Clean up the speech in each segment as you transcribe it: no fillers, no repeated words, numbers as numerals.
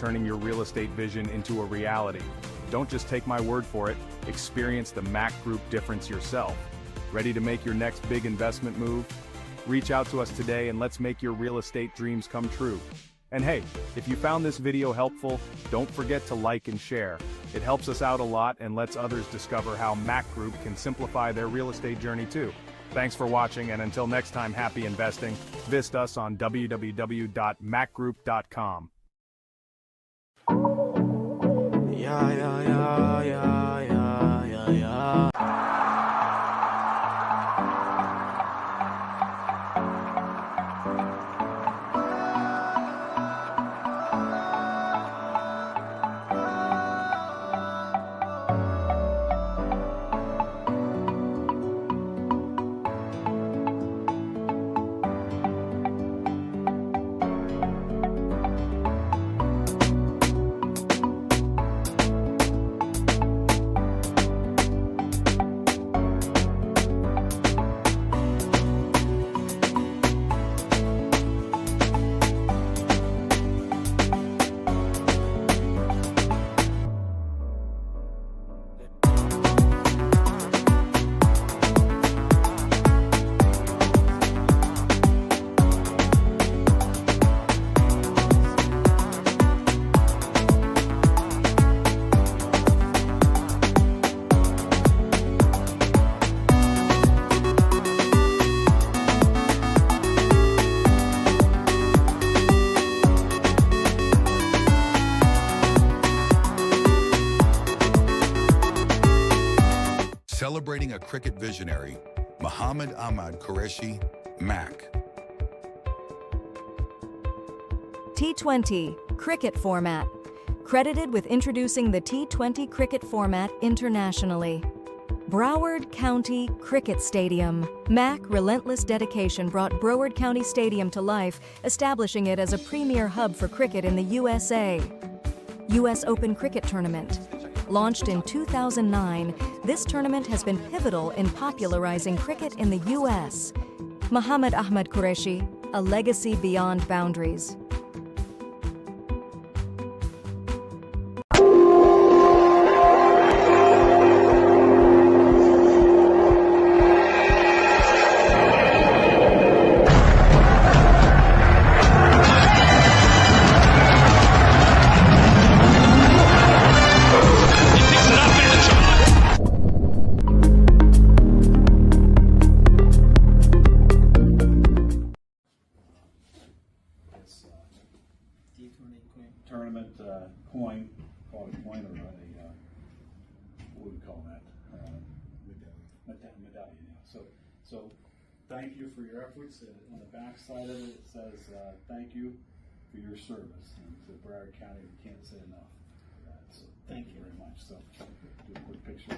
turning your real estate vision into a reality. Don't just take my word for it, experience the MAQ Group difference yourself. Ready to make your next big investment move? Reach out to us today and let's make your real estate dreams come true. And hey, if you found this video helpful, don't forget to like and share. It helps us out a lot and lets others discover how MAQ Group can simplify their real estate journey too. Thanks for watching, and until next time, happy investing. Visit us on www.macgroup.com. Yeah, yeah, yeah, yeah, yeah, yeah, yeah. Celebrating a cricket visionary, Ahmad Kuresi, MAQ. T20 Cricket Format. Credited with introducing the T20 Cricket format internationally. Broward County Cricket Stadium. MAQ relentless dedication brought Broward County Stadium to life, establishing it as a premier hub for cricket in the USA. US Open Cricket Tournament. Launched in 2009, this tournament has been pivotal in popularizing cricket in the U.S. Ahmad Kuresi, a legacy beyond boundaries. T20 tournament coin, call it a coin or what would we call that? Medallion. Yeah. So thank you for your efforts. On the back side of it, it says thank you for your service. And to Broward County, we can't say enough for that. So thank you very much. So do a quick picture.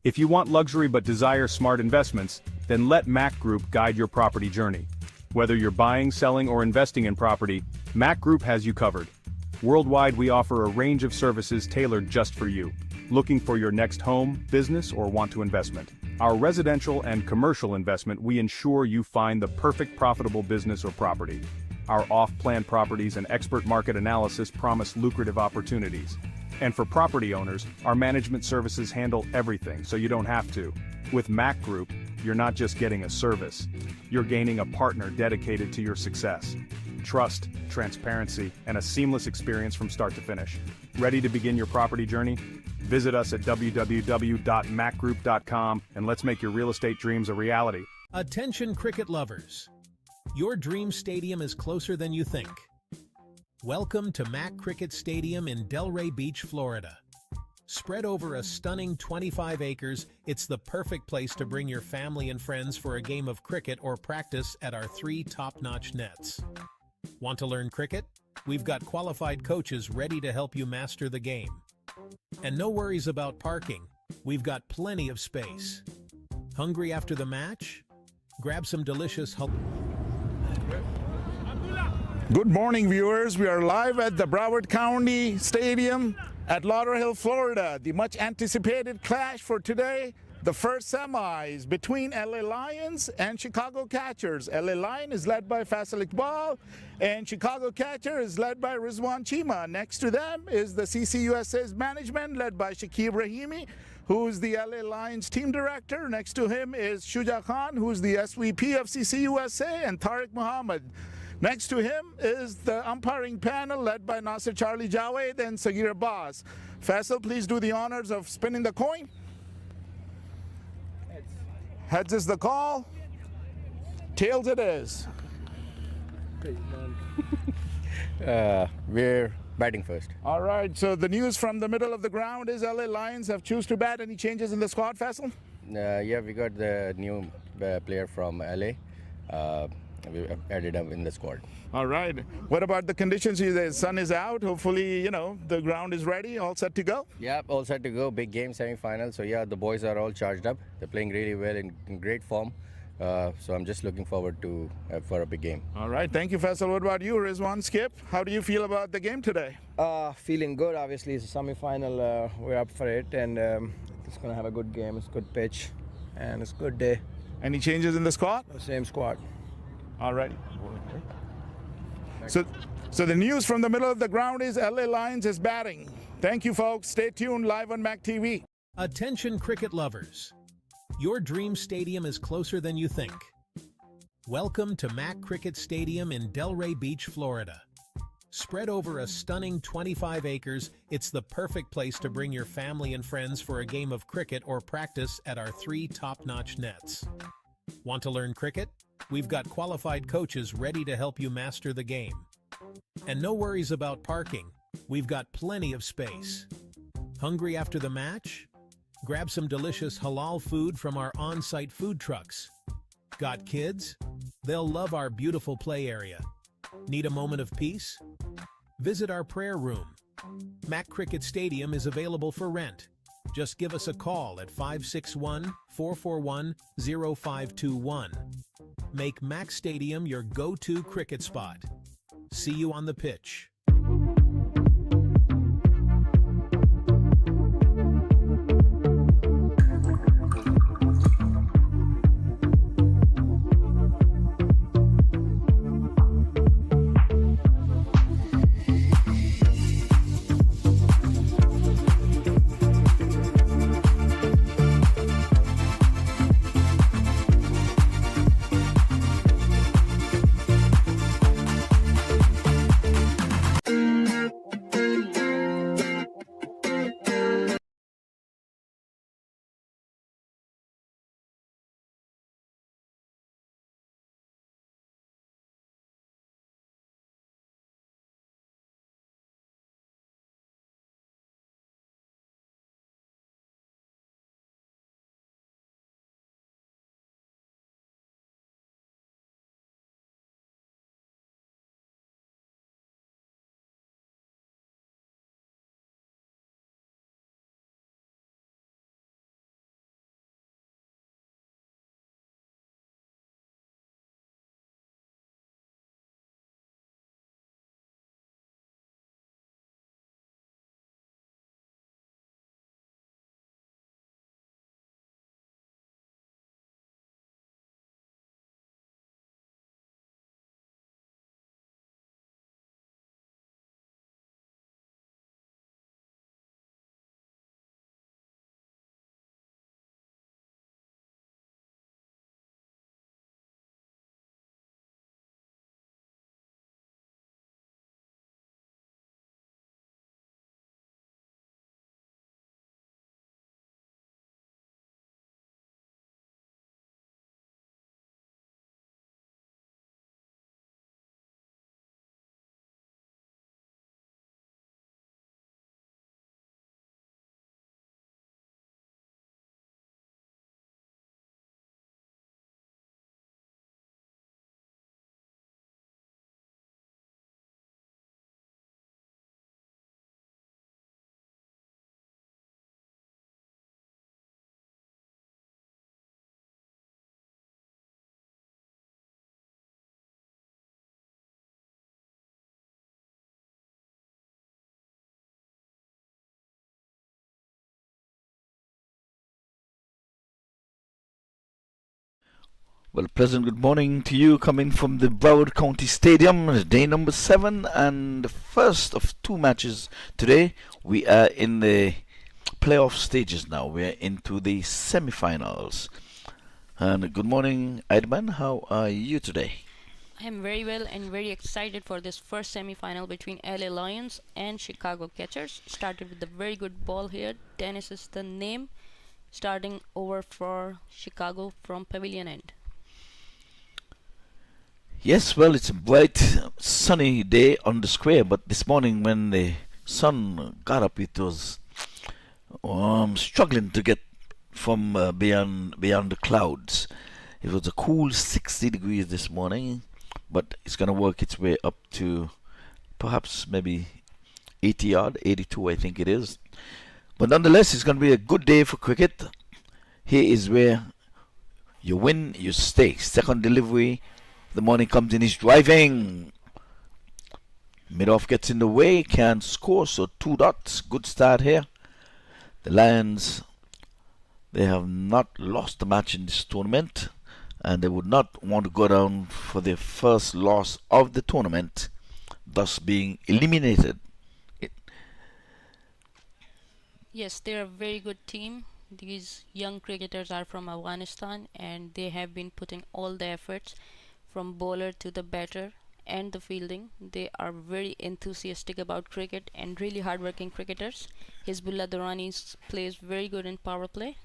If you want luxury but desire smart investments, then let MAQ Group guide your property journey. Whether you're buying, selling, or investing in property, MAQ Group has you covered. Worldwide, we offer a range of services tailored just for you. Looking for your next home, business, or want to investment? Our residential and commercial investment, we ensure you find the perfect profitable business or property. Our off-plan properties and expert market analysis promise lucrative opportunities. And for property owners, our management services handle everything so you don't have to. With MAQ Group, you're not just getting a service, you're gaining a partner dedicated to your success. Trust, transparency, and a seamless experience from start to finish. Ready to begin your property journey? Visit us at www.macgroup.com and let's make your real estate dreams a reality. Attention cricket lovers. Your dream stadium is closer than you think. Welcome to MAQ Cricket Stadium in Delray Beach, Florida. Spread over a stunning 25 acres, it's the perfect place to bring your family and friends for a game of cricket or practice at our 3 top-notch nets. Want to learn cricket? We've got qualified coaches ready to help you master the game. And no worries about parking. We've got plenty of space. Hungry after the match? Grab some delicious Good morning, viewers. We are live at the Broward County Stadium at Lauderhill, Florida. The much anticipated clash for today, the first semis between LA Lions and Chicago Catchers. LA Lion is led by Faisal Iqbal and Chicago Catcher is led by Rizwan Chima. Next to them is the CCUSA's management led by Shakib Rahimi, who's the LA Lions team director. Next to him is Shuja Khan, who's the SVP of CCUSA, and Tariq Muhammad. Next to him is the umpiring panel led by Nasir Charlie Javed and Sagir Abbas. Faisal, please do the honors of spinning the coin. Heads is the call. Tails it is. We're batting first. All right, so the news from the middle of the ground is LA Lions have choose to bat. Any changes in the squad, Faisal? Yeah, we got the new player from LA. We added him in the squad. All right. What about the conditions? The sun is out. Hopefully, the ground is ready, all set to go. Yeah, all set to go. Big game, semi-final. So yeah, the boys are all charged up. They're playing really well in great form. So I'm just looking forward to for a big game. All right. Thank you, Faisal. What about you, Rizwan, Skip? How do you feel about the game today? Feeling good. Obviously, it's a semi-final. We're up for it, and it's gonna have a good game. It's a good pitch, and it's a good day. Any changes in the squad? Same squad. All right. So the news from the middle of the ground is LA Lions is batting. Thank you, folks. Stay tuned live on MAQ TV. Attention cricket lovers. Your dream stadium is closer than you think. Welcome to MAQ Cricket Stadium in Delray Beach, Florida. Spread over a stunning 25 acres, it's the perfect place to bring your family and friends for a game of cricket or practice at our 3 top-notch nets. Want to learn cricket? We've got qualified coaches ready to help you master the game. And no worries about parking. We've got plenty of space. Hungry after the match? Grab some delicious halal food from our on-site food trucks. Got kids? They'll love our beautiful play area. Need a moment of peace? Visit our prayer room. MAQ Cricket Stadium is available for rent. Just give us a call at 561-441-0521. Make MAQ Stadium your go-to cricket spot. See you on the pitch. Well, pleasant good morning to you coming from the Broward County Stadium, day number 7 and the first of 2 matches today. We are in the playoff stages now. We're into the semi-finals. And good morning, Edman. How are you today? I am very well and very excited for this first semi-final between LA Lions and Chicago Catchers. Started with a very good ball here. Dennis is the name. Starting over for Chicago from pavilion end. Yes, well, it's a bright, sunny day on the square, but this morning when the sun got up, it was struggling to get from beyond the clouds. It was a cool 60 degrees this morning, but it's going to work its way up to perhaps maybe 80 odd, 82 I think it is. But nonetheless, it's going to be a good day for cricket. Here is where you win, you stay. Second delivery. The morning comes in, he's driving. Mid-off gets in the way, can't score, so 2 dots. Good start here. The Lions, they have not lost a match in this tournament, and they would not want to go down for their first loss of the tournament, thus being eliminated. Yes, they're a very good team. These young cricketers are from Afghanistan, and they have been putting all the efforts from bowler to the batter and the fielding. They are very enthusiastic about cricket and really hardworking cricketers. Hizbullah Durrani plays very good in power play.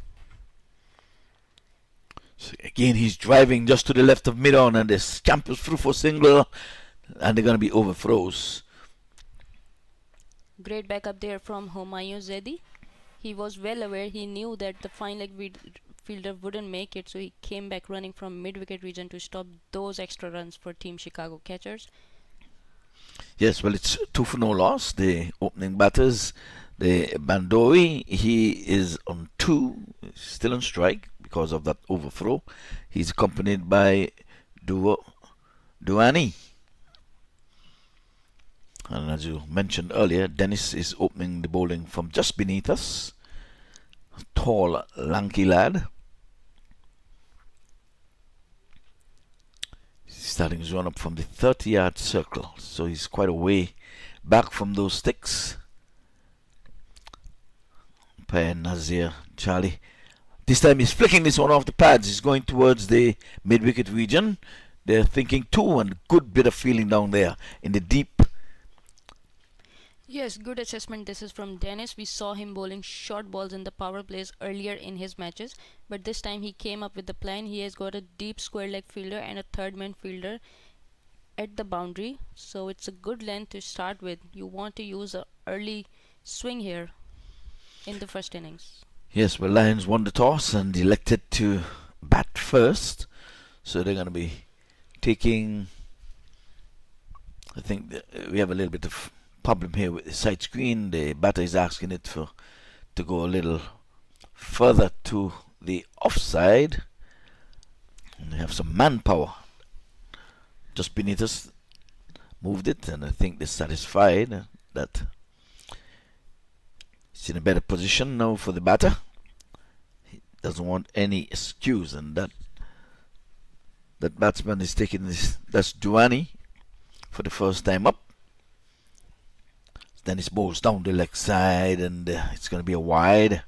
So again, he's driving just to the left of mid-on, and they scampers through for single, and they're going to be overthrows. Great backup there from Humayun Zaidi. He was well aware, he knew that the fine leg fielder wouldn't make it, so he came back running from mid-wicket region to stop those extra runs for Team Chicago Catchers. Yes, well, it's 2 for no loss. The opening batters, the Bandori, he is on 2, still on strike because of that overthrow. He's accompanied by Duani. And as you mentioned earlier, Dennis is opening the bowling from just beneath us. A tall, lanky lad. Starting his run up from the 30-yard circle, so he's quite a way back from those sticks. Umpire Nazir Charlie. This time he's flicking this one off the pads. He's going towards the mid-wicket region. They're thinking 2, and good bit of feeling down there in the deep. Yes, good assessment. This is from Dennis. We saw him bowling short balls in the power plays earlier in his matches, but this time he came up with the plan. He has got a deep square leg fielder and a third man fielder at the boundary, so it's a good length to start with. You want to use an early swing here in the first innings. Yes, well, Lions won the toss and elected to bat first, so they're going to be taking, I think we have a little bit of problem here with the side screen. The batter is asking it to go a little further to the offside, and they have some manpower just beneath us. Moved it, and I think they're satisfied that it's in a better position now for the batter. He doesn't want any excuse, and that batsman is taking this. That's Duani for the first time up. Dennis bowls down the leg side, and it's going to be a wide. It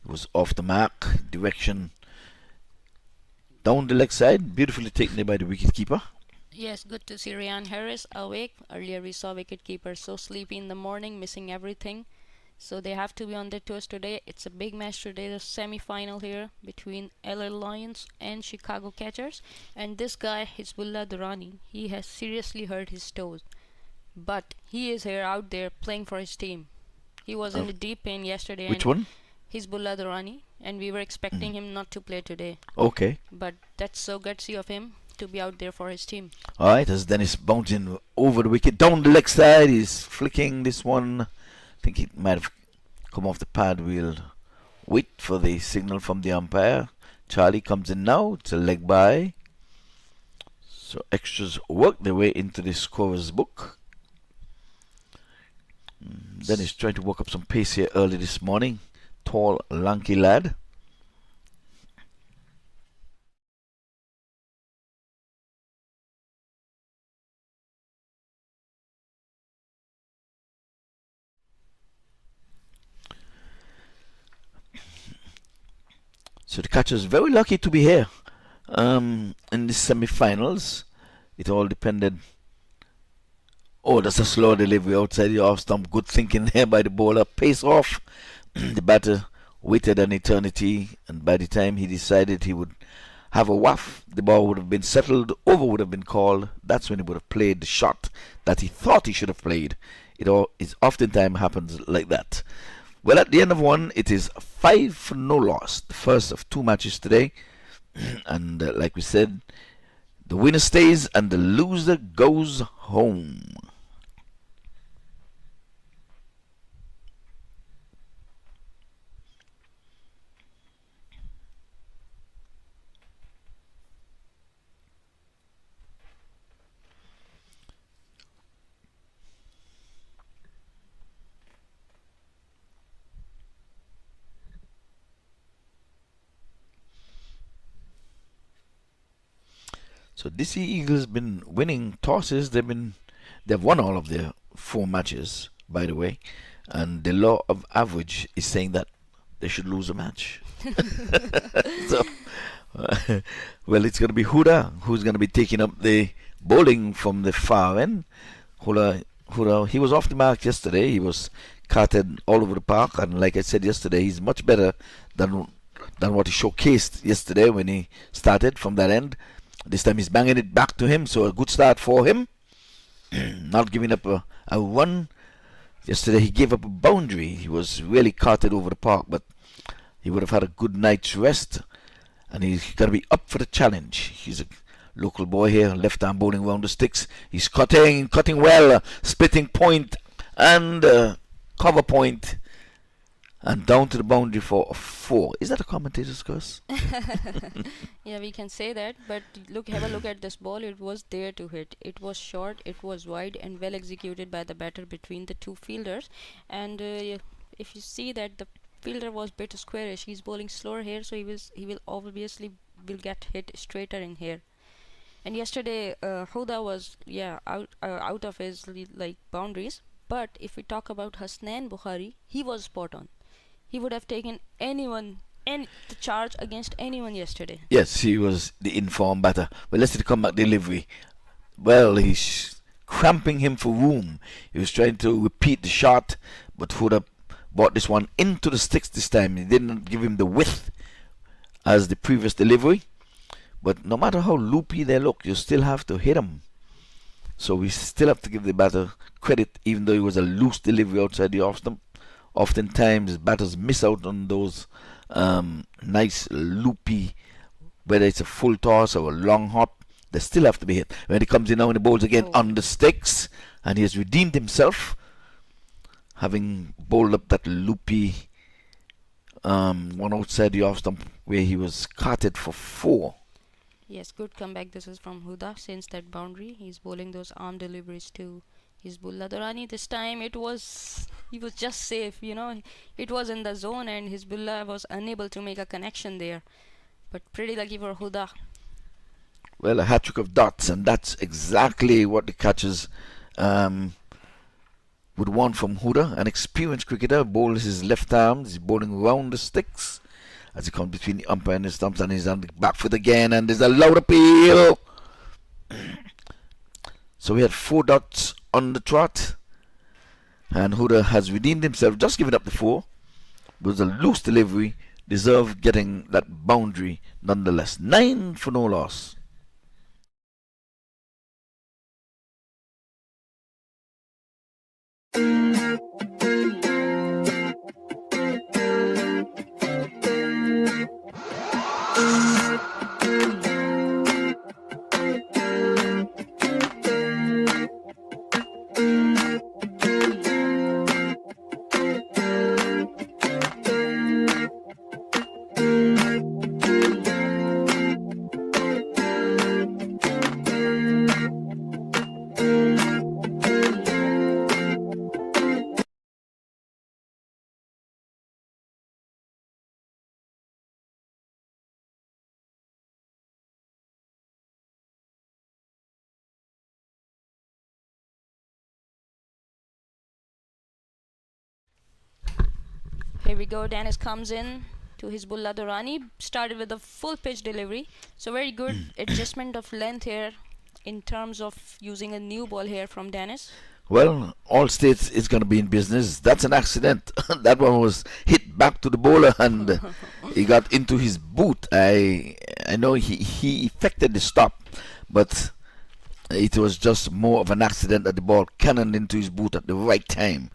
was off the mark. Direction down the leg side. Beautifully taken there by the wicketkeeper. Yes, good to see Ryan Harris awake. Earlier we saw wicketkeeper so sleepy in the morning, missing everything. So they have to be on their toes today. It's a big match today, the semi-final here between LA Lions and Chicago Catchers. And this guy, Hizbullah Durrani, he has seriously hurt his toes. But he is here out there playing for his team. He was in the deep pain yesterday. Which one? Hizbullah Durrani, and we were expecting him not to play today. Okay. But that's so gutsy of him to be out there for his team. Alright, as Dennis bouncing over the wicket down the leg side, he's flicking this one. I think it might have come off the pad. We'll wait for the signal from the umpire. Charlie comes in now. It's a leg by. So extras work their way into the scorer's book. Dennis trying to work up some pace here early this morning. Tall, lanky lad. So the catcher's very lucky to be here in the semi-finals. It all depended. Oh, that's a slow delivery outside the off stump. Good thinking there by the bowler. Pace off. The batter waited an eternity, and by the time he decided he would have a waff, the ball would have been settled, over would have been called. That's when he would have played the shot that he thought he should have played. It oftentimes happens like that. Well, at the end of one, it is 5 for no loss. The first of 2 matches today. And like we said, the winner stays and the loser goes home. So DC Eagles been winning tosses. They've won all of their 4 matches, by the way, and the law of average is saying that they should lose a match. So, well, it's going to be Huda who's going to be taking up the bowling from the far end. Huda, he was off the mark yesterday. He was carted all over the park, and like I said yesterday, he's much better than what he showcased yesterday when he started from that end. This time he's banging it back to him, so a good start for him. Not giving up a run. Yesterday he gave up a boundary. He was really carted over the park, but he would have had a good night's rest. And he's got to be up for the challenge. He's a local boy here, left arm bowling round the sticks. He's cutting well, splitting point and cover point. And down to the boundary for a 4. Is that a commentator's curse? Yeah, we can say that. But have a look at this ball. It was there to hit. It was short, it was wide, and well executed by the batter between the 2 fielders. And if you see that the fielder was bit squarish, he's bowling slower here, so he will obviously get hit straighter in here. And yesterday, Huda was out of his boundaries. But if we talk about Hasnain Bukhari, he was spot on. He would have taken the charge against anyone yesterday. Yes, he was the informed batter. But let's see the comeback delivery. Well, he's cramping him for room. He was trying to repeat the shot, but Huda brought this one into the sticks this time. He didn't give him the width as the previous delivery. But no matter how loopy they look, you still have to hit them. So we still have to give the batter credit, even though it was a loose delivery outside the off stump. Oftentimes, batters miss out on those nice loopy, whether it's a full toss or a long hop, they still have to be hit. When he comes in now and he bowls again on the sticks, and he has redeemed himself, having bowled up that loopy one outside the off stump where he was carted for 4. Yes, good comeback. This is from Huda. Since that boundary, he's bowling those arm deliveries to his Bulla Durrani. This time he was just safe, it was in the zone and his Bulla was unable to make a connection there. But pretty lucky for Huda. Well, a hat-trick of dots, and that's exactly what the catchers would want from Huda. An experienced cricketer, bowls his left arm, he's bowling round the sticks as he comes between the umpire and the stumps, and he's on the back foot again, and there's a loud appeal. So we had 4 dots on the trot, and Huda has redeemed himself, just giving up the 4. It was a loose delivery, deserved getting that boundary nonetheless. 9 for no loss. Here we go. Dennis comes in. to Hizbullah Durrani. Started with a full pitch delivery. So very good adjustment of length here in terms of using a new ball here from Dennis. Well, all states is going to be in business. That's an accident. That one was hit back to the bowler and he got into his boot. I know he effected the stop, but it was just more of an accident that the ball cannoned into his boot at the right time.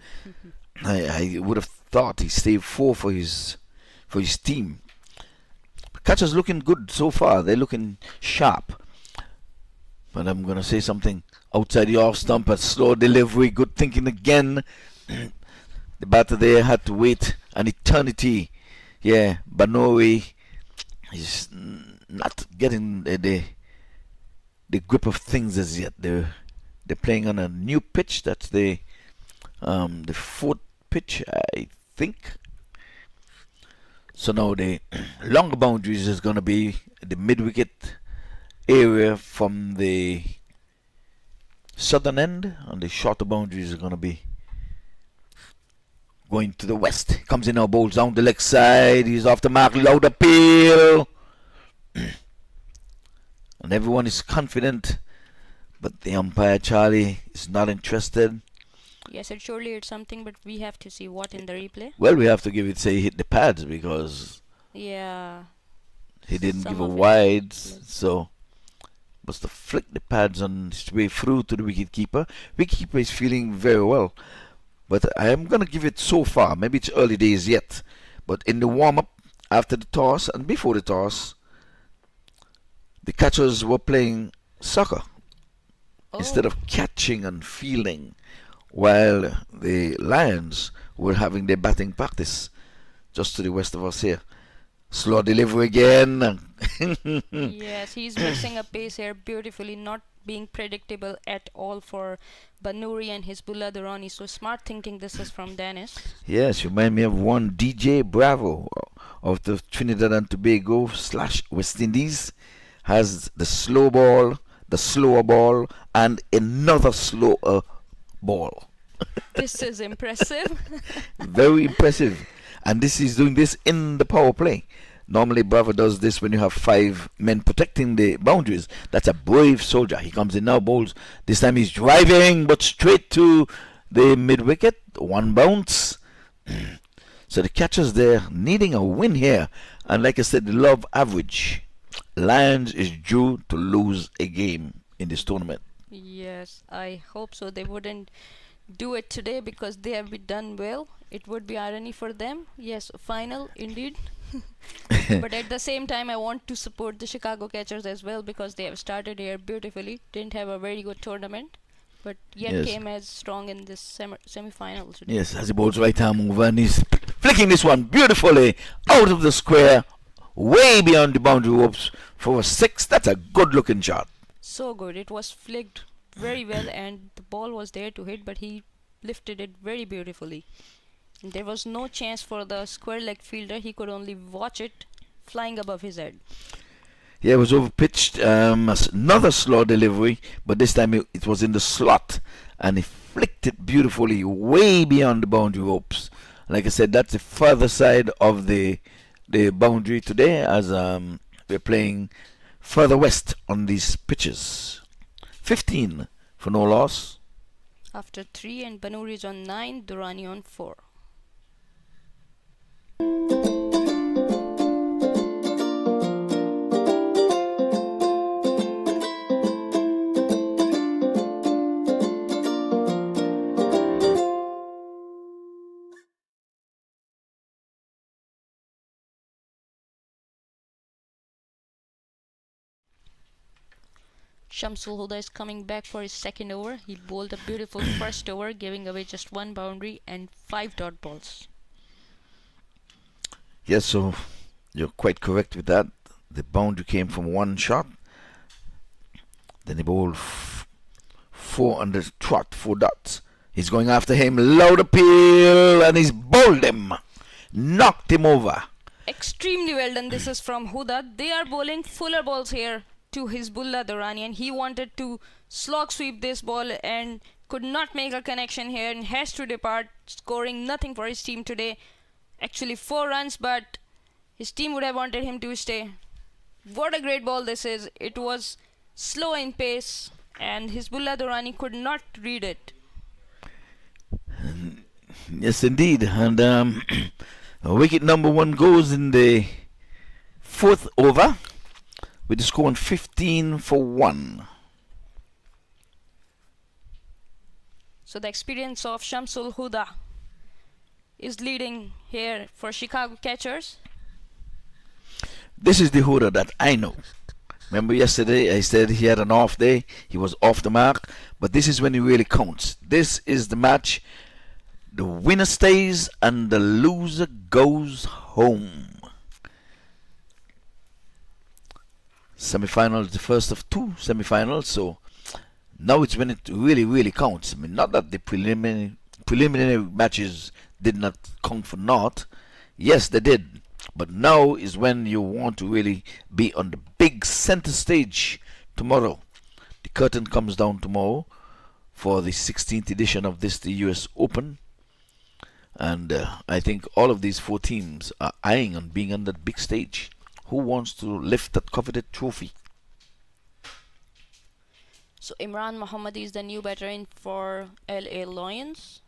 I would have thought he saved 4 for his team. Catcher's looking good so far. They're looking sharp. But I'm going to say something outside the off stump. A slow delivery. Good thinking again. The batter there had to wait an eternity. Yeah, Banori is not getting the grip of things as yet. They're playing on a new pitch. That's the 4th pitch, I think. So now the longer boundaries is going to be the mid-wicket area from the southern end, and the shorter boundaries are going to be going to the west. Comes in now, bowls down the leg side. He's off the mark, loud appeal. And everyone is confident, but the umpire, Charlie, is not interested. Yes, it surely it's something, but we have to see what in the replay. Well, we have to give it, say, he hit the pads because yeah, he didn't give a wide, so must have flicked the pads on his way through to the wicketkeeper. Wicketkeeper is feeling very well, but I am going to give it so far. Maybe it's early days yet, but in the warm-up, after the toss and before the toss, the catchers were playing soccer instead of catching and fielding, while the Lions were having their batting practice just to the west of us here. Slow delivery again. Yes, he's mixing a pace here beautifully, not being predictable at all for Banuri and Hizbullah Durrani. So smart thinking this is from Dennis. Yes, you remind me of one DJ Bravo of the Trinidad and Tobago / West Indies. Has the slow ball, the slower ball, and another slower ball. This is impressive. Very impressive. And this is doing this in the power play. Normally Bravo does this when you have 5 men protecting the boundaries. That's a brave soldier. He comes in now, bowls. This time he's driving, but straight to the mid-wicket. 1 bounce. So the catchers there needing a win here. And like I said, the love average. Lions is due to lose a game in this tournament. Yes, I hope so. They wouldn't do it today because they have been done well. It would be irony for them. Yes, final indeed. But at the same time, I want to support the Chicago catchers as well because they have started here beautifully. Didn't have a very good tournament, but yet came as strong in this semi-final today. Yes, as he bowls right arm over and he's flicking this one beautifully out of the square, way beyond the boundary ropes for a 6. That's a good looking shot. So good. It was flicked very well and the ball was there to hit, but he lifted it very beautifully. And there was no chance for the square leg fielder. He could only watch it flying above his head. Yeah, it was overpitched. Another slow delivery, but this time it was in the slot and he flicked it beautifully way beyond the boundary ropes. Like I said, that's the further side of the boundary today, as we're playing further west on these pitches. 15 for no loss. After 3, and Banuri is on 9, Durrani on 4. Shamsul Huda is coming back for his second over. He bowled a beautiful first over, giving away just 1 boundary and 5 dot balls. Yes, so you're quite correct with that. The boundary came from 1 shot. Then he bowled 4 on the trot, 4 dots. He's going after him, loud appeal, and he's bowled him. Knocked him over. Extremely well done. This is from Huda. They are bowling fuller balls here to Hizbullah Durrani, and he wanted to slog sweep this ball and could not make a connection here and has to depart, scoring nothing for his team today. Actually 4 runs, but His team would have wanted him to stay. What a great ball this is. It was slow in pace and Hizbullah Durrani could not read it. Yes, indeed. And wicket number 1 goes in the 4th over with the score on 15 for 1. So the experience of Shamsul Huda is leading here for Chicago catchers. This is the Huda that I know. Remember yesterday I said he had an off day, he was off the mark, but this is when he really counts. This is the match. The winner stays and the loser goes home. Semi-final is the first of 2 semi-finals, so now it's when it really counts. I mean, not that the preliminary matches did not count for naught. Yes, they did. But now is when you want to really be on the big center stage tomorrow. The curtain comes down tomorrow for the 16th edition of the US Open. And I think all of these 4 teams are eyeing on being on that big stage. Who wants to lift that coveted trophy? So Imran Mohammadi is the new veteran for LA Lions.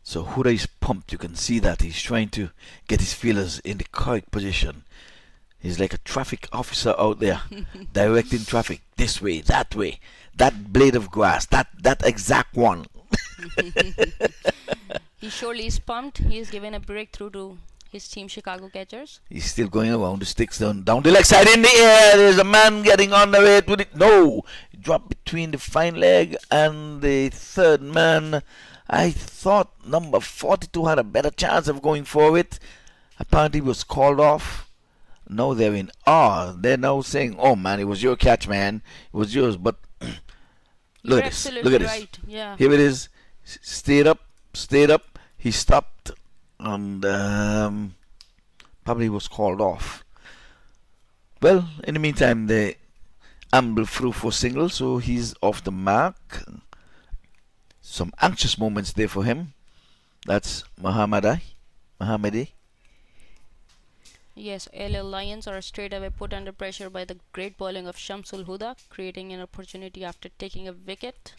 So Huda is pumped. You can see that he's trying to get his feelers in the correct position. He's like a traffic officer out there, directing traffic this way, that blade of grass, that exact one. He surely is pumped. He is given a breakthrough to his team Chicago catchers. He's still going around the sticks down the leg side in the air. There's a man getting on the way with it. No, it dropped between the fine leg and the third man. I thought number 42 had a better chance of going for it. Apparently he was called off. Now they're in awe. They're now saying, oh man, it was your catch, man. It was yours. But look at this. Look at this. Right. Yeah. Here it is. Stayed up. He stopped and probably was called off. Well, in the meantime, they amble through for single, so he's off the mark. Some anxious moments there for him. That's Mohammadi. Yes, LA Lions are straight away put under pressure by the great bowling of Shamsul Huda, creating an opportunity after taking a wicket.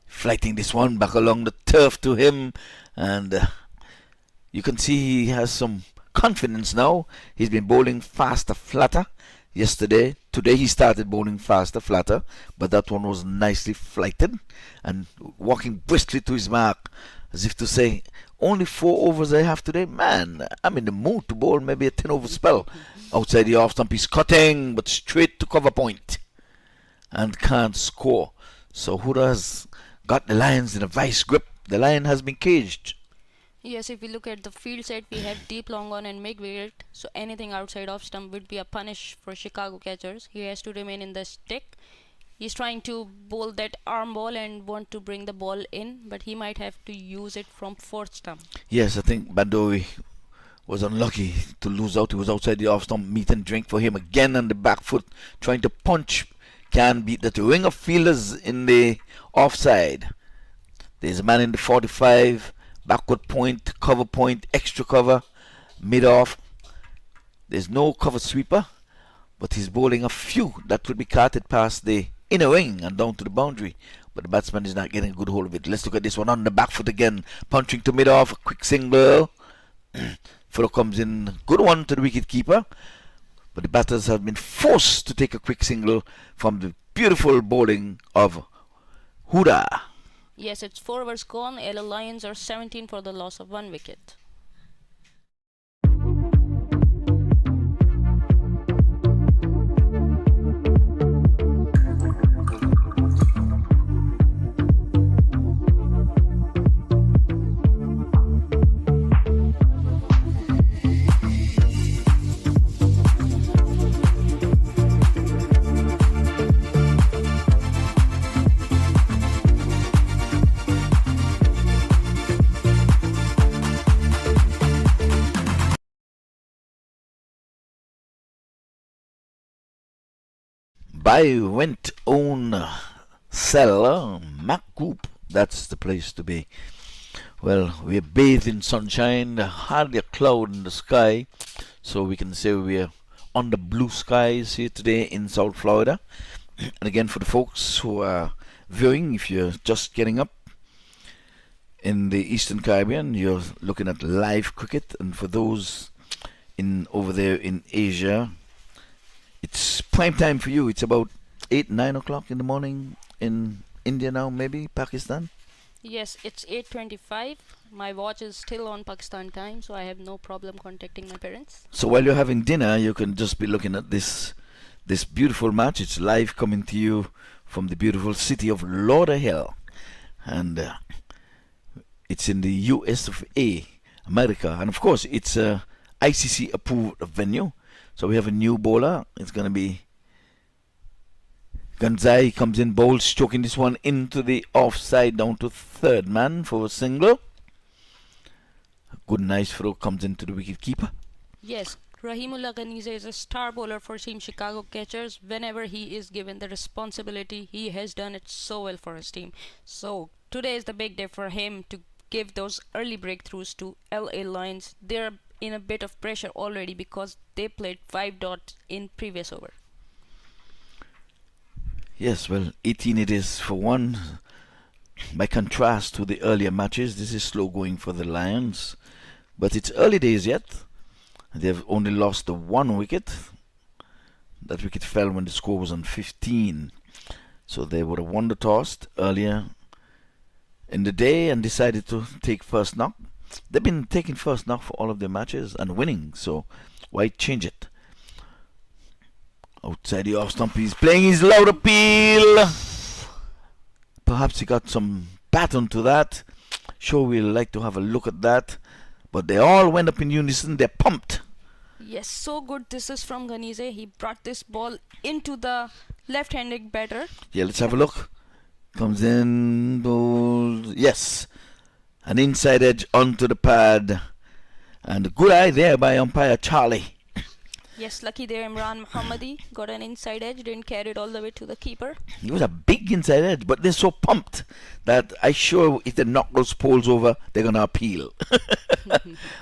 Flighting this one back along the turf to him, and you can see he has some confidence now. He's been bowling faster, flatter yesterday. Today he started bowling faster, flatter, but that one was nicely flighted and walking briskly to his mark, as if to say, only 4 overs I have today. Man, I'm in the mood to bowl maybe a 10 over spell. Outside the off stump, he's cutting, but straight to cover point and can't score. So Huda has got the Lions in a vice grip. The Lion has been caged. Yes, if we look at the field side, we have deep long on and make wicket. So anything outside off stump would be a punish for Chicago catchers. He has to remain in the stick. He's trying to bowl that arm ball and want to bring the ball in, but he might have to use it from 4th stump. Yes, I think Bandowi was unlucky to lose out. He was outside the off stump. Meat and drink for him again on the back foot, trying to punch. Can beat that ring of fielders in the offside. There's a man in the 45, backward point, cover point, extra cover, mid off. There's no cover sweeper, but he's bowling a few that could be carted past the inner ring and down to the boundary. But the batsman is not getting a good hold of it. Let's look at this one on the back foot again, punching to mid off, a quick single. Follow comes in, good one to the wicket keeper. But the batters have been forced to take a quick single from the beautiful bowling of Huda. Yes, it's 4 overs gone. LA Lions are 17 for the loss of 1 wicket. By went on Cell, MAQ Group, that's the place to be. Well, we're bathed in sunshine, hardly a cloud in the sky, so we can say we're on the blue skies here today in South Florida. And again, for the folks who are viewing, if you're just getting up in the Eastern Caribbean, you're looking at live cricket, and for those over there in Asia, it's prime time for you. It's about 8-9 o'clock in the morning in India now, maybe Pakistan. Yes, it's 8:25. My watch is still on Pakistan time, so I have no problem contacting my parents. So while you're having dinner, you can just be looking at this beautiful match. It's live coming to you from the beautiful city of Lauderdale, and it's in the US of A, America, and of course it's a ICC approved venue. So we have a new bowler. It's going to be Ganzai. Comes in, bowls, stroking this one into the offside down to third man for a single. A good nice throw comes into the wicket keeper. Yes, Rahimullah Ghanize is a star bowler for Team Chicago Catchers. Whenever he is given the responsibility, he has done it so well for his team. So today is the big day for him to give those early breakthroughs to LA Lions. They're in a bit of pressure already because they played 5 dots in previous over. Yes, well, 18 it is for one. By contrast to the earlier matches, this is slow going for the Lions. But it's early days yet. They've only lost the 1 wicket. That wicket fell when the score was on 15. So they would have won the toss earlier in the day and decided to take first knock. They've been taking first knock for all of their matches and winning, so why change it? Outside the off stump, he's playing his loud appeal. Perhaps he got some pattern to that. Sure, we'll like to have a look at that. But they all went up in unison. They're pumped. Yes, so good. This is from Ghanize. He brought this ball into the left-handed batter. Yeah, let's have a look. Comes in, bowls. Yes, an inside edge onto the pad. And a good eye there by umpire Charlie. Yes, lucky there Imran Mohammadi got an inside edge, didn't carry it all the way to the keeper. It was a big inside edge, but they're so pumped that I'm sure if they knock those poles over, they're going to appeal.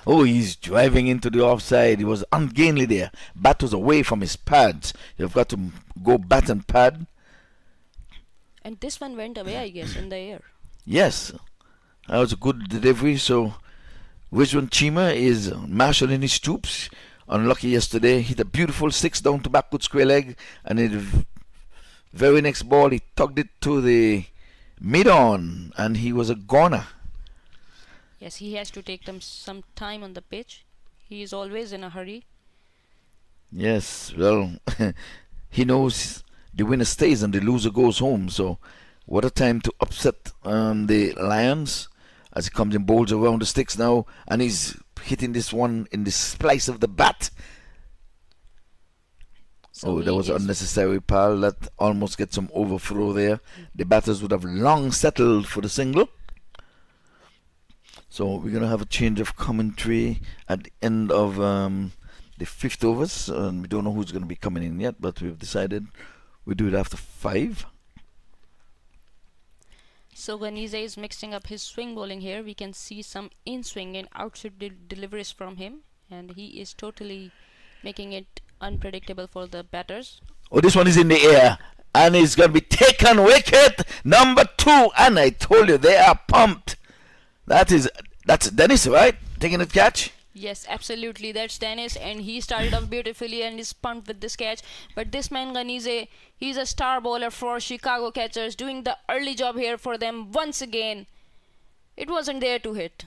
Oh, he's driving into the offside. He was ungainly there. Bat was away from his pads. You've got to go bat and pad. And this one went away, I guess, in the air. Yes, that was a good delivery. So Rizwan Chima is marshalling his troops. Unlucky yesterday, hit a beautiful 6 down to backward square leg, and in the very next ball he tugged it to the mid-on, and he was a goner. Yes, he has to take them some time on the pitch. He is always in a hurry. Yes, well, he knows the winner stays and the loser goes home, so what a time to upset the Lions as he comes in, bowls around the sticks now, and he's hitting this one in the splice of the bat. So that was unnecessary, pal. That almost gets some overthrow there. The batters would have long settled for the single. So we're going to have a change of commentary at the end of the 5th overs. We don't know who's going to be coming in yet, but we've decided we'll do it after 5. So Ghanize is mixing up his swing bowling here. We can see some in-swing and outside deliveries from him, and he is totally making it unpredictable for the batters. Oh, this one is in the air, and it's going to be taken wicket number 2. And I told you, they are pumped. That's Dennis, right? Taking the catch? Yes, absolutely. That's Dennis, and he started off beautifully and is pumped with this catch. But this man Ghanize, he's a star bowler for Chicago Catchers, doing the early job here for them once again. It wasn't there to hit.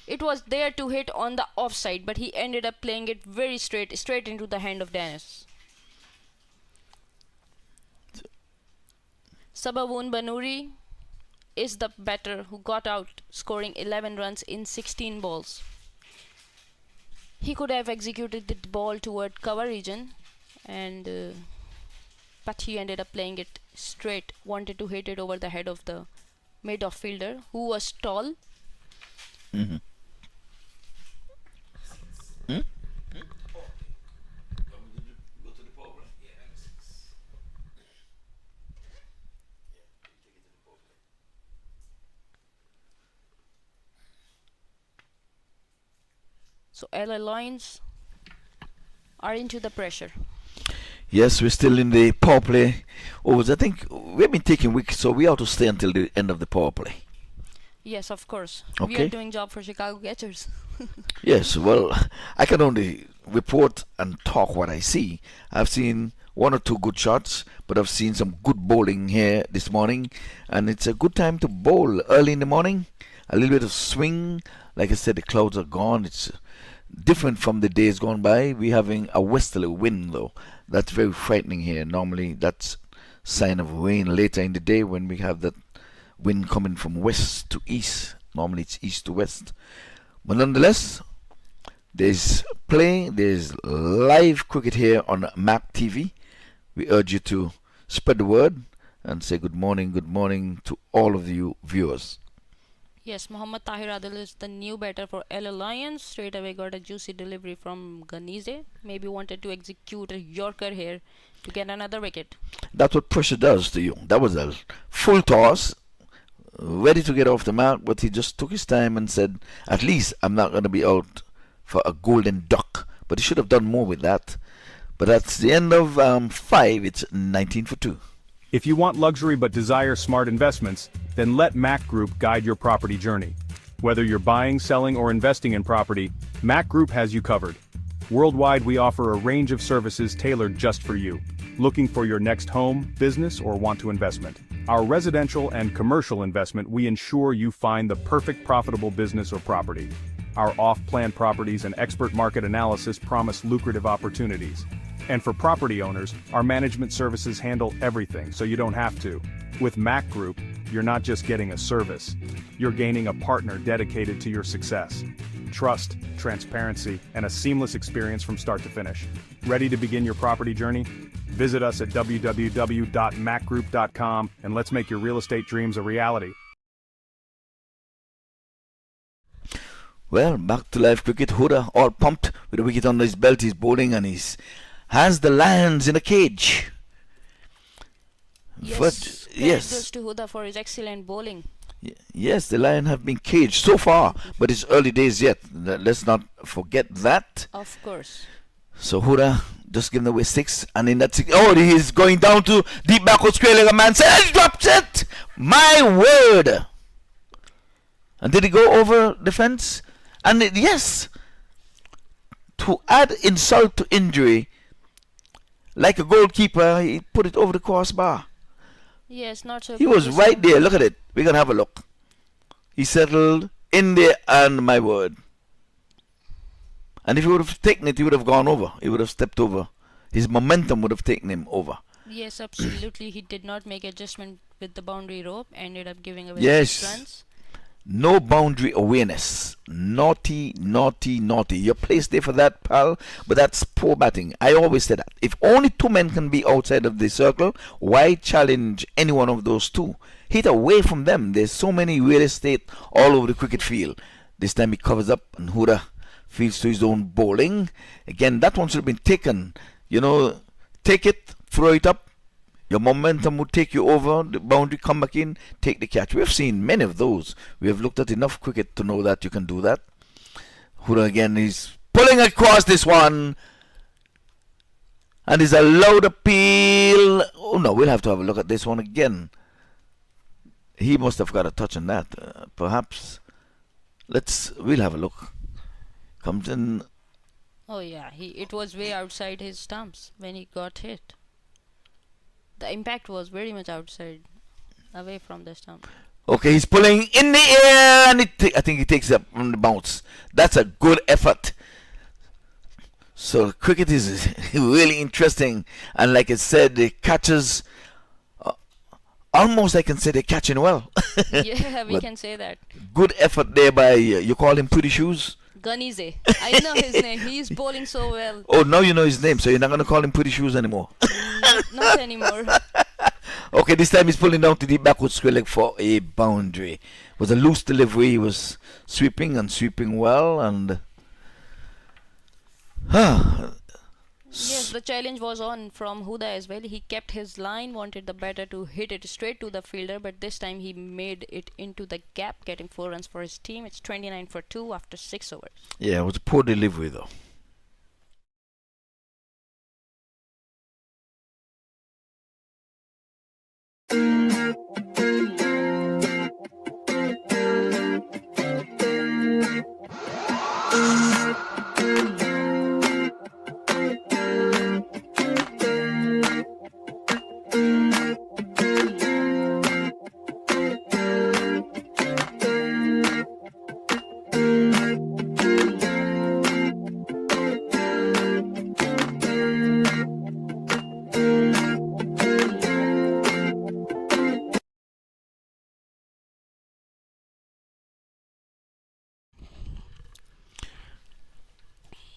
It was there to hit on the offside, but he ended up playing it very straight into the hand of Dennis. Sabawun Banuri is the batter who got out, scoring 11 runs in 16 balls. He could have executed the ball toward cover region, but he ended up playing it straight, wanted to hit it over the head of the mid-off fielder, who was tall. Mm-hmm. So LA Lions are into the pressure. Yes, we're still in the power play overs. I think we've been taking weeks, so we ought to stay until the end of the power play. Yes, of course. We Okay. are doing job for Chicago Catchers. Yes, well, I can only report and talk what I see. I've seen one or two good shots, but I've seen some good bowling here this morning, and it's a good time to bowl early in the morning. A little bit of swing. Like I said, the clouds are gone. It's different from the days gone by. We're having a westerly wind, though. That's very frightening here. Normally, that's sign of rain later in the day when we have that wind coming from west to east. Normally, it's east to west. But nonetheless, there's play, there's live cricket here on MAQ TV. We urge you to spread the word and say good morning to all of you viewers. Yes, Mohammad Tahir Adil is the new batter for LA Lions. Straight away got a juicy delivery from Ganize. Maybe wanted to execute a Yorker here to get another wicket. That's what pressure does to you. That was a full toss, ready to get off the mark, but he just took his time and said, at least I'm not going to be out for a golden duck. But he should have done more with that. But that's the end of 5. It's 19 for 2. If you want luxury but desire smart investments, then let MAQ Group guide your property journey. Whether you're buying, selling, or investing in property, MAQ Group has you covered. Worldwide, we offer a range of services tailored just for you. Looking for your next home, business, or want to investment? Our residential and commercial investment, we ensure you find the perfect profitable business or property. Our off-plan properties and expert market analysis promise lucrative opportunities. And for property owners, our management services handle everything so you don't have to. With MAQ Group, you're not just getting a service, you're gaining a partner dedicated to your success. Trust, transparency, and a seamless experience from start to finish. Ready to begin your property journey? Visit us at www.macgroup.com and let's make your real estate dreams a reality. Well, back to live cricket. Huda all pumped with a wicket under his belt. He's bowling and he's has the Lions in a cage. Yes, But credit yes, goes to Huda for his excellent bowling. yes, the Lions have been caged so far, but it's early days yet. Let's not forget that. Of course. So Huda just giving away 6, and in that 6, oh, he's going down to deep backward square like a man says, drops it. My word! And did he go over the fence? And yes, to add insult to injury, like a goalkeeper, he put it over the crossbar. Yes, not so He was good. right there. Look at it. We're going to have a look. He settled in there, and my word. And if he would have taken it, he would have gone over. He would have stepped over. His momentum would have taken him over. Yes, absolutely. He did not make adjustment with the boundary rope. Ended up giving away Yes. 6 runs. No boundary awareness. Naughty, naughty, naughty. You're placed there for that, pal, but that's poor batting. I always say that. If only 2 men can be outside of the circle, why challenge any one of those 2? Hit away from them. There's so many real estate all over the cricket field. This time he covers up and Huda fields to his own bowling. Again, that one should have been taken. You know, take it, throw it up. Your momentum would take you over the boundary, come back in, take the catch. We've seen many of those. We have looked at enough cricket to know that you can do that. Huda again is pulling across this one. And is a loud appeal. Oh no, we'll have to have a look at this one again. He must have got a touch on that. Perhaps. We'll have a look. Comes in. Oh yeah, it was way outside his stumps when he got hit. The impact was very much outside, away from the stump. Okay, he's pulling in the air, and I think he takes up on the bounce. That's a good effort. So cricket is really interesting, and like I said, the catches, almost I can say they're catching well. Yeah, we But can say that. good effort there by, you call him Pretty Shoes? Ganize. I know his name. He's bowling so well. Oh, now you know his name, so you're not going to call him Pretty Shoes anymore. Not anymore. Okay, this time he's pulling down to the backward square leg for a boundary. It was a loose delivery. He was sweeping and sweeping well, and Yes, the challenge was on from Huda as well. He kept his line, wanted the batter to hit it straight to the fielder, but this time he made it into the gap, getting 4 runs for his team. It's 29 for 2 after 6 overs. Yeah, it was a poor delivery though.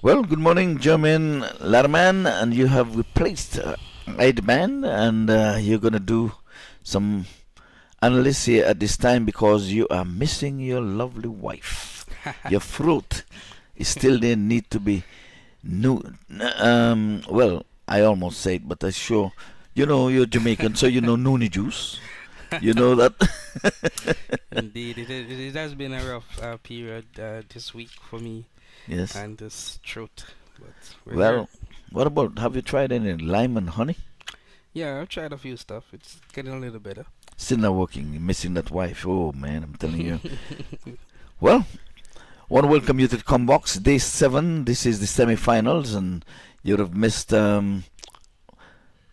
Well, good morning, German Larman, and you have replaced Edman, and you're going to do some analysis here at this time because you are missing your lovely wife. Your throat is still there, need to be new. Well, I almost said, but I sure, you know, you're Jamaican, so you know noni juice. You know that. Indeed, it has been a rough period this week for me. Yes. And this throat. But well, what about, have you tried any lime and honey? Yeah, I've tried a few stuff. It's getting a little better. Still not working. You're missing that wife. Oh man, I'm telling you. Well, want to welcome you to the Combox Day 7. This is the semi-finals, and you would have missed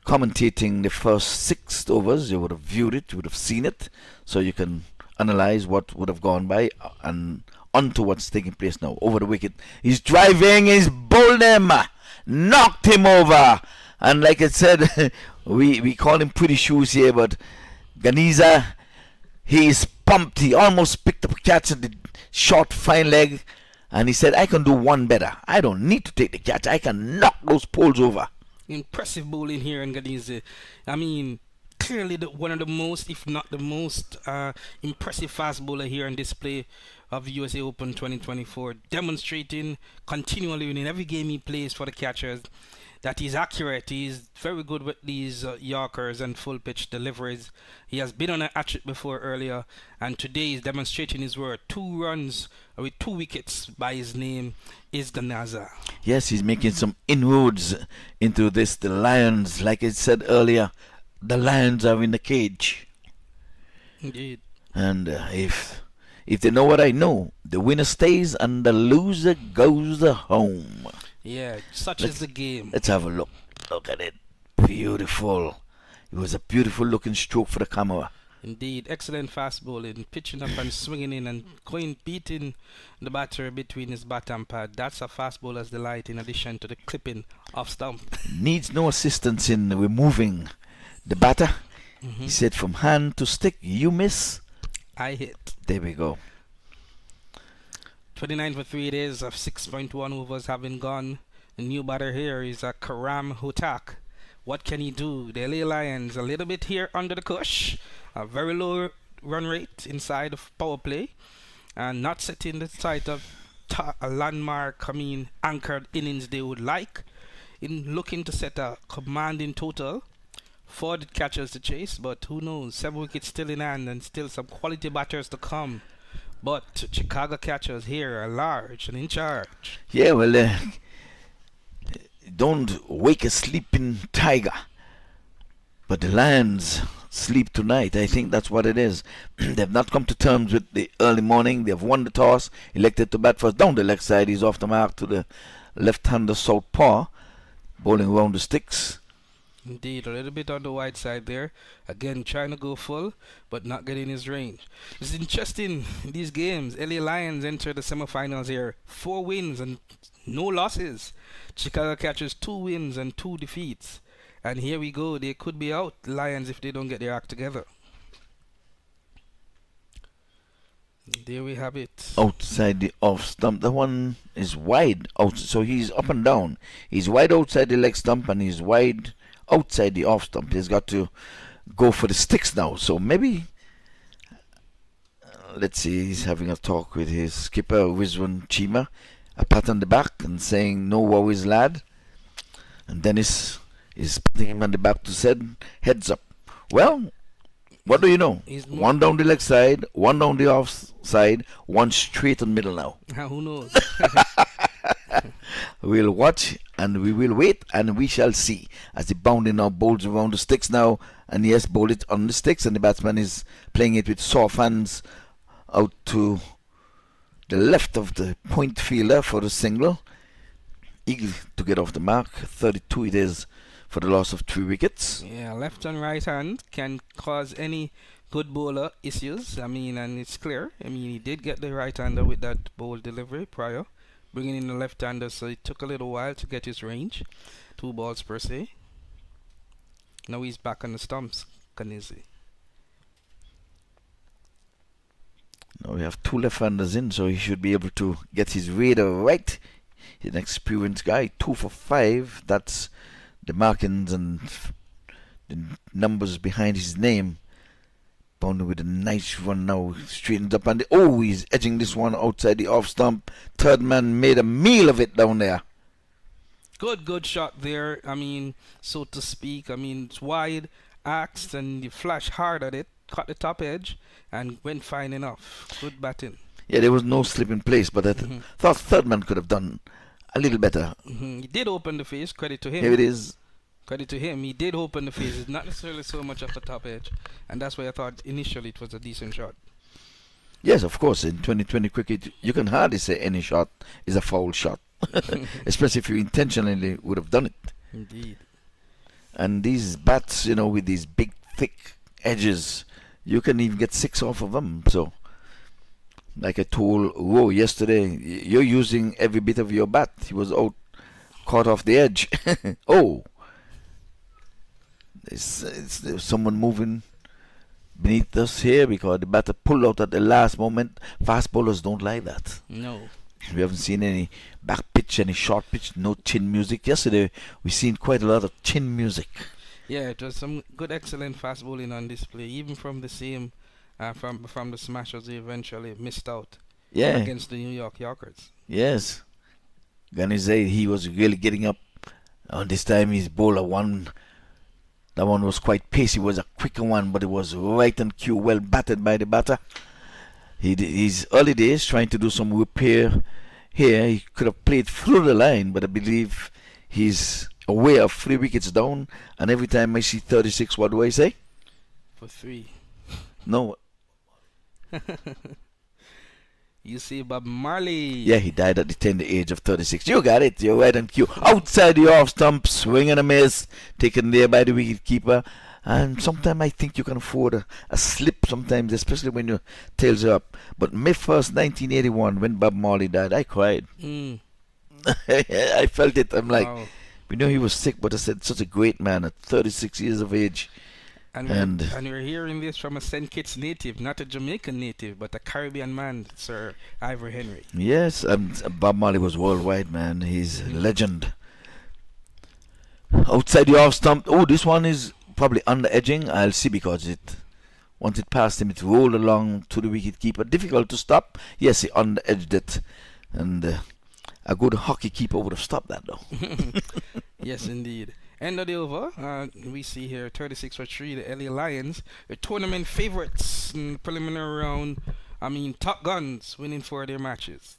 commentating the first 6 overs. You would have viewed it, you would have seen it, so you can analyze what would have gone by and onto what's taking place now. Over the wicket, he's driving, he's bowled him, knocked him over, and like I said, we call him pretty shoes here, but Ganiza, he is pumped. He almost picked up a catch at the short fine leg, and he said, I can do one better. I don't need to take the catch, I can knock those poles over. Impressive bowling here in Ganiza. I mean, clearly one of the most, if not the most impressive fast bowler here on display of USA Open 2024, demonstrating continually in every game he plays for the catchers that he's accurate. He's very good with these Yorkers and full pitch deliveries. He has been on a hat-trick before earlier, and today he's demonstrating his worth. 2 runs with 2 wickets by his name is Ganaza. Yes, he's making some inroads into this. The Lions, like I said earlier, the Lions are in the cage. Indeed. And if they know what I know, the winner stays and the loser goes home. Yeah, such is the game. Let's have a look. Look at it. Beautiful. It was a beautiful looking stroke for the camera. Indeed, excellent fast bowling, pitching up and swinging in and beating the batter between his bat and pad. That's a fast bowler's delight in addition to the clipping off stump. Needs no assistance in removing the batter. He said from hand to stick, you miss, I hit. There we go. 29 for 3 it is, of 6.1 overs having gone. The new batter here is Karam Hutak. What can he do? The LA Lions a little bit here under the cush. A very low run rate inside of power play. And not setting the type of a landmark, anchored innings they would like. In looking to set a commanding total for the catchers to chase, but who knows, 7 wickets still in hand and still some quality batters to come. But Chicago catchers here are large and in charge. Yeah, well, don't wake a sleeping tiger. But the Lions sleep tonight. I think that's what it is. They've not come to terms with the early morning. They've won the toss, elected to bat first. Down the left side, he's off the mark to the left-hander southpaw, bowling around the sticks. Indeed, a little bit on the wide side there. Again, trying to go full, but not getting his range. It's interesting, these games. LA Lions enter the semifinals here. 4 wins and no losses. Chicago catches 2 wins and 2 defeats. And here we go. They could be out, Lions, if they don't get their act together. There we have it. Outside the off stump. The one is wide out, so he's up and down. He's wide outside the leg stump and he's wide outside the off stump. He's got to go for the sticks now. So maybe, let's see, he's having a talk with his skipper, Rizwan Chima. A pat on the back and saying, no worries, lad. And Dennis is putting him on the back to said, heads up. Well, what do you know? One down the leg side, one down the off side, one straight in the middle now. Who knows? We'll watch and we will wait and we shall see as the bounding now bowls around the sticks now, and yes, bowl it on the sticks, and the batsman is playing it with soft hands out to the left of the point fielder for the single. Eagle to get off the mark. 32 it is for the loss of 3 wickets. Yeah, left and right hand can cause any good bowler issues. I mean, and it's clear. I mean, he did get the right hander with that bowl delivery prior, bringing in the left hander, so it took a little while to get his range. 2 balls per se. Now he's back on the stumps, Kuresi. Now we have 2 left-handers in, so he should be able to get his radar right. He's an experienced guy. 2 for 5. That's the markings and the numbers behind his name. Bounded with a nice run now. Straightens up and he's edging this one outside the off stump. Third man made a meal of it down there. Good shot there. I mean, so to speak. I mean, it's wide, axed, and you flash hard at it, caught the top edge, and went fine enough. Good batting. Yeah, there was no slip in place, but I thought third man could have done a little better. He did open the face, credit to him. Here it is. Credit to him, he did open the face. It's not necessarily so much of the top edge, and that's why I thought initially it was a decent shot. Yes, of course, in 2020 cricket, you can hardly say any shot is a foul shot, especially if you intentionally would have done it. Indeed. And these bats, you know, with these big, thick edges, you can even get 6 off of them. So, like I told Ro yesterday, you're using every bit of your bat. He was out, caught off the edge. Oh! There's someone moving beneath us here because the batter pulled out at the last moment. Fast bowlers don't like that. No. We haven't seen any back pitch, any short pitch, no chin music. Yesterday, we seen quite a lot of chin music. Yeah, it was some good, excellent fast bowling on display, even from the same, from the smashers they eventually missed out. Yeah. Against the New York Yorkers. Yes. Gonna say he was really getting up. On this time, his bowler won. That one was quite pacey. It was a quicker one, but it was right on cue, well batted by the batter. His early days trying to do some repair here. He could have played through the line, but I believe he's aware of 3 wickets down. And every time I see 36, what do I say? For 3. No. You see Bob Marley. Yeah, he died at the tender age of 36. You got it. You're right on cue. Outside the off stump, swing and a miss. Taken there by the wicket keeper. And sometimes I think you can afford a slip sometimes, especially when your tails are up. But May 1st, 1981, when Bob Marley died, I cried. I felt it. I'm like, wow. We know he was sick, but I said, such a great man at 36 years of age. And we're hearing this from a St. Kitts native, not a Jamaican native, but a Caribbean man, Sir Ivor Henry. Yes, and Bob Marley was worldwide, man. He's a legend. Outside the off stump. Oh, this one is probably under edging. I'll see because once it passed him, it rolled along to the wicket keeper. Difficult to stop. Yes, he under edged it, and a good hockey keeper would have stopped that though. Yes, indeed. End of the over. We see here 36 for 3. The LA Lions, the tournament favorites in the preliminary round. I mean, top guns winning 4 of their matches.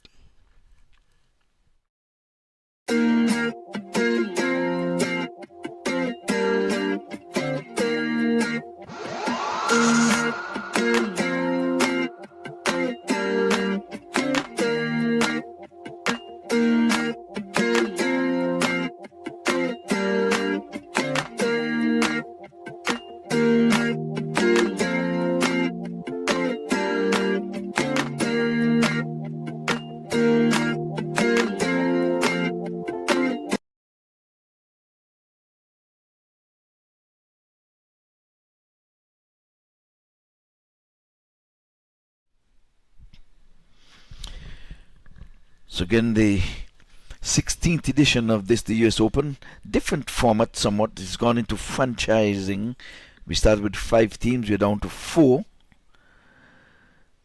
So again, the 16th edition of the US Open, different format somewhat. It's gone into franchising. We started with 5 teams, we're down to 4.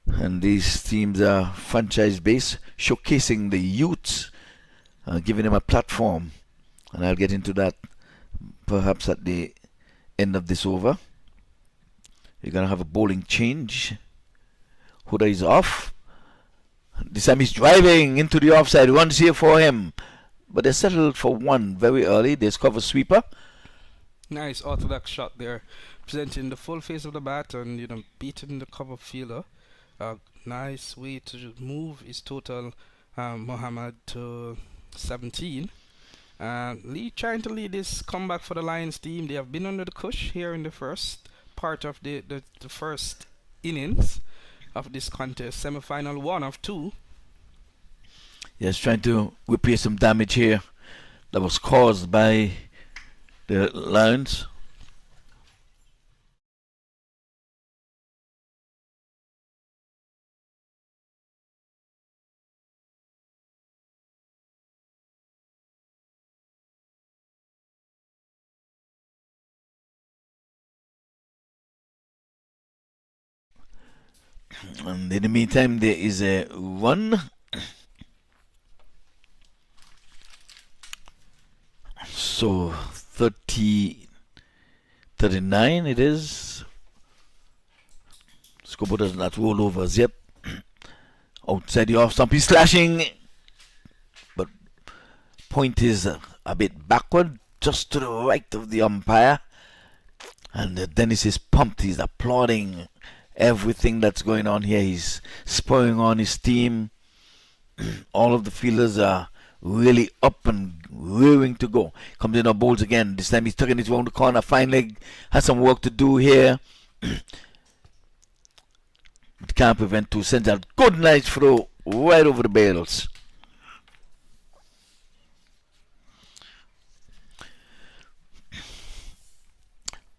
And these teams are franchise based, showcasing the youths, giving them a platform and I'll get into that perhaps at the end of this over. You're going to have a bowling change. Huda is off. This time he's driving into the offside. Runs here for him. But they settled for one very early. There's cover sweeper. Nice orthodox shot there, presenting the full face of the bat and beating the cover fielder. Nice way to move his total, Muhammad, to 17. Lee trying to lead this comeback for the Lions team. They have been under the cush here in the first part of the first innings of this contest, semi-final 1 of 2. Yes, trying to repair some damage here that was caused by the Lions. And in the meantime, there is a run. So 39 it is. Scoreboard does not roll over as yet. Outside the off stump, he's slashing, but point is a bit backward, just to the right of the umpire. And Dennis is pumped. He's applauding everything that's going on here. He's spurring on his team. All of the fielders are really up and rearing to go. Comes in on bowls again. This time he's tucking it around the corner. Fine leg. Has some work to do here. But can't prevent two. Sends out good nice throw right over the bails.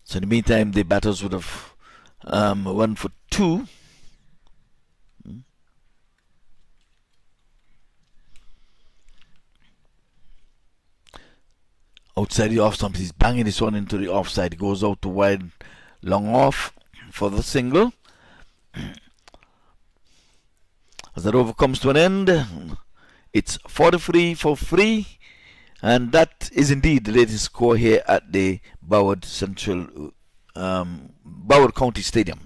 So in the meantime, the batters would have run for 2. Outside the off stump, he's banging this one into the offside. Goes out to wide, long off for the single. As that over comes to an end, it's 43 for 3, and that is indeed the latest score here at the Broward County Stadium.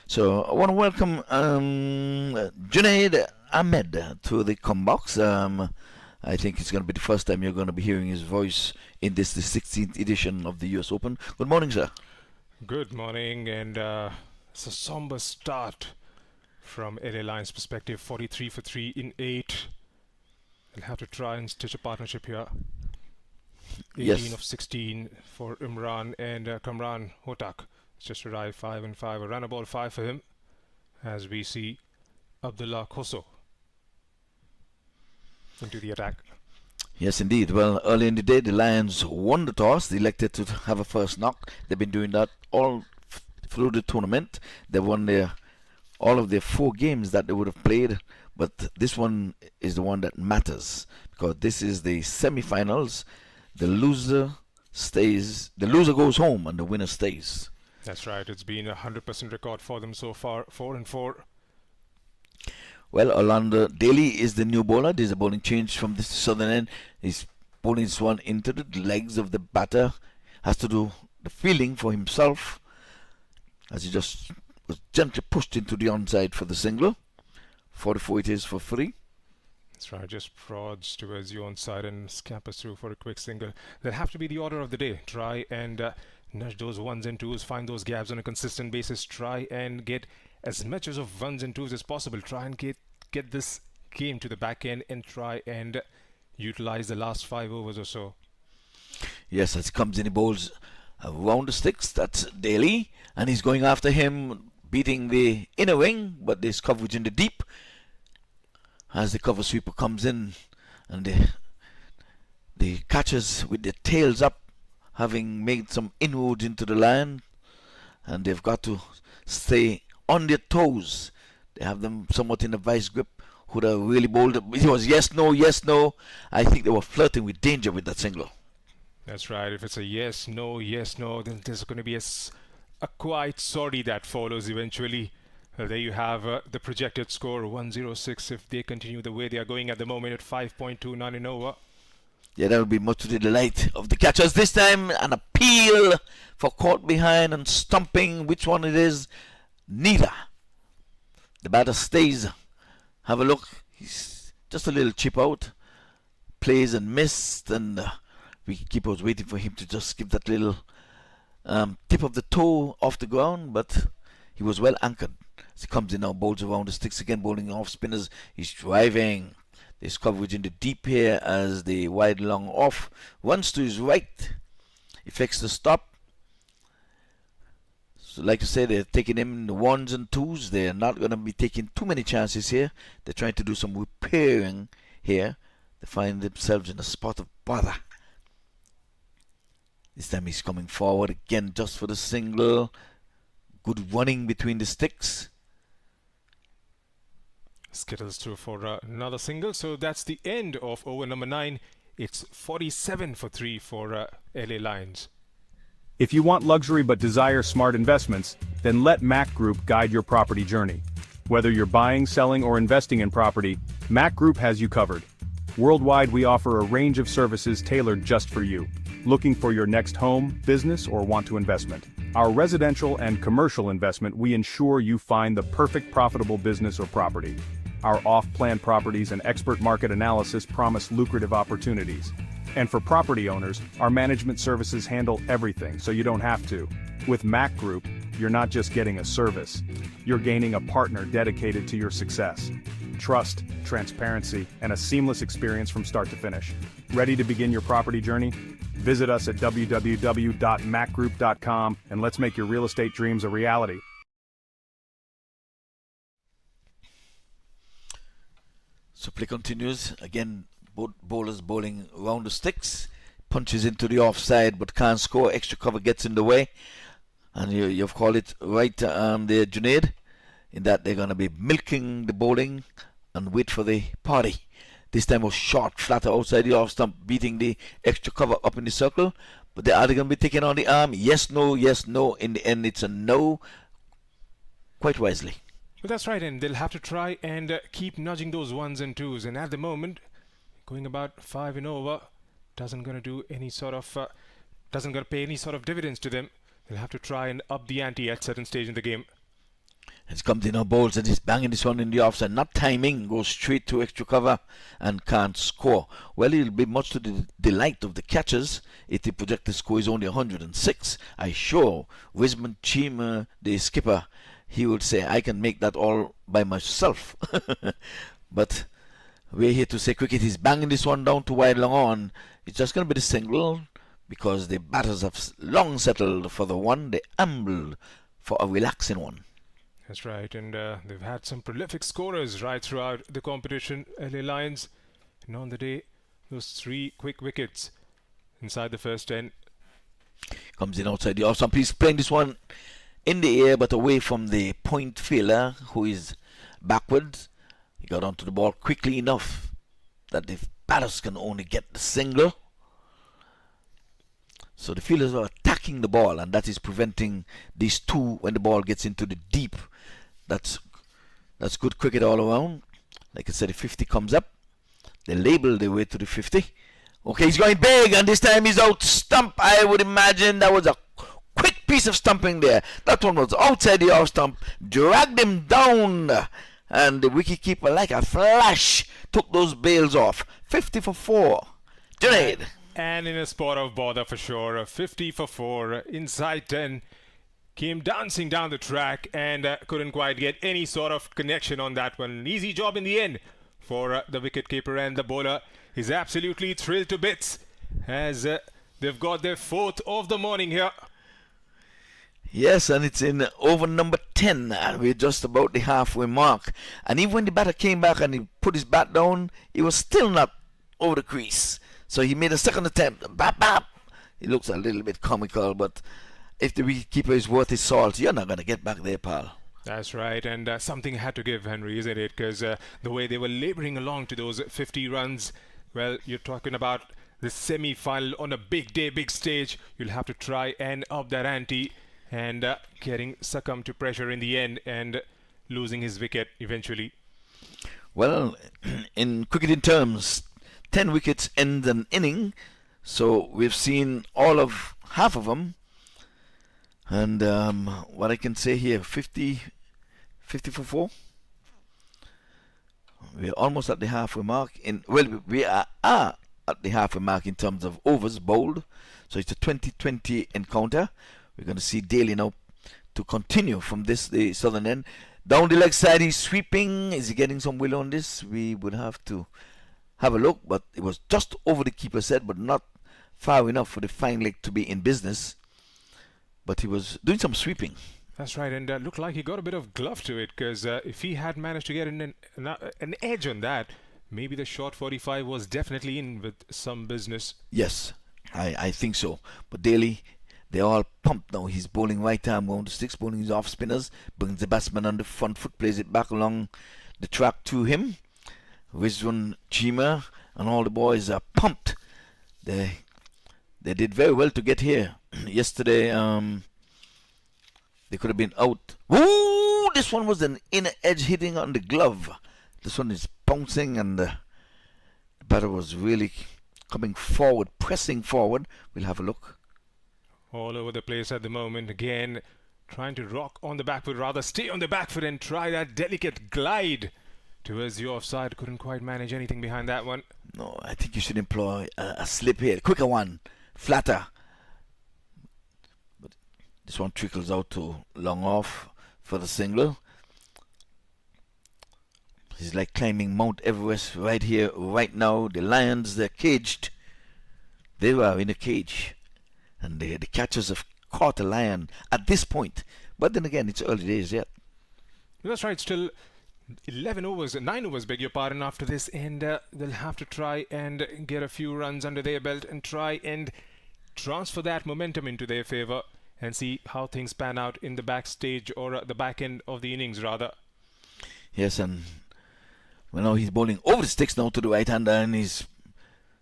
So I want to welcome Junaid Ahmed to the combox. I think it's going to be the first time you're going to be hearing his voice in the 16th edition of the US Open. Good morning, sir. Good morning, and it's a somber start from LA Lions' perspective. 43 for 3 in 8. They'll have to try and stitch a partnership here. 18 of 16 for Imran and Kamran Hotak. Just arrived 5 and 5. A run ball 5 for him, as we see Abdullah Khoso into the attack. Yes, indeed. Well, early in the day, the Lions won the toss. They elected to have a first knock. They've been doing that all through the tournament. They won all of their 4 games that they would have played, but this one is the one that matters because this is the semi-finals. The loser goes home, and the winner stays. That's right. It's been a 100% record for them so far, 4 and 4. Well, Orlando Daly is the new bowler. There's a bowling change from this southern end. He's bowling this one into the legs of the batter. Has to do the fielding for himself, as he just was gently pushed into the onside for the single. 44 it is for 3. That's right, just prods towards you on side and scampers through for a quick single. That'll have to be the order of the day. Try and nudge those ones and twos, find those gaps on a consistent basis. Try and get as much as of ones and twos as possible. Try and get this game to the back end and try and utilize the last 5 overs or so. Yes, as he comes in, he bowls around the sticks. That's Daly, and he's going after him, beating the inner wing, but there's coverage in the deep. As the cover sweeper comes in, and the catchers with their tails up, having made some inroads into the line, and they've got to stay on their toes. They have them somewhat in a vice grip. Who'd have really bowled it? It was yes, no, yes, no. I think they were flirting with danger with that single. That's right. If it's a yes, no, then there's going to be a quite sorry that follows eventually. There you have the projected score 106 if they continue the way they are going at the moment at 5.29 in over. Yeah, that would be much to the delight of the catchers. This time, an appeal for caught behind and stumping. Which one it is? Neither. The batter stays. Have a look. He's just a little chip out. Plays and missed, and wicketkeeper was waiting for him to just give that little tip of the toe off the ground, but he was well anchored. As he comes in now, bowls around the sticks again, bowling off spinners. He's driving. There's coverage in the deep here as the wide long off. Runs to his right. Effects the stop. So like I say, they're taking him in the ones and twos. They're not going to be taking too many chances here. They're trying to do some repairing here. They find themselves in a spot of bother. This time he's coming forward again just for the single. Good running between the sticks. Skittles through for another single. So that's the end of over number 9. It's 47 for 3 for LA Lions. If you want luxury but desire smart investments, then let MAQ Group guide your property journey. Whether you're buying, selling, or investing in property, MAQ Group has you covered. Worldwide, we offer a range of services tailored just for you. Looking for your next home, business, or want to investment? Our residential and commercial investment, we ensure you find the perfect profitable business or property. Our off-plan properties and expert market analysis promise lucrative opportunities. And for property owners, our management services handle everything so you don't have to. With MAQ Group, you're not just getting a service, you're gaining a partner dedicated to your success. Trust, transparency, and a seamless experience from start to finish. Ready to begin your property journey? Visit us at www.macgroup.com and let's make your real estate dreams a reality. So play continues. Again, both bowlers bowling around the sticks. Punches into the offside but can't score. Extra cover gets in the way. And you've called it right there, Junaid, in that they're going to be milking the bowling and wait for the party. This time was short, flatter outside the off stump, beating the extra cover up in the circle. But are they going to be taking on the arm? Yes, no, yes, no. In the end, it's a no. Quite wisely. Well, that's right, and they'll have to try and keep nudging those ones and twos. And at the moment, going about 5 and over, doesn't going to do any sort of, doesn't going to pay any sort of dividends to them. They'll have to try and up the ante at certain stage in the game. It's comes in on bowls and he's banging this one in the offside. Not timing, goes straight to extra cover and can't score. Well, it'll be much to the delight of the catchers if the projected score is only 106. I sure Wisman Chima, the skipper, he would say, I can make that all by myself. But we're here to say cricket. He's banging this one down to wide long on. It's just going to be the single because the batters have long settled for the one. They ambled for a relaxing one. That's right, and they've had some prolific scorers right throughout the competition, LA Lions. And on the day, those 3 quick wickets inside the first 10. Comes in outside the off stump. He's playing this one in the air but away from the point fielder who is backwards. He got onto the ball quickly enough that the batters can only get the single. So the fielders are attacking the ball, and that is preventing these two when the ball gets into the deep. That's good cricket all around. Like I said, the 50 comes up. They label their way to the 50. Okay, he's going big, and this time he's out stump. I would imagine that was a quick piece of stumping there. That one was outside the off stump. Dragged him down. And the wicketkeeper, like a flash, took those bails off. 50 for 4. Junaid. And in a spot of bother for sure. 50 for 4. Inside 10. Came dancing down the track and couldn't quite get any sort of connection on that one. An easy job in the end for the wicketkeeper, and the bowler is absolutely thrilled to bits as they've got their 4th of the morning here. Yes, and it's in over number 10. We're just about the halfway mark. And even when the batter came back and he put his bat down, he was still not over the crease. So he made a second attempt. Bap, bap. It looks a little bit comical, but if the wicketkeeper is worth his salt, you're not going to get back there, pal. That's right, and something had to give, Henry, isn't it? Because the way they were labouring along to those 50 runs, well, you're talking about the semi-final on a big day, big stage. You'll have to try and up that ante, and getting succumbed to pressure in the end and losing his wicket eventually. Well, in cricketing terms, 10 wickets end an inning, so we've seen all of half of them. And what I can say here, 50 for 4. We're almost at the halfway mark. We are at the halfway mark in terms of overs bowled. So it's a 20-20 encounter. We're going to see Daly now to continue from the southern end. Down the leg side, he's sweeping. Is he getting some will on this? We would have to have a look. But it was just over the keeper's head, but not far enough for the fine leg to be in business. But he was doing some sweeping. That's right, and looked like he got a bit of glove to it, because if he had managed to get an edge on that, maybe the short 45 was definitely in with some business. Yes, I think so. But Daly, they're all pumped now. He's bowling right arm going to sticks, bowling his off spinners, brings the batsman on the front foot, plays it back along the track to him. Rizwan Chima and all the boys are pumped. They did very well to get here. Yesterday, they could have been out. Ooh, this one was an inner edge hitting on the glove. This one is bouncing, and the batter was really coming forward, pressing forward. We'll have a look. All over the place at the moment. Again, trying to rock on the back foot, rather stay on the back foot and try that delicate glide towards the offside. Couldn't quite manage anything behind that one. No, I think you should employ a slip here. Quicker one, flatter. But this one trickles out to long off for the single. He's like climbing Mount Everest right here, right now. The Lions, they're caged. They were in a cage. And the catchers have caught a lion at this point. But then again, it's early days yet. That's right, still 9 overs, beg your pardon, after this. And they'll have to try and get a few runs under their belt and try and transfer that momentum into their favour and see how things pan out in the backstage, or the back end of the innings, rather. Yes, and well, now he's bowling over the sticks now to the right-hander, and he's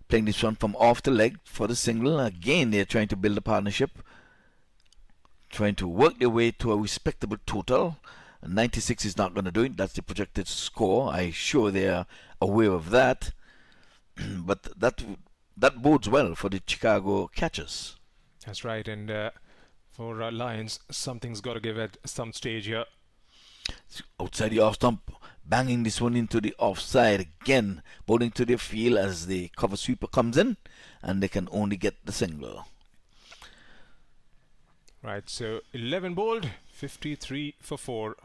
playing this one from off the leg for the single. Again, they're trying to build a partnership, trying to work their way to a respectable total. 96 is not going to do it. That's the projected score. I'm sure they are aware of that. But that bodes well for the Chicago catchers. That's right, and for Lions, something's got to give at some stage here. Outside the off stump, banging this one into the offside again, bowling to their field as the cover sweeper comes in, and they can only get the single. Right, so 11 bowled, 53 for 4.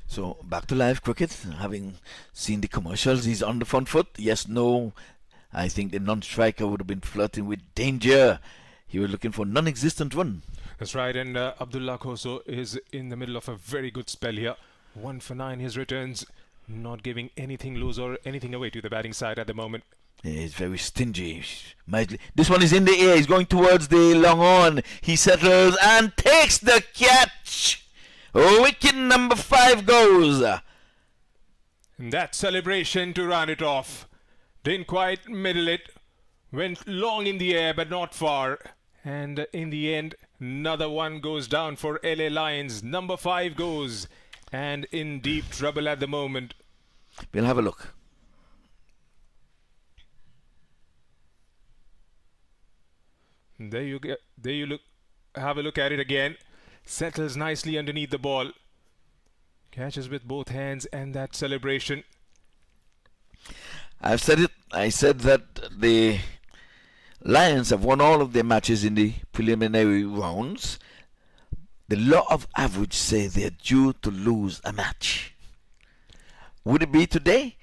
So back to live cricket. Having seen the commercials, he's on the front foot. Yes, no. I think the non-striker would have been flirting with danger. He was looking for non-existent run. That's right, and Abdullah Khoso is in the middle of a very good spell here. 1 for 9 his returns. not giving anything loose or anything away to the batting side at the moment. He's very stingy. This one is in the air. He's going towards the long on. He settles and takes the catch. Wicket number 5 goes. And that celebration to round it off. Didn't quite middle it. Went long in the air but not far. And in the end, another one goes down for LA Lions. Number 5 goes. And in deep trouble at the moment. We'll have a look. There you look. Have a look at it again. Settles nicely underneath the ball. Catches with both hands and that celebration. I've said it. I said that the Lions have won all of their matches in the preliminary rounds. The law of average say they're due to lose a match. Would it be today?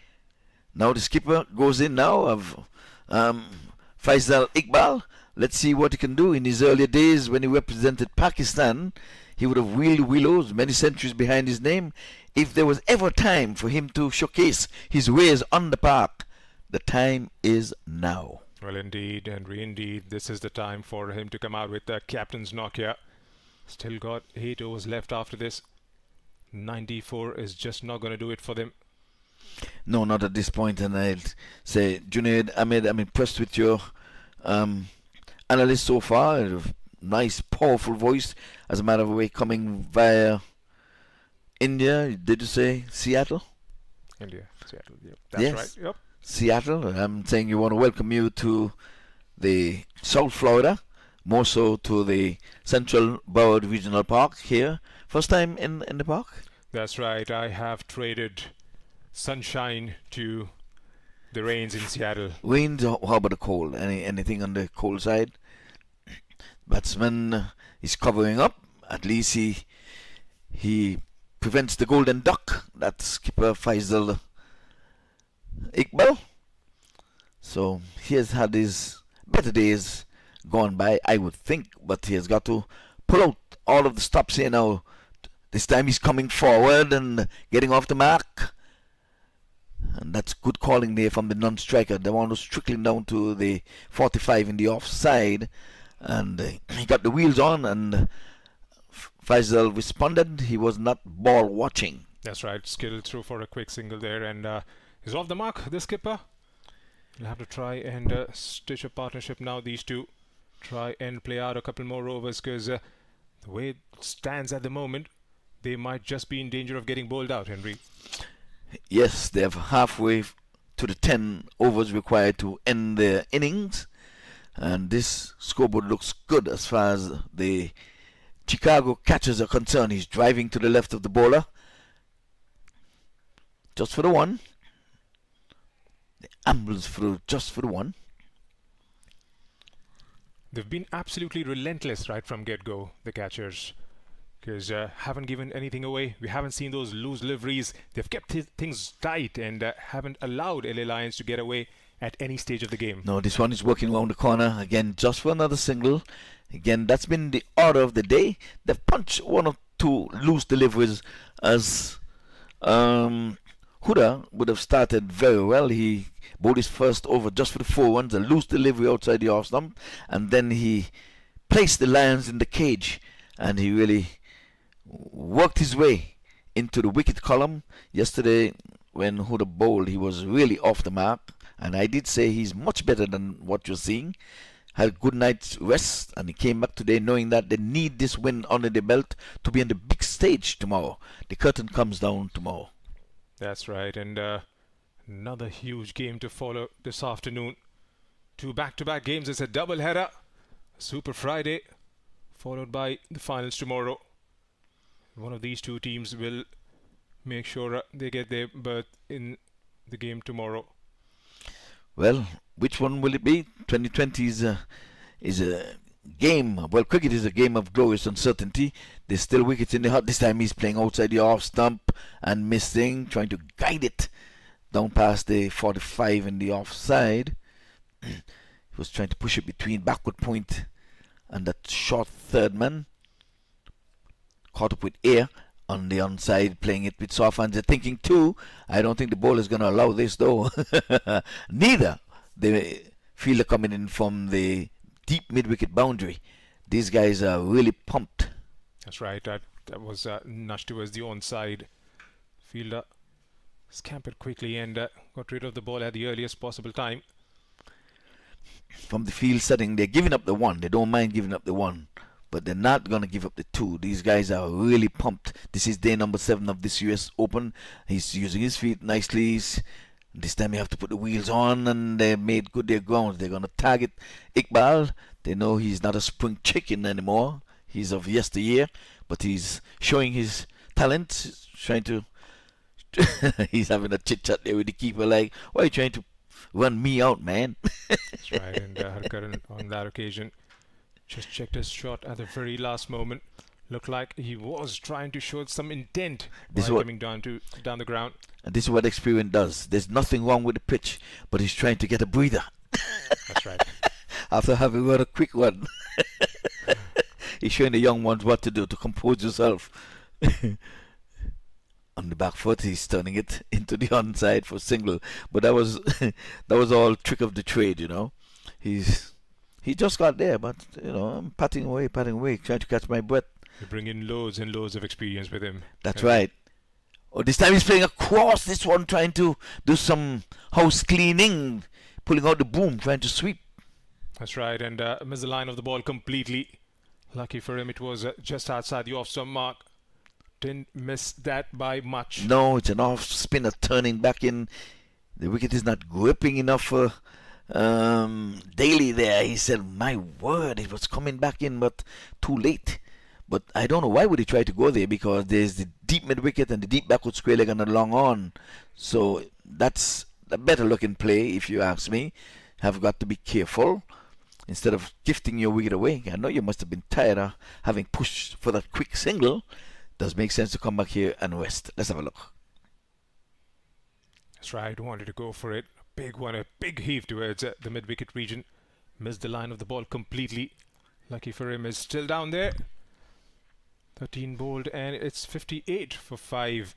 Now the skipper goes in now of Faisal Iqbal. Let's see what he can do. In his earlier days when he represented Pakistan, he would have wheeled willows, many centuries behind his name. If there was ever time for him to showcase his ways on the park, the time is now. Well, indeed, Henry, indeed. This is the time for him to come out with the captain's knock here. Still got 8 overs left after this. 94 is just not going to do it for them. No, not at this point. And I'd say, Junaid Ahmed, I'm impressed with your analyst so far. Nice, powerful voice. As a matter of way, coming via India. Did you say Seattle? India, Seattle. Yep, that's yes. right. Yep. Seattle. I'm saying you want to welcome you to the South Florida, more so to the Central Broward Regional Park here. First time in the park? That's right. I have traded sunshine to the rains in Seattle. Rains, how about the cold? Anything on the cold side? Batsman is covering up. At least he prevents the golden duck. That's skipper Faisal Iqbal. So he has had his better days gone by, I would think, but he has got to pull out all of the stops here now. This time he's coming forward and getting off the mark. And that's good calling there from the non-striker. The one was trickling down to the 45 in the offside. And he got the wheels on, and Faisal responded. He was not ball watching. That's right. Skilled through for a quick single there. And he's off the mark, the skipper. He'll have to try and stitch a partnership now, these two. Try and play out a couple more overs, because the way it stands at the moment, they might just be in danger of getting bowled out, Henry. Yes, they're halfway to the 10 overs required to end their innings. And this scoreboard looks good as far as the Chicago catchers are concerned. He's driving to the left of the bowler. Just for the one. The ambles through just for the one. They've been absolutely relentless right from get-go, the catchers. Because haven't given anything away. We haven't seen those loose liveries. They've kept things tight and haven't allowed LA Lions to get away at any stage of the game. No, this one is working around the corner again, just for another single. Again, that's been the order of the day. They've punched one or two loose deliveries, as Huda would have started very well. He bowled his first over just for the 4 runs, a loose delivery outside the off stump, and then he placed the Lions in the cage, and he really worked his way into the wicket column. Yesterday, when Huda bowled, he was really off the mark. And I did say he's much better than what you're seeing. Had a good night's rest, and he came back today knowing that they need this win under the belt to be on the big stage tomorrow. The curtain comes down tomorrow. That's right, and another huge game to follow this afternoon. 2 back-to-back games. It's a double-header. Super Friday, followed by the finals tomorrow. One of these two teams will make sure they get their berth in the game tomorrow. Well, which one will it be? 2020 is a game. Well, cricket is a game of glorious uncertainty. There's still wickets in the hut. This time he's playing outside the off stump and missing, trying to guide it down past the 45 in the offside. He was trying to push it between backward point and that short third man. Caught up with air on the onside, playing it with soft hands. They're thinking too, I don't think the ball is going to allow this though. Neither the fielder coming in from the deep mid-wicket boundary. These guys are really pumped. That's right. That was nudged towards the onside. Fielder scampered quickly and got rid of the ball at the earliest possible time. From the field setting, they're giving up the one. They don't mind giving up the one, but they're not going to give up the two. These guys are really pumped. This is day number 7 of this US Open. He's using his feet nicely. This time you have to put the wheels on, and they made good their ground. They're going to target Iqbal. They know he's not a spring chicken anymore. He's of yesteryear, but he's showing his talent. He's trying to... he's having a chit-chat there with the keeper like, why are you trying to run me out, man? That's right, and Harkaran on that occasion just checked his shot at the very last moment. Looked like he was trying to show some intent by coming down the ground. And this is what experience does. There's nothing wrong with the pitch, but he's trying to get a breather. That's right. After having run a quick one. He's showing the young ones what to do to compose yourself. On the back foot, he's turning it into the onside for single. But that was that was all trick of the trade, you know. He just got there, but you know, I'm patting away, trying to catch my breath. You bring in loads and loads of experience with him. That's right. Oh, this time he's playing across this one, trying to do some house cleaning, pulling out the broom, trying to sweep. That's right, and missed the line of the ball completely. Lucky for him, it was just outside the off-stump mark. Didn't miss that by much. No, it's an off-spinner turning back in. The wicket is not gripping enough for Daly there. He said, my word, it was coming back in, but too late. But I don't know why would he try to go there, because there's the deep mid-wicket and the deep backward square leg and the long on. So that's a better looking play, if you ask me. Have got to be careful. Instead of gifting your wicket away. I know you must have been tired of having pushed for that quick single. Does make sense to come back here and rest. Let's have a look. That's right, wanted to go for it. A big one, a big heave towards the mid-wicket region. Missed the line of the ball completely. Lucky for him is still down there. 13 bowled and it's 58 for 5.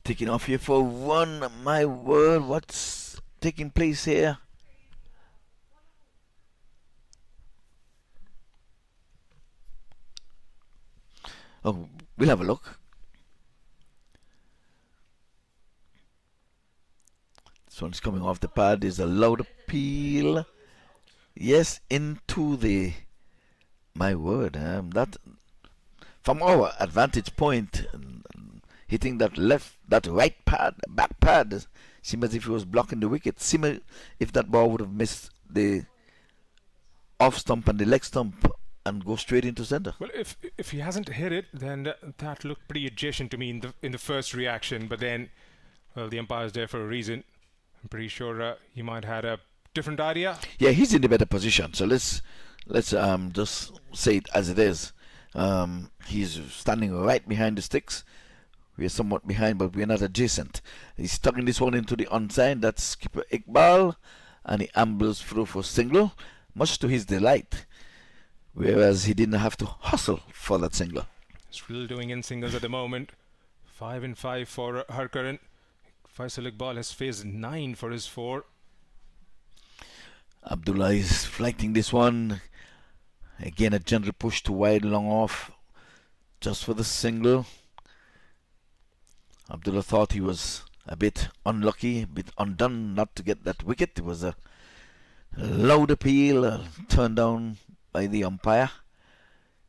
Taking off here for one. My word, what's taking place here? Oh, we'll have a look. This one's coming off the pad. There's a loud appeal. Yes, into the... My word, that... From our advantage point... hitting that right pad, back pad, seemed as if he was blocking the wicket. Seemed if that ball would have missed the off stump and the leg stump and go straight into center. Well, if he hasn't hit it, then that looked pretty adjacent to me in the first reaction. But then, well, the umpire's there for a reason. I'm pretty sure he might have had a different idea. Yeah, he's in the better position. So let's just say it as it is. He's standing right behind the sticks. We're somewhat behind, but we're not adjacent. He's tucking this one into the onside. That's skipper Iqbal, and he ambles through for single, much to his delight. Whereas he didn't have to hustle for that single. Still doing in singles at the moment. 5 and 5 for Harkaran. Faisal Iqbal has faced 9 for his 4. Abdullah is flighting this one. Again, a gentle push to wide, long off, just for the single. Abdullah thought he was a bit unlucky, a bit undone not to get that wicket. It was a loud appeal, turned down by the umpire.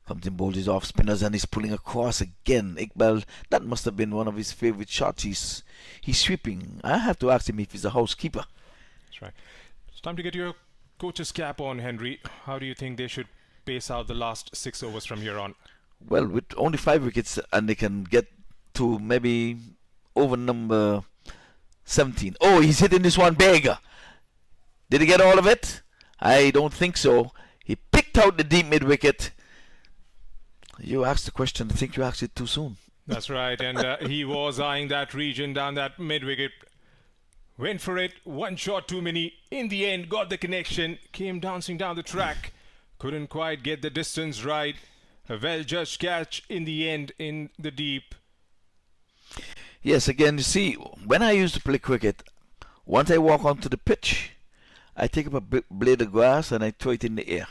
Comes in, bowls his off spinners, and he's pulling across again. Iqbal, that must have been one of his favorite shots. He's sweeping. I have to ask him if he's a housekeeper. That's right. It's time to get your coach's cap on, Henry. How do you think they should pace out the last 6 overs from here on? Well, with only 5 wickets, and they can get to maybe over number 17. Oh, he's hitting this one big. Did he get all of it? I don't think so. He picked out the deep mid wicket. You asked the question. I think you asked it too soon. That's right, and he was eyeing that region down that mid wicket. Went for it, one shot too many. In the end, got the connection, came dancing down the track. Couldn't quite get the distance right. A well-judged catch in the end in the deep. Yes, again, you see, when I used to play cricket, once I walk onto the pitch, I take up a blade of grass and I throw it in the air.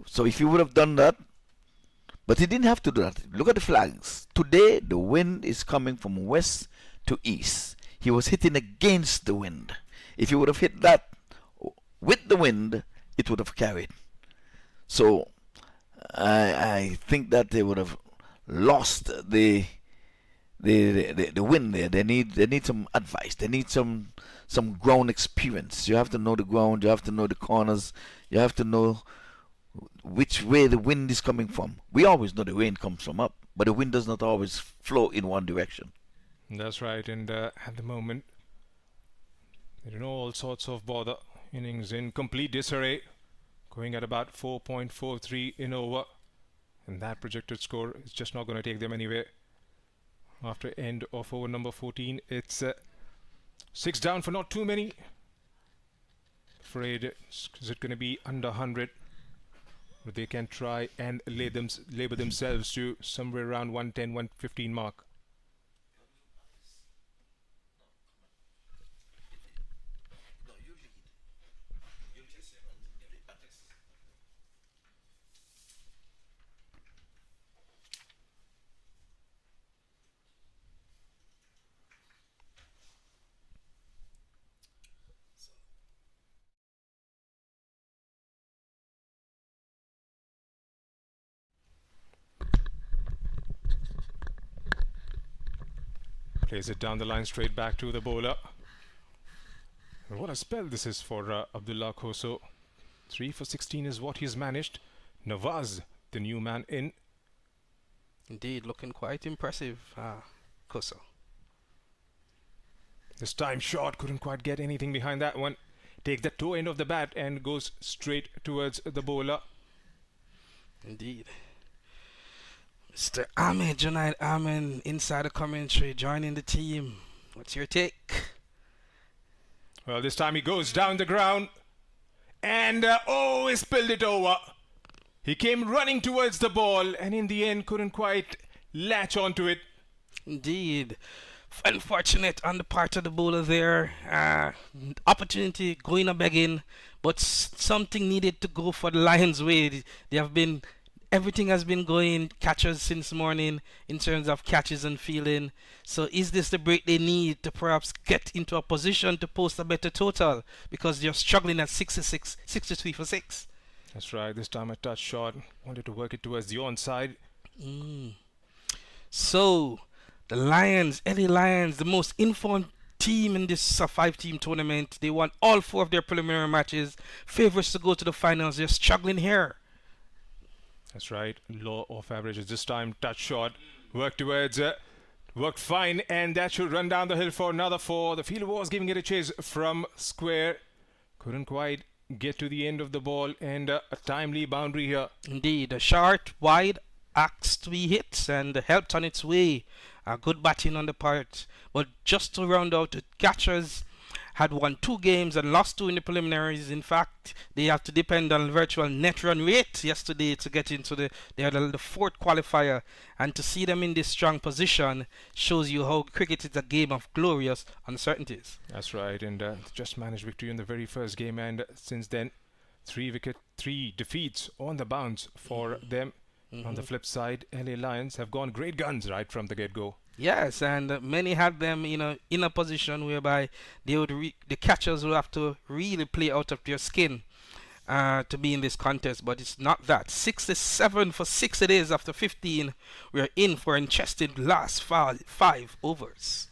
So if you would have done that, but he didn't have to do that. Look at the flags. Today, the wind is coming from west to east. He was hitting against the wind. If he would have hit that with the wind, it would have carried. So I think that they would have lost the win there. They need some advice. They need some ground experience. You have to know the ground. You have to know the corners. You have to know which way the wind is coming from. We always know the rain comes from up, but the wind does not always flow in one direction. That's right, and at the moment, there are all sorts of bother. Innings in complete disarray, going at about 4.43 in over, and that projected score is just not going to take them anywhere. After end of over number 14, it's 6 down for not too many. Afraid, is it going to be under 100? But they can try and labor themselves to somewhere around 110, 115 mark. Plays it down the line straight back to the bowler. And what a spell this is for Abdullah Khoso. 3 for 16 is what he's managed. Nawaz, the new man in. Indeed, looking quite impressive, Khoso. This time short, couldn't quite get anything behind that one. Take the toe end of the bat and goes straight towards the bowler. Indeed. Mr. Ahmed, Junaid Ahmed, inside the commentary, joining the team. What's your take? Well, this time he goes down the ground. And, he spilled it over. He came running towards the ball and in the end couldn't quite latch onto it. Indeed. Unfortunate on the part of the bowler there. Opportunity going a begging, but something needed to go for the Lions' way. Everything has been going catchers since morning in terms of catches and fielding. So is this the break they need to perhaps get into a position to post a better total? Because they're struggling at 63 for 6. That's right. This time a touch shot. Wanted to work it towards the onside. So the Lions, LA Lions, the most informed team in this 5-team tournament. They won all 4 of their preliminary matches. Favorites to go to the finals. They're struggling here. That's right. Low off averages this time. Touch shot. Worked towards worked fine, and that should run down the hill for another 4. The fielder was giving it a chase from square. Couldn't quite get to the end of the ball, and a timely boundary here. Indeed. A short, wide, axe to be hit, and helped on its way. A good batting on the part. But just to round out, the catchers had won 2 games and lost 2 in the preliminaries. In fact, they have to depend on virtual net run rate yesterday to get into the 4th qualifier. And to see them in this strong position shows you how cricket is a game of glorious uncertainties. That's right, and just managed victory in the very first game, and since then 3 defeats on the bounce for them. On the flip side, LA Lions have gone great guns right from the get-go. Yes, and many had them in a position whereby they would the catchers would have to really play out of their skin to be in this contest, but it's not that. 67 for 6 it is after 15. We're in for interesting last 5 overs.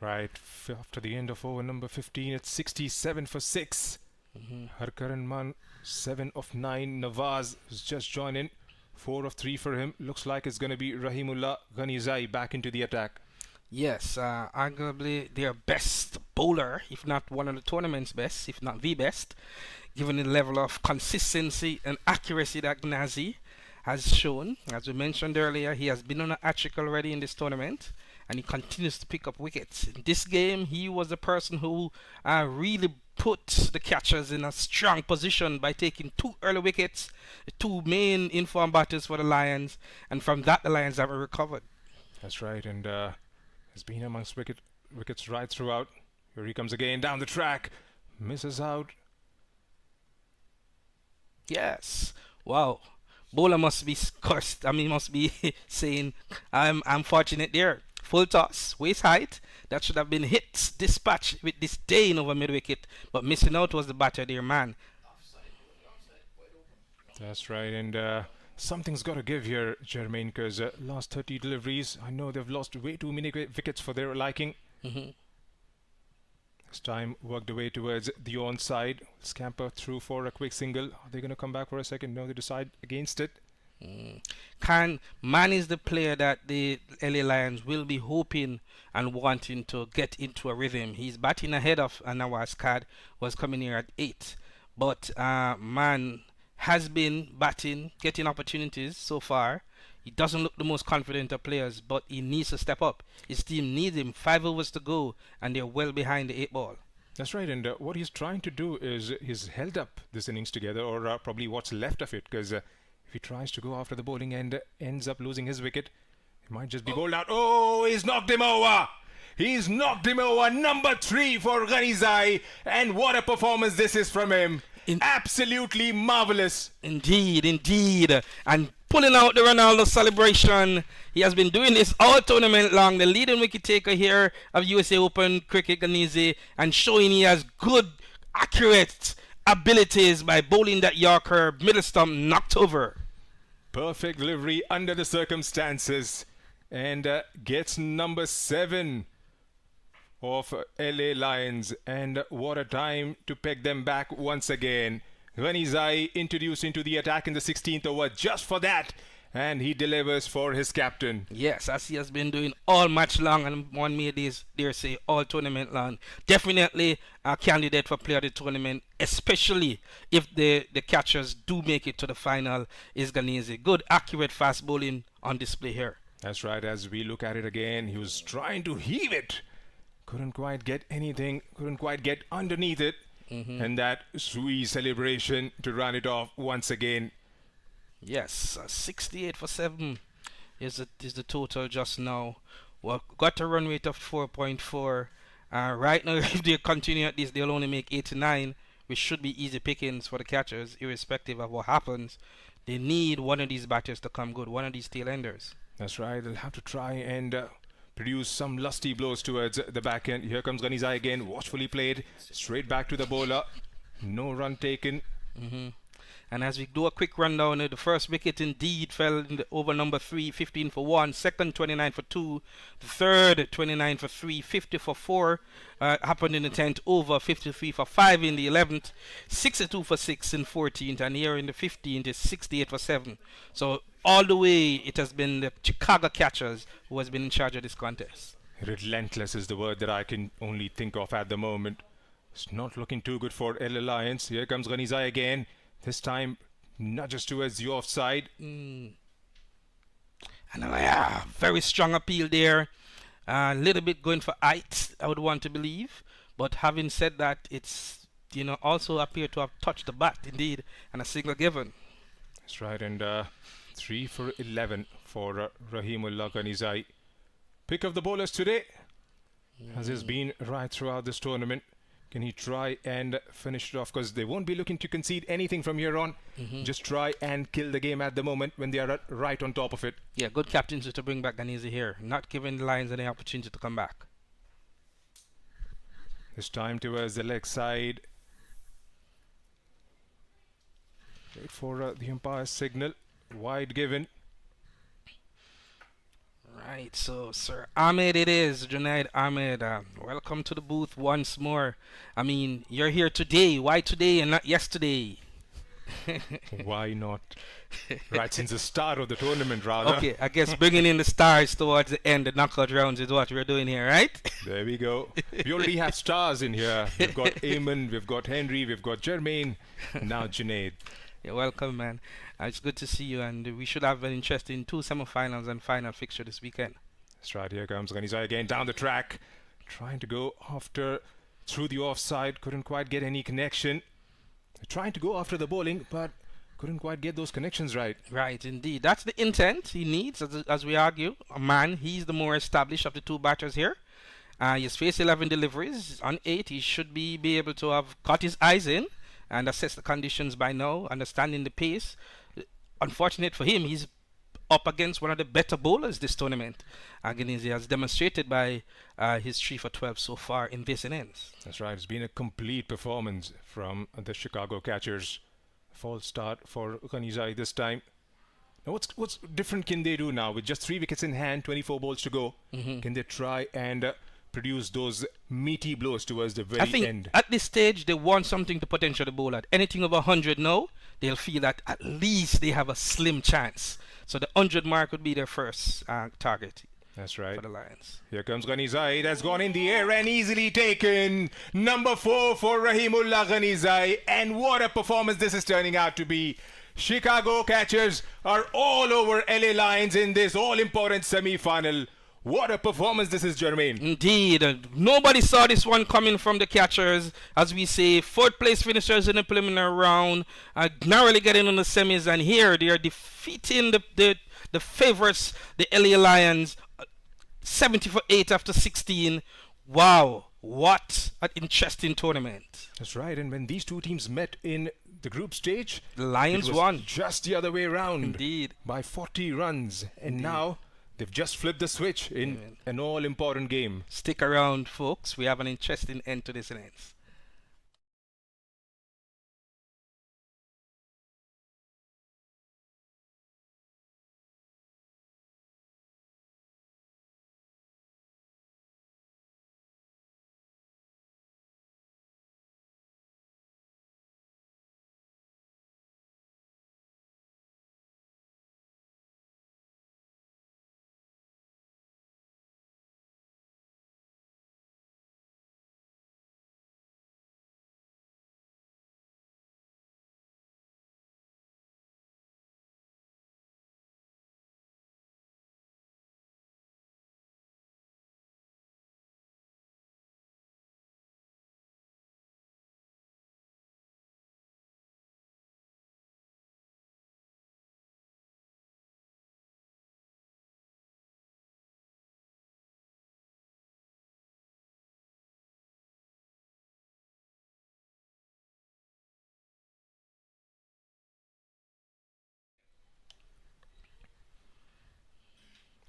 Right, after the end of over number 15, it's 67 for 6. Harkaran Man, 7 of 9. Nawaz has just joined in. 4 of 3 for him. Looks like it's going to be Rahimullah Ghanizai back into the attack. Yes, arguably their best bowler, if not one of the tournament's best, if not the best, given the level of consistency and accuracy that Ghazi has shown. As we mentioned earlier, he has been on a hat-trick already in this tournament, and he continues to pick up wickets. In this game, he was the person who really put the catchers in a strong position by taking 2 early wickets, the 2 main informed batters for the Lions, and from that the Lions have recovered. That's right, and has been amongst wickets right throughout. Here he comes again down the track, misses out. Yes, wow. Bowler must be cursed. I mean, must be saying, I'm fortunate there. Full toss, waist height. That should have been hit, dispatch with disdain over mid wicket, but missing out was the batter there, man. That's right, and something's got to give here, Jermaine, because last 30 deliveries, I know they've lost way too many wickets for their liking. This time worked away towards the onside. Scamper through for a quick single. Are they going to come back for a second? No, they decide against it. Man is the player that the LA Lions will be hoping and wanting to get into a rhythm. He's batting ahead of Nawaz Kad, was coming here at 8. But Man has been batting, getting opportunities so far. He doesn't look the most confident of players, but he needs to step up. His team needs him. 5 overs to go, and they're well behind the 8 ball. That's right, and what he's trying to do is he's held up this innings together, or probably what's left of it, because if he tries to go after the bowling and ends up losing his wicket, it might just be bowled out. Oh, he's knocked him over! He's knocked him over. Number 3 for Ghanizai, and what a performance this is from him. Absolutely marvelous. Indeed, indeed. And pulling out the Ronaldo celebration. He has been doing this all tournament long. The leading wicket taker here of USA Open Cricket Ghanizai, and showing he has good, accurate abilities by bowling that Yorker middle stump knocked over. Perfect delivery under the circumstances, and gets number 7 of LA Lions, and what a time to peg them back once again. Ghanizai introduced into the attack in the 16th over just for that, and he delivers for his captain. Yes, as he has been doing all match long, and one may dare say all tournament long. Definitely a candidate for player of the tournament, especially if the catchers do make it to the final, is Ghanizai. Good, accurate, fast bowling on display here. That's right, as we look at it again, he was trying to heave it. Couldn't quite get anything, couldn't quite get underneath it. And that sweet celebration to run it off once again. Yes, 68 for 7 is the total just now. Well, got a run rate of 4.4. Right now, if they continue at this, they'll only make 89, which should be easy pickings for the catchers, irrespective of what happens. They need one of these batters to come good, one of these tail enders. That's right, they'll have to try and produce some lusty blows towards the back end. Here comes Ghanizai again, watchfully played, straight back to the bowler. No run taken. And as we do a quick rundown, the first wicket indeed fell in the over number 3, 15 for 1. Second, 29 for 2. The third, 29 for 3, 50 for 4. Happened in the 10th over, 53 for 5 in the 11th. 62 for 6 in 14th. And here in the 15th is 68 for 7. So all the way it has been the Chicago catchers who has been in charge of this contest. Relentless is the word that I can only think of at the moment. It's not looking too good for LA Lions. Here comes Ghanizai again. This time, nudges towards the offside. And very strong appeal there. A little bit going for height, I would want to believe. But having said that, it's, also appeared to have touched the bat, indeed, and a single given. That's right, and 3 for 11 for Rahimullah Ghanizai. Pick of the bowlers today, as has been right throughout this tournament. Can he try and finish it off? Because they won't be looking to concede anything from here on. Just try and kill the game at the moment when they are right on top of it. Yeah, good captaincy to bring back Ghanizai here. Not giving the Lions any opportunity to come back. This time towards the leg side. Wait for the umpire's signal. Wide given. Right, so Sir Ahmed it is, Junaid Ahmed. Welcome to the booth once more. I mean, you're here today. Why today and not yesterday? Why not? Right since the start of the tournament, rather. Okay, I guess bringing in the stars towards the end, the knockout rounds is what we're doing here, right? There we go. We already have stars in here. We've got Eamon, we've got Henry, we've got Jermaine, now Junaid. You're welcome, man. It's good to see you, and we should have an interesting 2 semi-finals and final fixture this weekend. That's right, here comes Ghanizai again down the track, trying to go after through the offside, couldn't quite get any connection. Trying to go after the bowling, but couldn't quite get those connections right. Right, indeed. That's the intent he needs, as we argue. A man, he's the more established of the 2 batters here. He's faced 11 deliveries. On 8, he should be able to have got his eyes in and assess the conditions by now, understanding the pace. Unfortunate for him, he's up against one of the better bowlers this tournament. Again, he has demonstrated by his 3 for 12 so far in this innings. That's right, it's been a complete performance from the Chicago catchers. False start for Ghanizai this time. Now what's different can they do now? With just 3 wickets in hand, 24 balls to go, can they try and produce those meaty blows towards the very I think end? At this stage, they want something to potential the bowler. Anything over 100 now, they'll feel that at least they have a slim chance. So the 100 mark would be their first target. That's right. For the Lions. Here comes Ghanizai. It has gone in the air and easily taken. Number 4 for Rahimullah Ghanizai. And what a performance this is turning out to be. Chicago catchers are all over LA Lions in this all-important semi-final. What a performance this is, Jermaine. Indeed. Nobody saw this one coming from the catchers. As we say, 4th place finishers in the preliminary round, narrowly getting on the semis, and here they are defeating the favorites, the LA Lions, 70 for 8 after 16. Wow, what an interesting tournament. That's right, and when these 2 teams met in the group stage, the Lions it was won. Just the other way around. Indeed. By 40 runs. And Indeed. now they've just flipped the switch in an all-important game. Stick around, folks. We have an interesting end to this innings.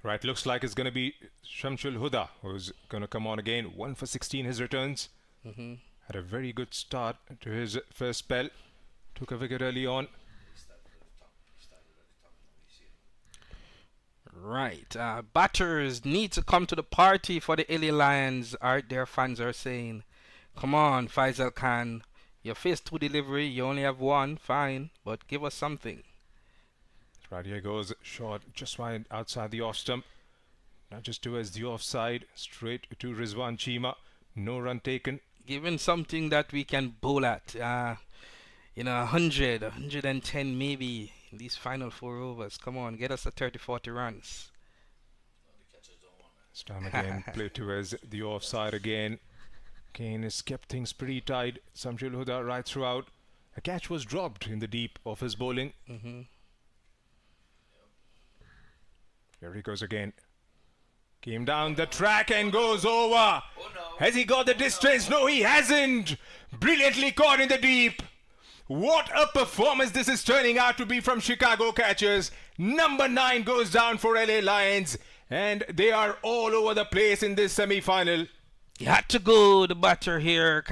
Right, looks like it's going to be Shamsul Huda who's going to come on again. 1 for 16 his returns. Had a very good start to his first spell. Took a wicket early on. Right, batters need to come to the party for the LA Lions. Their fans are saying, come on, Faisal Khan, you faced 2 delivery, you only have 1, fine, but give us something. Right, here goes short, just wide outside the off stump. Now just towards the offside, straight to Rizwan Chima. No run taken. Given something that we can bowl at, 100, 110 maybe in these final 4 overs. Come on, get us a 30-40 runs. This time again, play towards the offside again. Kane has kept things pretty tight. Shamsul Huda right throughout. A catch was dropped in the deep of his bowling. Here he goes again. Came down the track and goes over. Has he got the distance? No, he hasn't. Brilliantly caught in the deep. What a performance this is turning out to be from Chicago catchers. Number 9 goes down for LA Lions. And they are all over the place in this semi-final. He had to go, the batter here,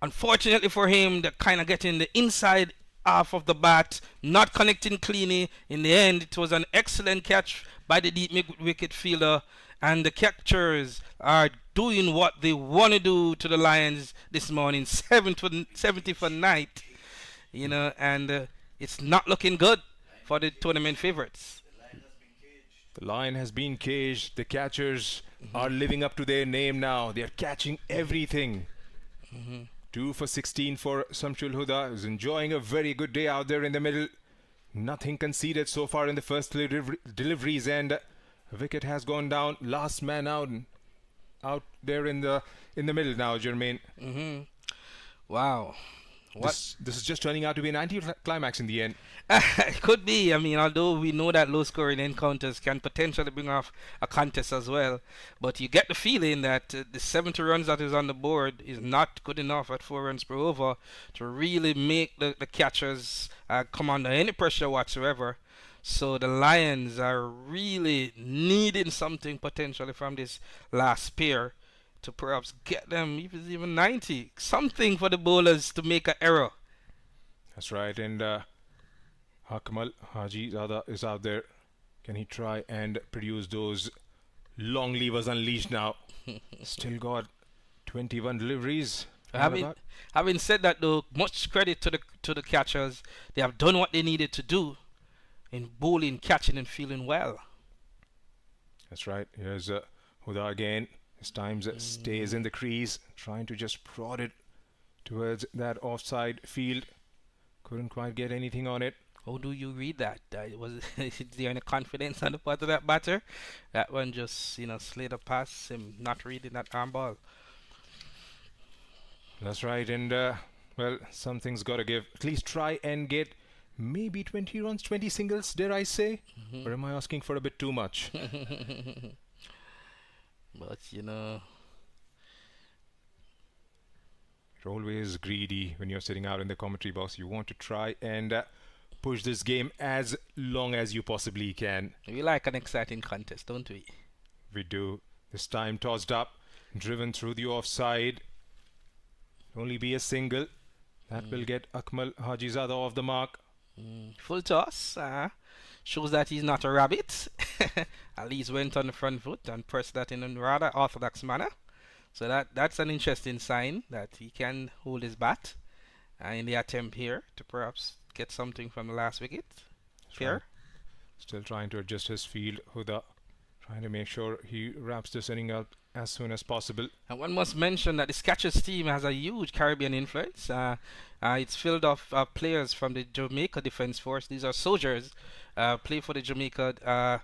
Unfortunately for him, they're kind of getting the inside off of the bat, not connecting cleanly. In the end, it was an excellent catch by the deep wicket fielder, and the catchers are doing what they want to do to the Lions this morning, 70 for night, you know, and it's not looking good for the tournament favorites. The lion has been caged. The catchers are living up to their name now. They are catching everything. 2 for 16 for Shamshul Huda, who's enjoying a very good day out there in the middle. Nothing conceded so far in the first deliveries, and a wicket has gone down. Last man out there in the middle now, Jermaine. Wow. This is just turning out to be an anti-climax in the end. It could be. I mean, although we know that low-scoring encounters can potentially bring off a contest as well, but you get the feeling that the 70 runs that is on the board is not good enough at 4 runs per over to really make the catchers come under any pressure whatsoever. So the Lions are really needing something potentially from this last pair to perhaps get them even 90. Something for the bowlers to make an error. That's right, and Akmal Haji Zada is out there. Can he try and produce those long levers unleashed now? Still got 21 deliveries. Having said that, though, much credit to the catchers. They have done what they needed to do in bowling, catching, and feeling well. That's right. Here's Huda again. This time stays in the crease, trying to just prod it towards that offside field. Couldn't quite get anything on it. How do you read that? Is there any confidence on the part of that batter? That one just, slid past him, not reading that arm ball. That's right, and well, something's got to give. At least try and get maybe 20 runs, 20 singles, dare I say? Or am I asking for a bit too much? But, you're always greedy when you're sitting out in the commentary box. You want to try and push this game as long as you possibly can. We like an exciting contest, don't we? We do. This time tossed up, driven through the offside. Only be a single. That will get Akmal Hajizada off the mark. Full toss. Shows that he's not a rabbit. At least went on the front foot and pressed that in a rather orthodox manner. So that's an interesting sign that he can hold his bat in the attempt here to perhaps get something from the last wicket. Fair. Right. Still trying to adjust his field. Huda trying to make sure he wraps this inning up as soon as possible. And one must mention that this catchers team has a huge Caribbean influence. It's filled of players from the Jamaica Defence Force. These are soldiers, play for the Jamaica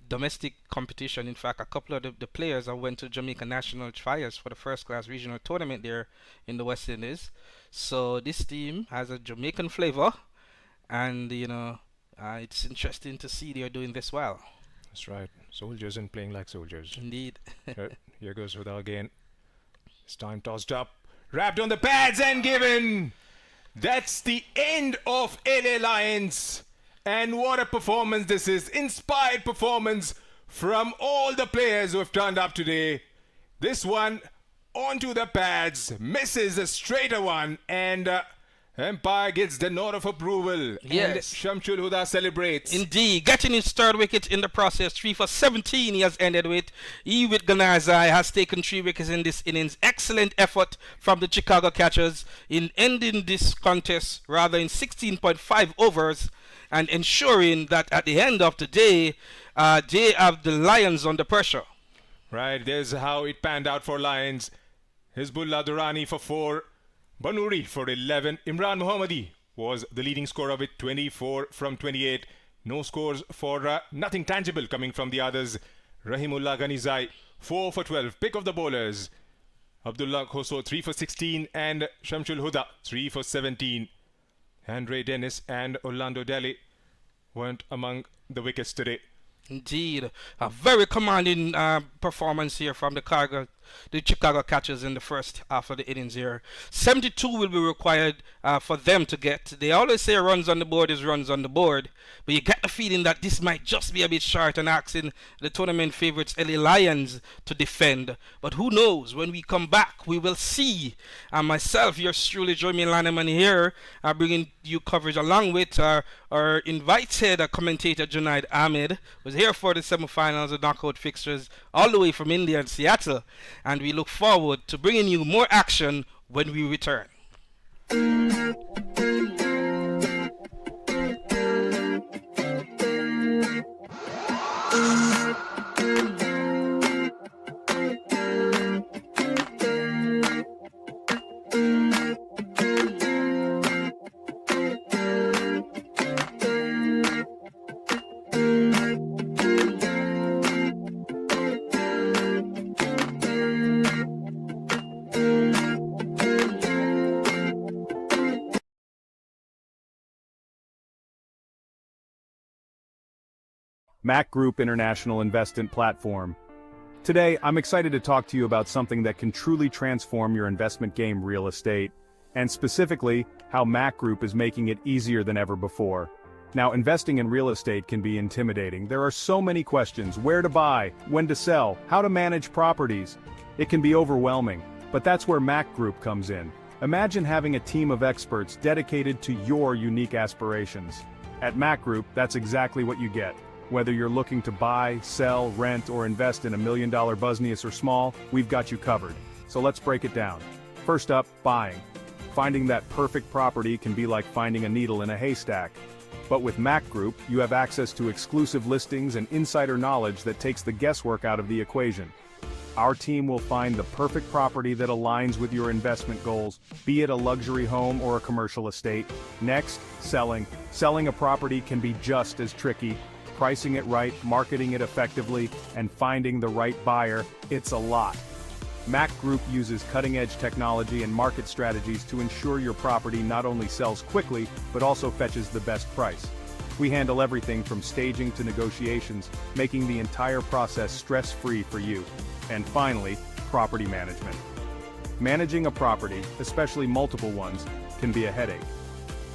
domestic competition. In fact, a couple of the players went to Jamaica National Trials for the first class regional tournament there in the West Indies. So this team has a Jamaican flavor, and it's interesting to see they're doing this well. That's right. Soldiers and playing like soldiers. Indeed. Here goes Huda again. This time tossed up, wrapped on the pads and given. That's the end of LA Lions. And what a performance this is. Inspired performance from all the players who have turned up today. This one onto the pads, misses a straighter one, and Empire gets the nod of approval. Yes. And Shamshul Huda celebrates. Indeed, getting his third wicket in the process. 3 for 17 he has ended with. He with Ganazai has taken 3 wickets in this innings. Excellent effort from the Chicago catchers in ending this contest rather in 16.5 overs and ensuring that at the end of the day, they have the Lions under pressure. Right, there's how it panned out for Lions. Hizbullah Durrani for 4. Banuri for 11. Imran Mohammadi was the leading scorer with 24 from 28. No scores for nothing tangible coming from the others. Rahimullah Ghanizai 4 for 12. Pick of the bowlers. Abdullah Khoso 3 for 16 and Shamshul Huda 3 for 17. Andre Dennis and Orlando Daly weren't among the wickets today. Indeed, a very commanding performance here from the the Chicago catchers in the first half of the innings here. 72 will be required for them to get. They always say runs on the board is runs on the board, but you get the feeling that this might just be a bit short and asking the tournament favorites LA Lions to defend. But who knows? When we come back, we will see. And myself, yours truly, Jeremy Lanneman here, bringing you coverage along with our invited commentator Junaid Ahmed, was here for the semifinals of knockout fixtures all the way from India and Seattle, and we look forward to bringing you more action when we return. MAQ Group International Investment Platform. Today, I'm excited to talk to you about something that can truly transform your investment game, real estate, and specifically, how MAQ Group is making it easier than ever before. Now, investing in real estate can be intimidating. There are so many questions: where to buy, when to sell, how to manage properties. It can be overwhelming, but that's where MAQ Group comes in. Imagine having a team of experts dedicated to your unique aspirations. At MAQ Group, that's exactly what you get. Whether you're looking to buy, sell, rent, or invest in $1 million business or small, we've got you covered. So let's break it down. First up, buying. Finding that perfect property can be like finding a needle in a haystack. But with MAQ Group, you have access to exclusive listings and insider knowledge that takes the guesswork out of the equation. Our team will find the perfect property that aligns with your investment goals, be it a luxury home or a commercial estate. Next, selling. Selling a property can be just as tricky. Pricing it right, marketing it effectively, and finding the right buyer, it's a lot. MAQ Group uses cutting-edge technology and market strategies to ensure your property not only sells quickly, but also fetches the best price. We handle everything from staging to negotiations, making the entire process stress-free for you. And finally, property management. Managing a property, especially multiple ones, can be a headache.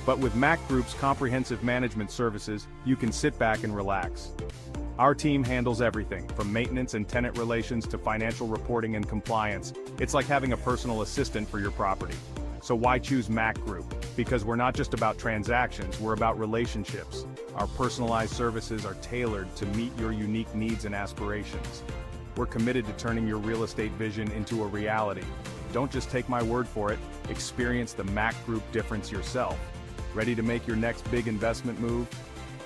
But with MAQ Group's comprehensive management services, you can sit back and relax. Our team handles everything, from maintenance and tenant relations to financial reporting and compliance. It's like having a personal assistant for your property. So why choose MAQ Group? Because we're not just about transactions, we're about relationships. Our personalized services are tailored to meet your unique needs and aspirations. We're committed to turning your real estate vision into a reality. Don't just take my word for it, experience the MAQ Group difference yourself. Ready to make your next big investment move?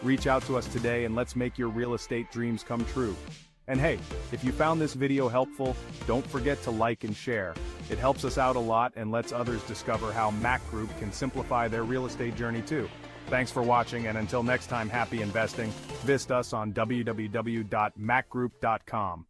Reach out to us today and let's make your real estate dreams come true. And hey, if you found this video helpful, don't forget to like and share. It helps us out a lot and lets others discover how MAQ Group can simplify their real estate journey too. Thanks for watching, and until next time, happy investing. Visit us on www.macgroup.com.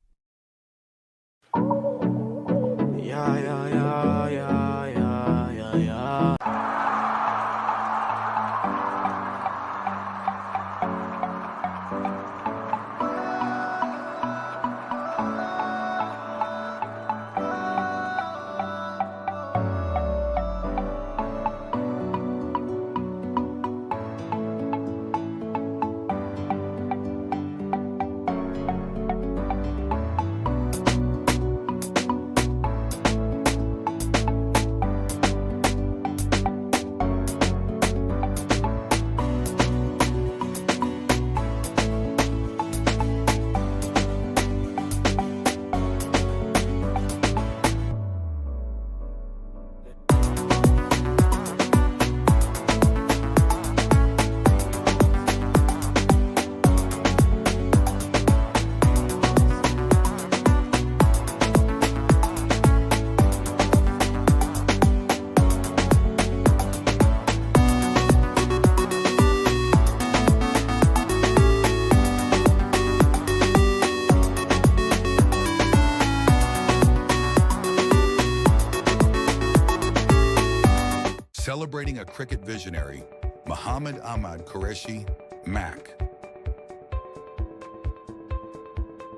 Celebrating a cricket visionary, Ahmad Kuresi, MAQ.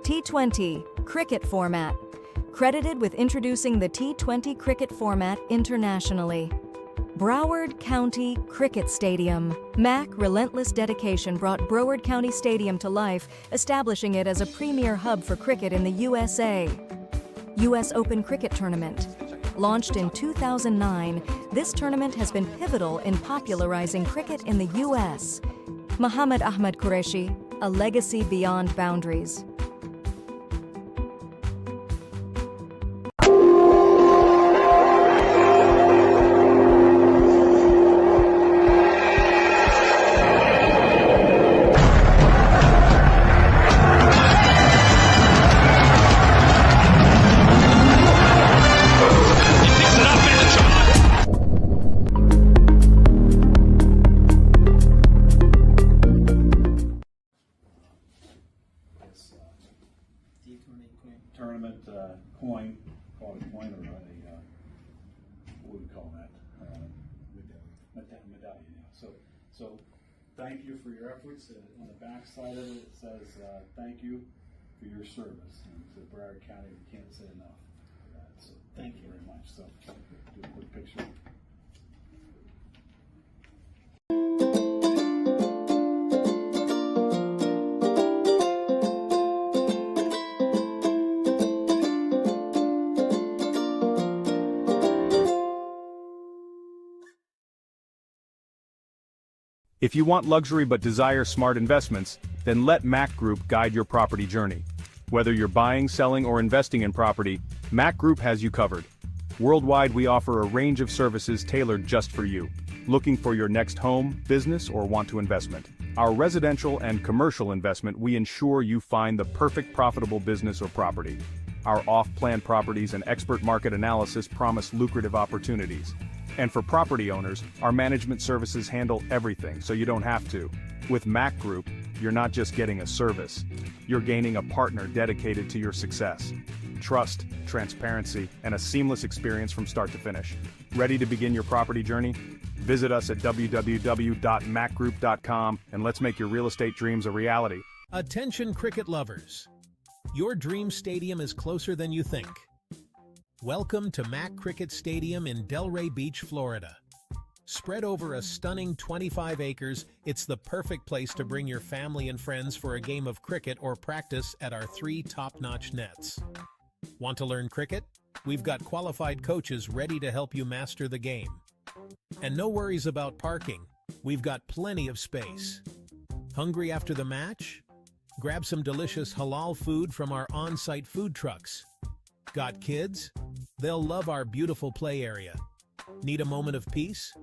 T20 Cricket Format. credited with introducing the T20 cricket format internationally. Broward County Cricket Stadium. MAQ relentless dedication brought Broward County Stadium to life, establishing it as a premier hub for cricket in the USA. US Open Cricket Tournament. Launched in 2009, this tournament has been pivotal in popularizing cricket in the US. Ahmad Kuresi, a legacy beyond boundaries. T20 tournament coin, call it a coin or a, what would we call that? Medallion, yeah. So thank you for your efforts. On the back side of it, it says thank you for your service. And to Broward County, we can't say enough for that. So thank you very much. So do a quick picture. If you want luxury but desire smart investments, then let MAQ Group guide your property journey. Whether you're buying, selling, or investing in property, MAQ Group has you covered. Worldwide, we offer a range of services tailored just for you. Looking for your next home, business, or want to investment? Our residential and commercial investment, we ensure you find the perfect profitable business or property. Our off-plan properties and expert market analysis promise lucrative opportunities. And for property owners, our management services handle everything so you don't have to. With MAQ Group, you're not just getting a service, you're gaining a partner dedicated to your success. Trust, transparency, and a seamless experience from start to finish. Ready to begin your property journey? Visit us at www.macgroup.com and let's make your real estate dreams a reality. Attention cricket lovers. Your dream stadium is closer than you think. Welcome to MAQ Cricket Stadium in Delray Beach, Florida. Spread over a stunning 25 acres, it's the perfect place to bring your family and friends for a game of cricket or practice at our 3 top-notch nets. Want to learn cricket? We've got qualified coaches ready to help you master the game. And no worries about parking. We've got plenty of space. Hungry after the match? Grab some delicious halal food from our on-site food trucks. Got kids? They'll love our beautiful play area. Need a moment of peace?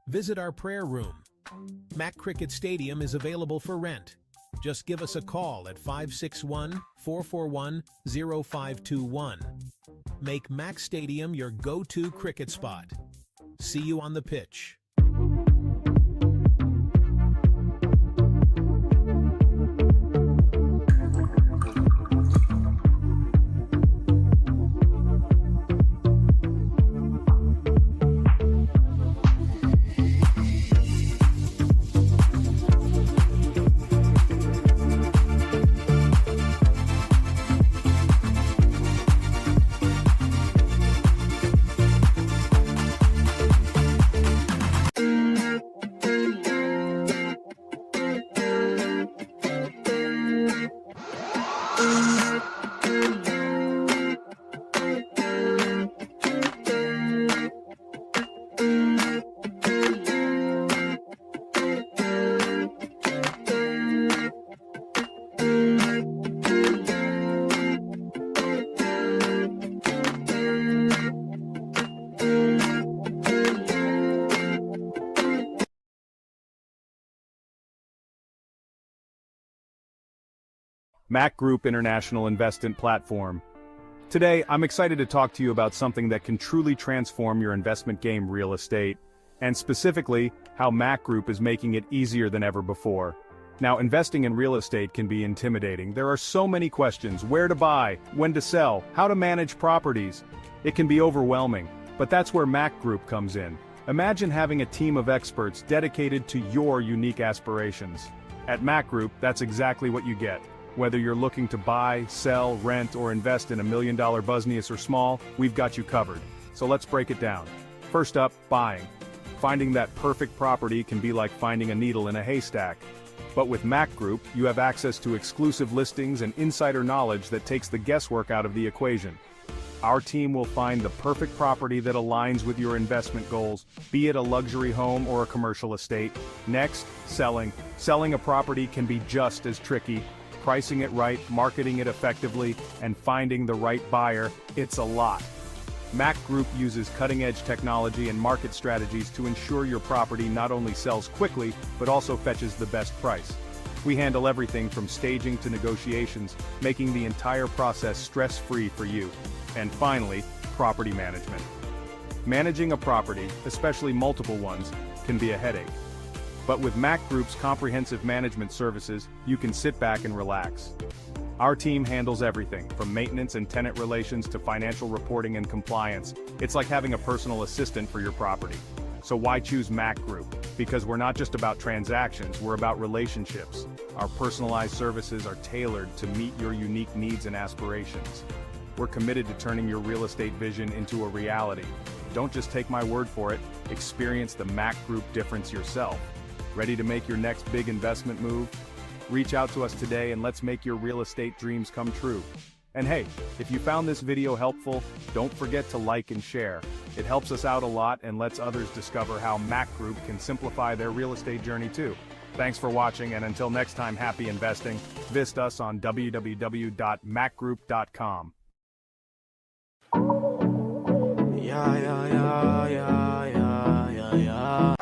Visit our prayer room. MAQ Cricket Stadium is available for rent. Just give us a call at 561-441-0521. Make MAQ Stadium your go-to cricket spot. See you on the pitch. MAQ Group International Investment Platform. Today, I'm excited to talk to you about something that can truly transform your investment game, real estate, and specifically, how MAQ Group is making it easier than ever before. Now, investing in real estate can be intimidating. There are so many questions: where to buy, when to sell, how to manage properties. It can be overwhelming, but that's where MAQ Group comes in. Imagine having a team of experts dedicated to your unique aspirations. At MAQ Group, that's exactly what you get. Whether you're looking to buy, sell, rent, or invest in $1 million business or small, we've got you covered. So let's break it down. First up, buying. Finding that perfect property can be like finding a needle in a haystack. But with MAQ Group, you have access to exclusive listings and insider knowledge that takes the guesswork out of the equation. Our team will find the perfect property that aligns with your investment goals, be it a luxury home or a commercial estate. Next, selling. Selling a property can be just as tricky. Pricing it right, marketing it effectively, and finding the right buyer, it's a lot. MAQ Group uses cutting-edge technology and market strategies to ensure your property not only sells quickly, but also fetches the best price. We handle everything from staging to negotiations, making the entire process stress-free for you. And finally, property management. Managing a property, especially multiple ones, can be a headache. But with MAQ Group's comprehensive management services, you can sit back and relax. Our team handles everything, from maintenance and tenant relations to financial reporting and compliance. It's like having a personal assistant for your property. So why choose MAQ Group? Because we're not just about transactions, we're about relationships. Our personalized services are tailored to meet your unique needs and aspirations. We're committed to turning your real estate vision into a reality. Don't just take my word for it, experience the MAQ Group difference yourself. Ready to make your next big investment move? Reach out to us today and let's make your real estate dreams come true. And hey, if you found this video helpful, don't forget to like and share. It helps us out a lot and lets others discover how MAQ Group can simplify their real estate journey too. Thanks for watching, and until next time, happy investing. Visit us on www.macgroup.com. Yeah, yeah, yeah, yeah, yeah, yeah, yeah.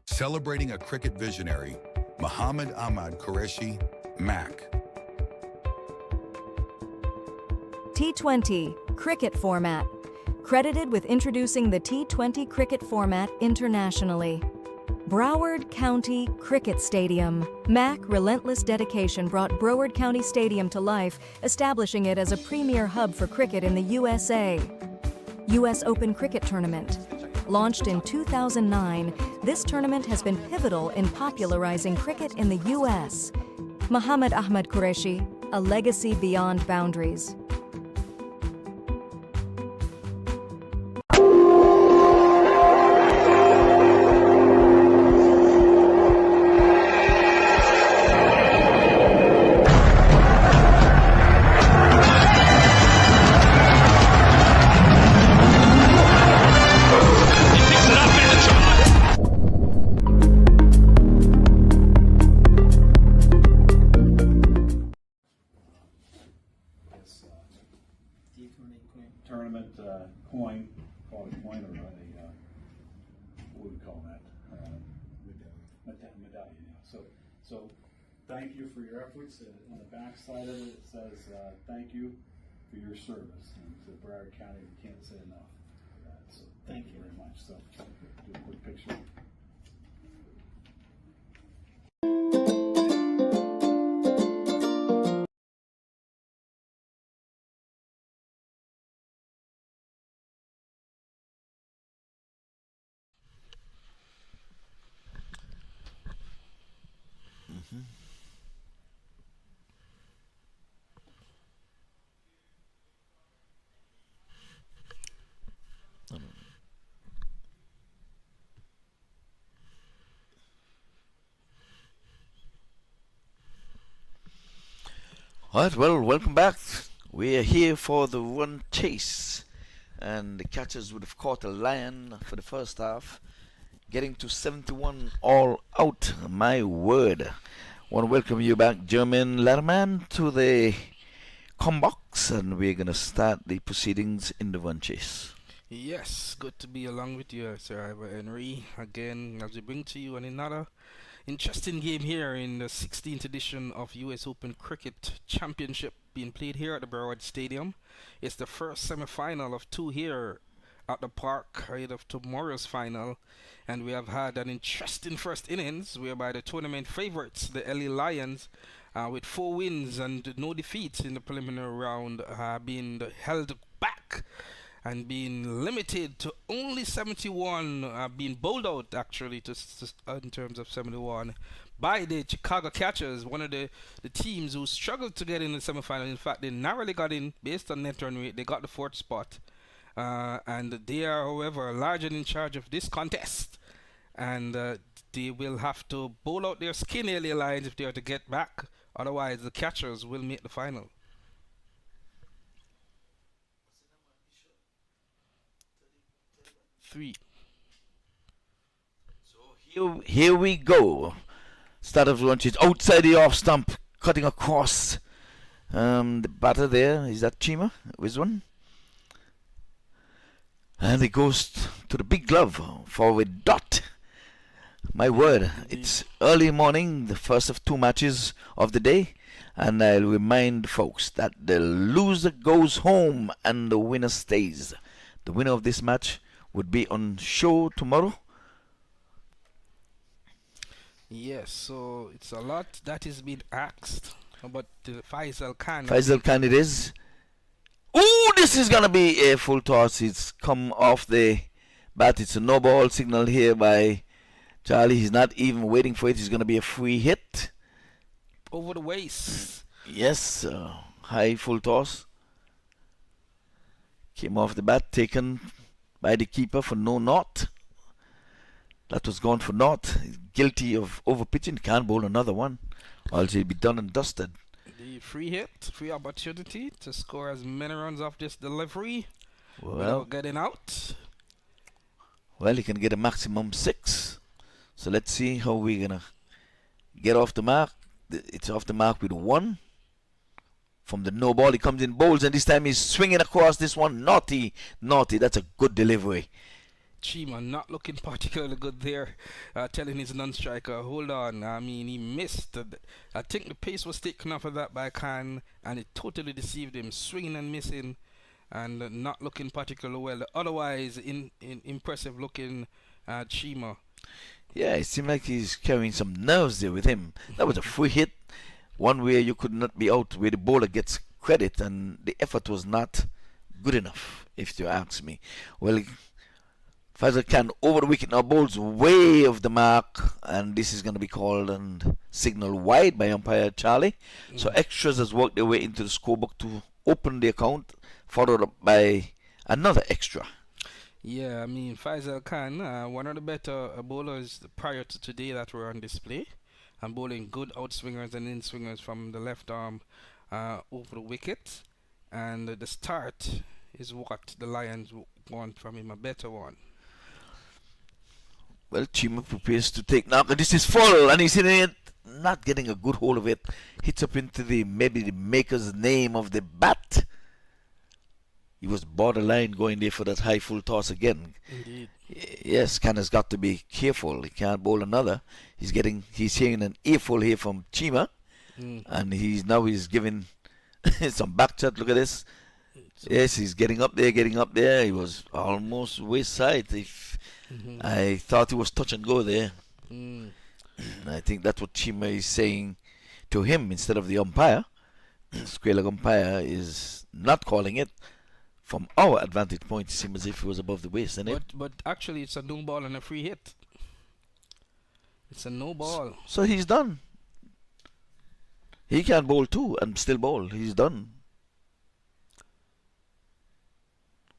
Celebrating a cricket visionary, Ahmad Kuresi, MAQ. T20 Cricket Format. Credited with introducing the T20 Cricket format internationally. Broward County Cricket Stadium. MAQ relentless dedication brought Broward County Stadium to life, establishing it as a premier hub for cricket in the USA. US Open Cricket Tournament. Launched in 2009, this tournament has been pivotal in popularizing cricket in the US. Ahmad Kuresi, a legacy beyond boundaries. Tournament coin, call it a coin or what would we call that? Medallion. Yeah. So thank you for your efforts. On the back side of it, it says thank you for your service. And to Broward County, we can't say enough for that. So thank you very much. So do a quick picture. Alright, well, welcome back. We are here for the run chase. And the catchers would have caught a lion for the first half, getting to 71 all out. My word. Want to welcome you back, German Letterman, to the combox, and we're going to start the proceedings in the run chase. Yes, good to be along with you, Sir Ivor Henry, again as we bring to you another interesting game here in the 16th edition of US Open Cricket Championship being played here at the Broward Stadium. It's the first semi-final of two here at the park ahead of tomorrow's final, and we have had an interesting first innings whereby the tournament favorites, the LA Lions, with 4 wins and no defeats in the preliminary round, being held back and being limited to only 71, being bowled out actually in terms of 71 by the Chicago Catchers, one of the teams who struggled to get in the semifinal. In fact, they narrowly got in based on net run rate. They got the 4th spot, and they are, however, largely in charge of this contest, and they will have to bowl out their skin, LA Lions, if they are to get back. Otherwise, the Catchers will make the final. Three. So here we go. Start of the launch is outside the off stump, cutting across. The batter there, is that Chima? Wiswan? And it goes to the big glove for a dot. My word, it's early morning, the first of 2 matches of the day. And I'll remind folks that the loser goes home and the winner stays. The winner of this match would be on show tomorrow. Yes, so it's a lot that is being asked about the Faisal Khan. Faisal Khan it is. Ooh, this is going to be a full toss. It's come off the bat. It's a no ball signal here by Charlie. He's not even waiting for it. It's going to be a free hit. Over the waist. Yes, high full toss. Came off the bat, taken by the keeper for no naught. That was gone for naught. Guilty of overpitching. Can't bowl another one, or else he'll be done and dusted. The free hit, free opportunity to score as many runs off this delivery without getting out. Well, he can get a maximum 6. So let's see how we're gonna get off the mark. It's off the mark with 1. From the no ball, he comes in bowls, and this time he's swinging across this one. Naughty. That's a good delivery. Chima not looking particularly good there, telling his non-striker, hold on. I mean, he missed. I think the pace was taken off of that by Khan, and it totally deceived him, swinging and missing, and not looking particularly well. Otherwise, impressive looking Chima. Yeah, it seemed like he's carrying some nerves there with him. That was a free hit, one where you could not be out, where the bowler gets credit, and the effort was not good enough, if you ask me. Well, Faisal Khan over the wicket now, bowls way off the mark, and this is going to be called and signaled wide by umpire Charlie. So extras has worked their way into the scorebook to open the account, followed up by another extra. Yeah, I mean, Faisal Khan, one of the better bowlers prior to today that were on display, and bowling good outswingers and in-swingers from the left arm over the wicket. And the start is what the Lions want from him, a better one. Well, Chima prepares to take now. This is full, and he's hitting it, not getting a good hold of it. Hits up into maybe the maker's name of the bat. He was borderline going there for that high full toss again. Indeed. Yes, Khan has got to be careful. He can't bowl another. He's hearing an earful here from Chima, and he's giving some back shot. Look at this. Yes, he's getting up there. He was almost waist side. I thought he was touch and go there. I think that's what Chima is saying to him instead of the umpire. Square leg umpire is not calling it. From our advantage point, it seems as if it was above the waist, isn't it? But actually, it's a no ball and a free hit. It's a no ball. So he's done. He can bowl too and still bowl. He's done.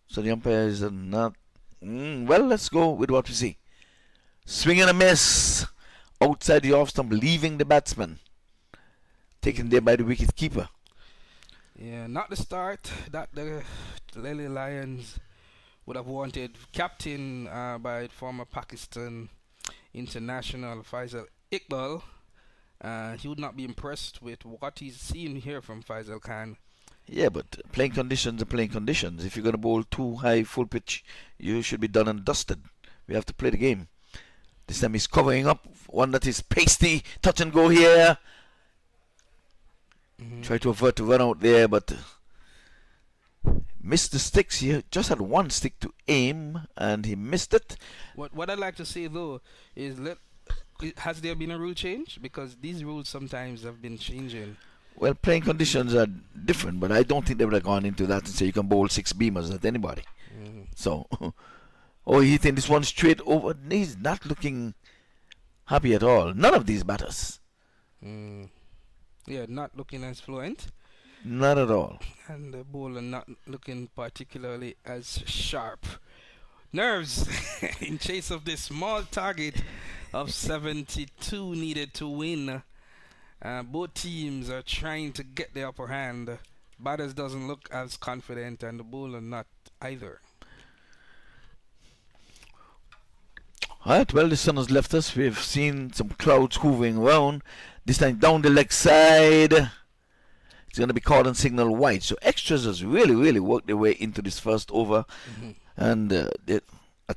So the umpire is not. Well, let's go with what we see. Swing and a miss. Outside the off stump, leaving the batsman. Taken there by the wicket keeper. Yeah, not the start that the Lily Lions would have wanted. Captain by former Pakistan international Faisal Iqbal. He would not be impressed with what he's seen here from Faisal Khan. Yeah, but playing conditions are playing conditions. If you're going to bowl too high full pitch, you should be done and dusted. We have to play the game. This time he's covering up one that is pasty, touch and go here. Try to avert to run out there, but missed the sticks. He just had one stick to aim, and he missed it. What I'd like to say though is, has there been a rule change? Because these rules sometimes have been changing. Well, playing conditions are different, but I don't think they would have gone into that and say you can bowl 6 beamers at anybody. So, oh, he think this one straight over. He's not looking happy at all. None of these batters. Yeah, not looking as fluent. Not at all. And the bowler not looking particularly as sharp. Nerves in chase of this small target of 72 needed to win. Both teams are trying to get the upper hand. Batters doesn't look as confident, and the bowler not either. Alright, well, the sun has left us. We've seen some clouds hovering around. This time down the leg side. It's going to be called on signal wide. So extras has really worked their way into this first over. And a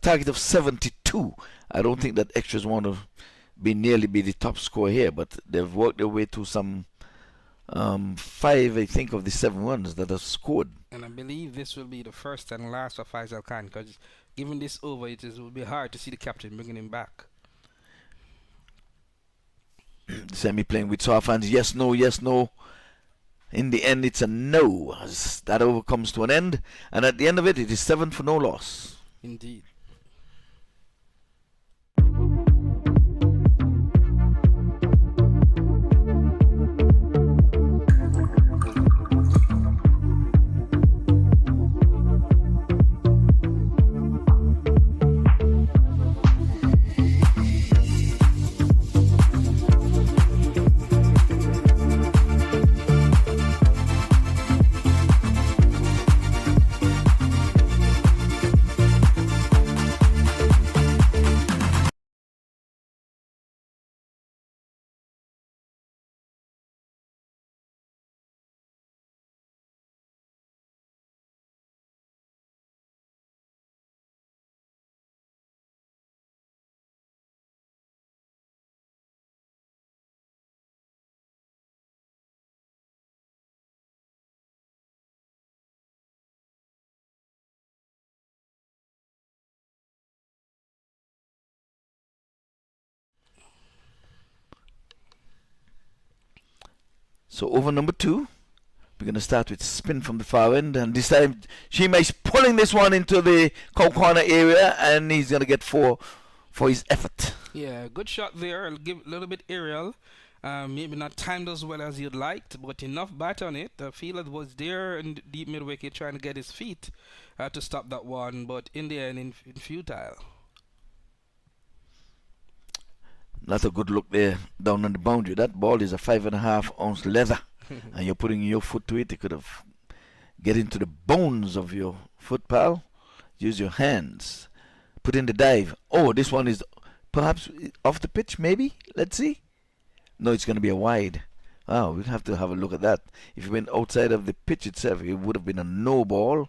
target of 72. I don't think that extras want to nearly be the top score here, but they've worked their way to some 5, I think, of the 7 runs that have scored. And I believe this will be the first and last for Faisal Khan, because given this over, it will be hard to see the captain bringing him back. Semi playing with soft hands. Yes, no, yes, no. In the end, it's a no, as that over comes to an end. And at the end of it, it is 7 for no loss. Indeed. So over number 2, we're going to start with spin from the far end, and this time Shima is pulling this one into the cow corner area, and he's going to get 4 for his effort. Yeah, good shot there. I'll give a little bit aerial. Maybe not timed as well as you'd liked, but enough bat on it. The fielder was there in the deep mid wicket trying to get his feet to stop that one, but in the end, in futile. Not a good look there down on the boundary. That ball is a 5.5 ounce leather, and you're putting your foot to it. It could have get into the bones of your foot, pal. Use your hands. Put in the dive. Oh, this one is perhaps off the pitch, maybe? Let's see. No, it's going to be a wide. Oh, we'll have to have a look at that. If it went outside of the pitch itself, it would have been a no ball.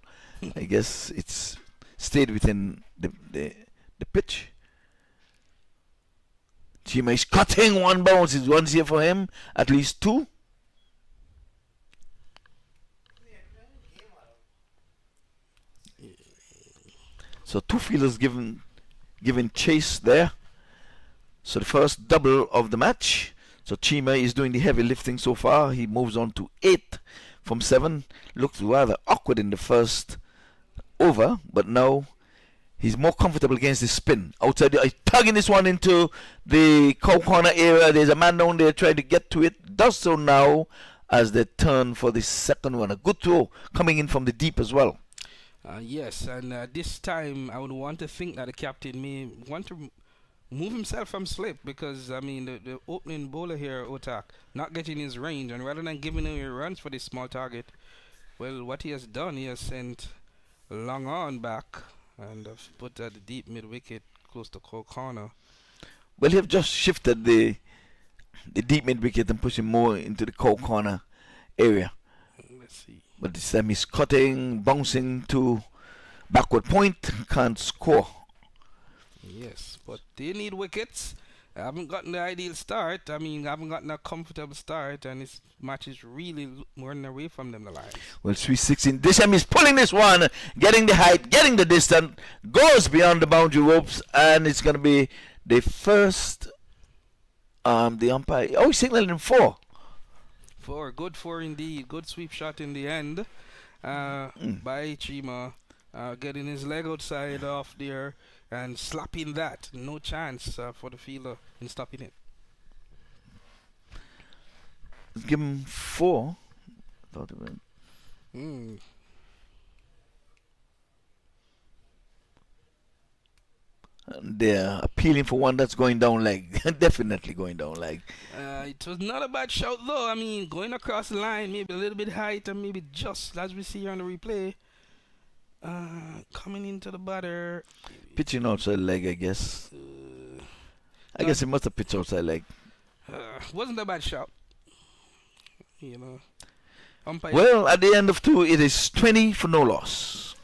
I guess it's stayed within the pitch. Chima is cutting one bounce. Is one here for him. At least 2. So 2 fielders given chase there. So the first double of the match. So Chima is doing the heavy lifting so far. He moves on to 8 from 7. Looked rather awkward in the first over, but now he's more comfortable against the spin. Outside, he's tugging this one into the cow corner area. There's a man down there trying to get to it. Does so now as they turn for the second one. A good throw coming in from the deep as well. Yes, and this time I would want to think that the captain may want to move himself from slip, because I mean the opening bowler here, Otak, not getting his range, and rather than giving away runs for this small target, Well, what he has done, he has sent long on back and have put at the deep mid wicket close to corner. Well, he have just shifted the deep mid wicket and pushed him more into the corner area. Let's see. But this time he's cutting, bouncing to backward point, can't score. Yes, but they need wickets. I haven't gotten the ideal start. I mean, I haven't gotten a comfortable start, and this match is really running away from them, the Lions. Well, Sweet 16. This time he's pulling this one, getting the height, getting the distance, goes beyond the boundary ropes, and it's going to be the first. The umpire. Oh, he's signaling 4. 4, good 4 indeed. Good sweep shot in the end by Chima, getting his leg outside off there and slapping that. No chance for the fielder in stopping it. Let's give him 4. Thought it went. And they're appealing for one that's going down leg. Definitely going down leg. It was not a bad shout though. I mean, going across the line, maybe a little bit height and maybe just as we see here on the replay. Coming into the batter. Pitching outside leg, I guess. I guess he must have pitched outside leg. Wasn't a bad shout. You know. Umpire. Well, at the end of 2, it is 20 for no loss.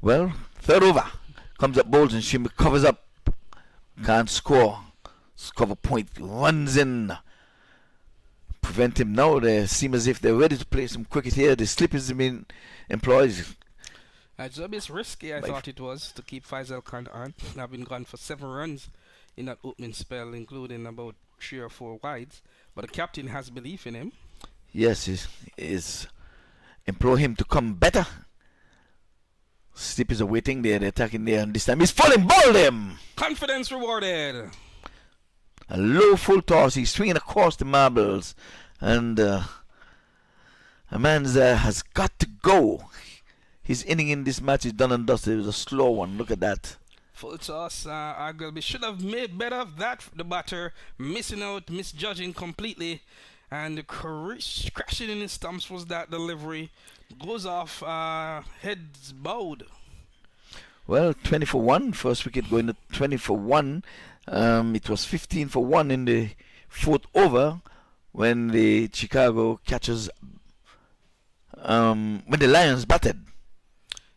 Well, third over. Comes up bowls and Shima covers up. Can't score. Cover point. Runs in. Prevent him now. They seem as if they're ready to play some cricket here. The slip is being employed. It's a bit risky, I thought it was, to keep Faisal Khan on. I've been gone for 7 runs in that opening spell, including about 3 or 4 wides. But the captain has belief in him. Yes, is implore him to come better. Slip is awaiting there, they're attacking there, and this time he's falling, bowled him! Confidence rewarded! A low full toss, he's swinging across the marbles, and Ahmad has got to go. His inning in this match is done and dusted. It was a slow one, look at that. Full toss, Agalbi should have made better of that, the batter, missing out, misjudging completely, and the crashing in his stumps was that delivery. Goes off, heads bowed. Well, 20 for 1, first wicket going to 20 for 1. It was 15 for 1 in the 4th over when the Chicago catchers, when the Lions batted.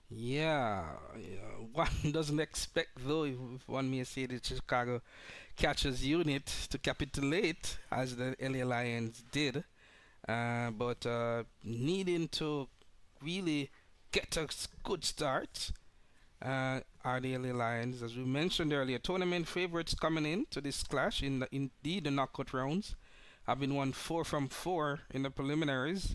Yeah, one doesn't expect though, if one may say, the Chicago catchers unit to capitulate as the LA Lions did. But needing to really get a good start are the LA Lions. As we mentioned earlier, tournament favorites coming in to this clash in indeed the knockout rounds, having won 4 from 4 in the preliminaries,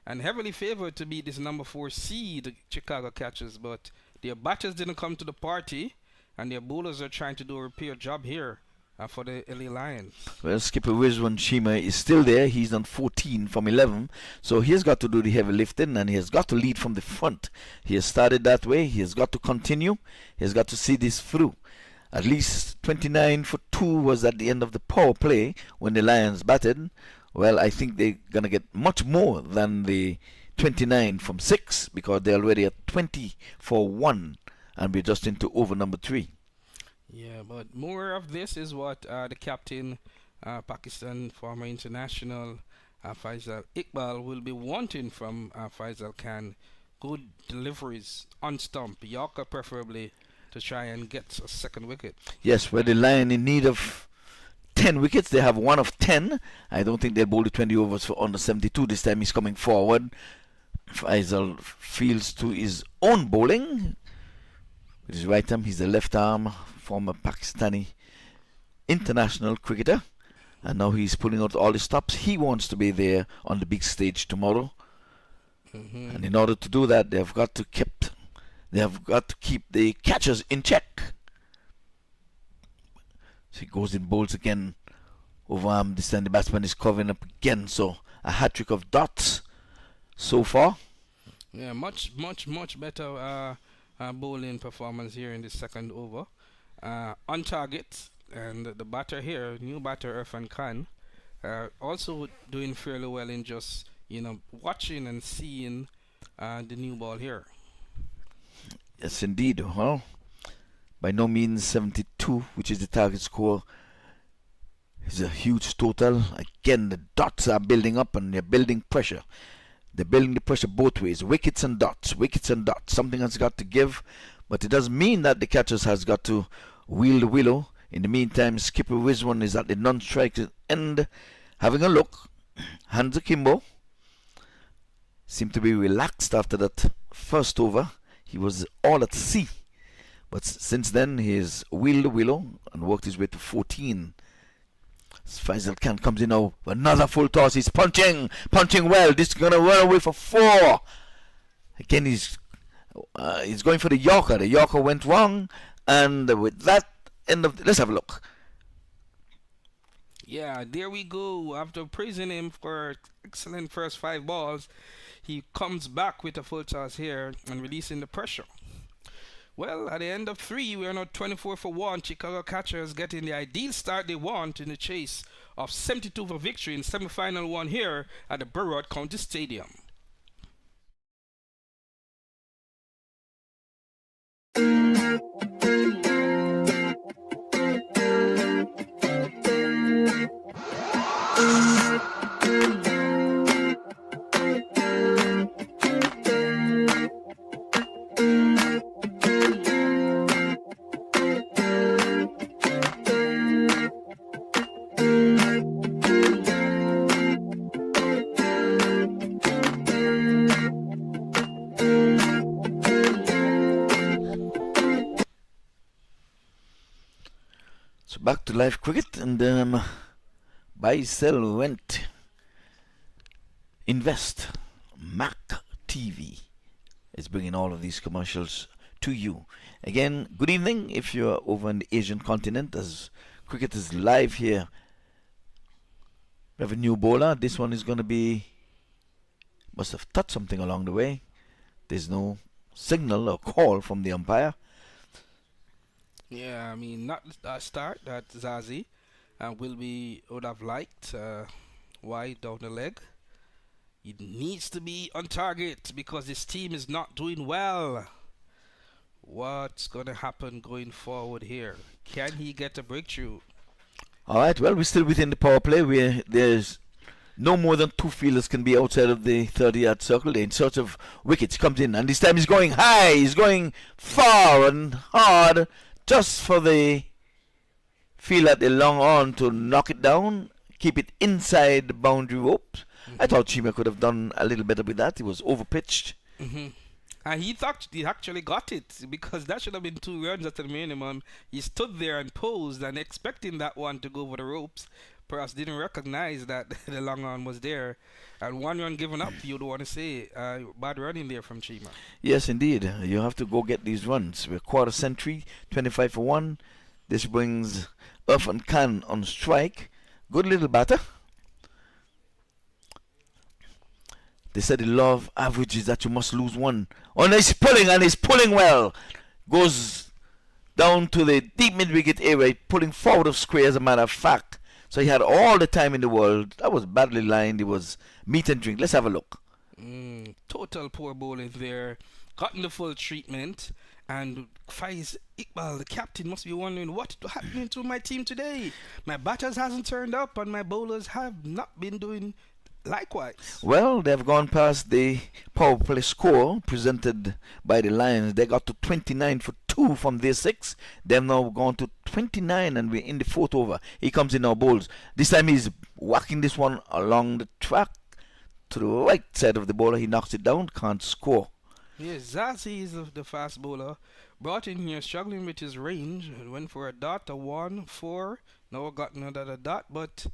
and heavily favored to beat this number 4 seed Chicago catchers. But their batters didn't come to the party, and their bowlers are trying to do a repair job here for the LA Lions. Well, skipper Rizwan Shima is still there. He's on 14 from 11. So he has got to do the heavy lifting, and he has got to lead from the front. He has started that way. He has got to continue. He has got to see this through. At least 29 for 2 was at the end of the power play when the Lions batted. Well, I think they're going to get much more than the 29 from 6 because they're already at 20 for 1, and we're just into over number 3. Yeah, but more of this is what the captain, Pakistan former international Faisal Iqbal, will be wanting from Faisal Khan. Good deliveries on stump, Yorker preferably, to try and get a second wicket. Yes, where the Lion in need of 10 wickets. They have 1 of 10. I don't think they'll bowl the 20 overs for under 72. This time he's coming forward. Faisal fields to his own bowling. With his right arm, he's a left arm, former Pakistani international cricketer. And now he's pulling out all his stops. He wants to be there on the big stage tomorrow. And in order to do that, they've got to keep the catchers in check. So he goes in bowls again. Overarm, this time the batsman is covering up again. So a hat-trick of dots so far. Yeah, much better bowling performance here in the second over. On target, and the batter here, new batter Irfan Khan, also doing fairly well in just watching and seeing the new ball here. Yes, indeed. Well, by no means 72, which is the target score, is a huge total. Again, the dots are building up and they're building pressure. They're building the pressure both ways. Wickets and dots, wickets and dots. Something has got to give, but it doesn't mean that the catchers has got to wheel the willow. In the meantime, Skipper Wiswan is at the non-strike end, having a look. Hands akimbo. Seemed to be relaxed after that first over. He was all at sea. But since then, he's wheeled the willow and worked his way to 14. Faisal Khan comes in now. Another full toss. He's punching well. This is going to run away for 4. Again, he's going for the Yorker. The Yorker went wrong. And with that, let's have a look. Yeah, there we go. After praising him for excellent first 5 balls, he comes back with a full toss here and releasing the pressure. Well, at the end of 3, we are now 24 for 1. Chicago catchers getting the ideal start they want in the chase of 72 for victory in semi-final 1 here at the Broward County Stadium. So back to live cricket, and buy, sell, rent, invest. MAQ TV is bringing all of these commercials to you. Again, good evening if you're over in the Asian continent, as cricket is live here. We have a new bowler. This one is going to be, must have touched something along the way. There's no signal or call from the umpire. Yeah, I mean, not a start that Zazi would have liked wide down the leg. It needs to be on target because this team is not doing well. What's going to happen going forward here? Can he get a breakthrough? All right, well, we're still within the power play where there's no more than 2 fielders can be outside of the 30-yard circle. They're in search of wickets. Comes in, and this time he's going high. He's going far and hard just for the field at the long on to knock it down, keep it inside the boundary ropes. I thought Chima could have done a little better with that. He was overpitched. And he thought he actually got it because that should have been 2 runs at the minimum. He stood there and posed and expecting that one to go over the ropes. Perhaps didn't recognize that the long on was there. And 1 run given up, you'd want to say bad running there from Chima. Yes, indeed. You have to go get these runs. We're quarter century, 25 for 1. This brings Irfan Khan on strike. Good little batter. They said the law of average is that you must lose 1. Oh, and he's pulling, and he's pulling well. Goes down to the deep mid-wicket area, pulling forward of square as a matter of fact. So he had all the time in the world. That was badly lined. It was meat and drink. Let's have a look. Total poor bowling there. Gotten the full treatment. And Faiz Iqbal, the captain, must be wondering what's happening to my team today. My batters hasn't turned up and my bowlers have not been doing likewise. Well, they've gone past the power play score presented by the Lions. They got to 29 for 2 from their 6. They've now gone to 29 and we're in the 4th over. He comes in our bowls. This time he's whacking this one along the track to the right side of the bowler. He knocks it down, can't score. Yes, Zazie is the fast bowler. Brought in here, struggling with his range. Went for a dot, a 1, 4. Now got another dot, but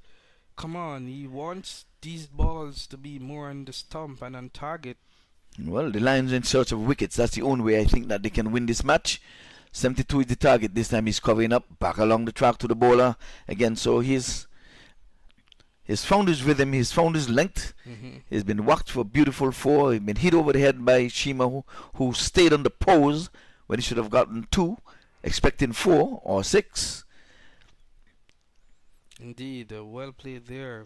come on, he wants these balls to be more on the stump and on target. Well, the Lions in search of wickets. That's the only way I think that they can win this match. 72 is the target. This time he's covering up, back along the track to the bowler again. So he's found his rhythm, he's found his length. He's been whacked for a beautiful 4. He's been hit over the head by Shima, who stayed on the pose when he should have gotten 2, expecting 4 or 6. Indeed, well played there,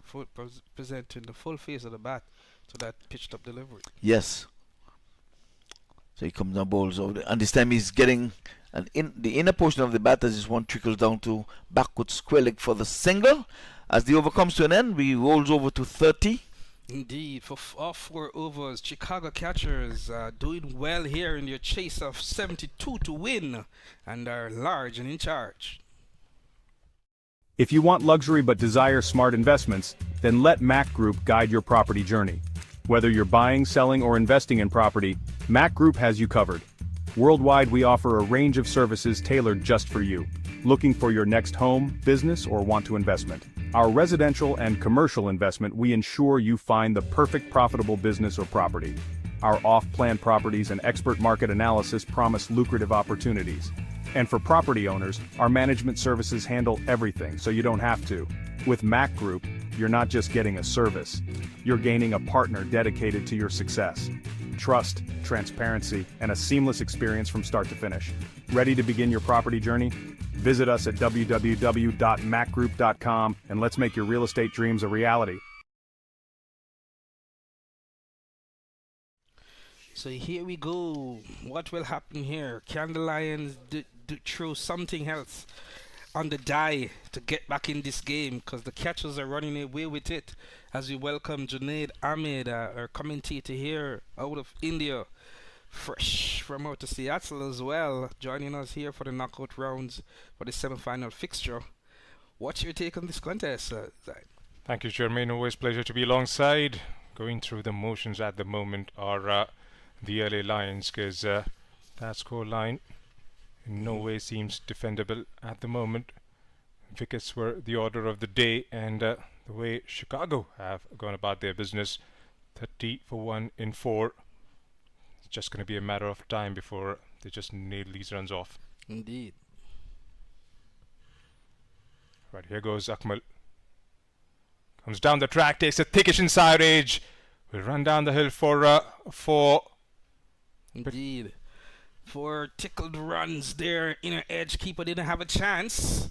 presenting the full face of the bat to that pitched up delivery. Yes. So he comes down, bowls over, and this time he's getting the inner portion of the bat as this one trickles down to backward square leg for the single. As the over comes to an end, we rolls over to 30. Indeed, for all 4 overs, Chicago catchers are doing well here in their chase of 72 to win and are large and in charge. If you want luxury but desire smart investments, then let MAQ Group guide your property journey. Whether you're buying, selling, or investing in property, MAQ Group has you covered. Worldwide, we offer a range of services tailored just for you. Looking for your next home, business, or want to investment? Our residential and commercial investment, we ensure you find the perfect profitable business or property. Our off-plan properties and expert market analysis promise lucrative opportunities. And for property owners, our management services handle everything so you don't have to. With MAQ Group, you're not just getting a service, you're gaining a partner dedicated to your success. Trust, transparency, and a seamless experience from start to finish. Ready to begin your property journey? Visit us at www.macgroup.com and let's make your real estate dreams a reality. So here we go. What will happen here? Can the Lions throw something else on the die to get back in this game? Because the catchers are running away with it. As we welcome Junaid Ahmed, our commentator here out of India, fresh from out of Seattle as well, joining us here for the knockout rounds for the semi-final fixture. What's your take on this contest, Zaid? Thank you, Jermaine. Always pleasure to be alongside. Going through the motions at the moment are the LA Lions, because that score line in no way seems defendable at the moment. Wickets were the order of the day, and the way Chicago have gone about their business, 30 for 1 in 4. It's just going to be a matter of time before they just nail these runs off. Indeed. Right, here goes Ahmad. Comes down the track, takes a thickish inside edge. Will run down the hill for 4. Indeed. 4 tickled runs there. Inner edge keeper didn't have a chance.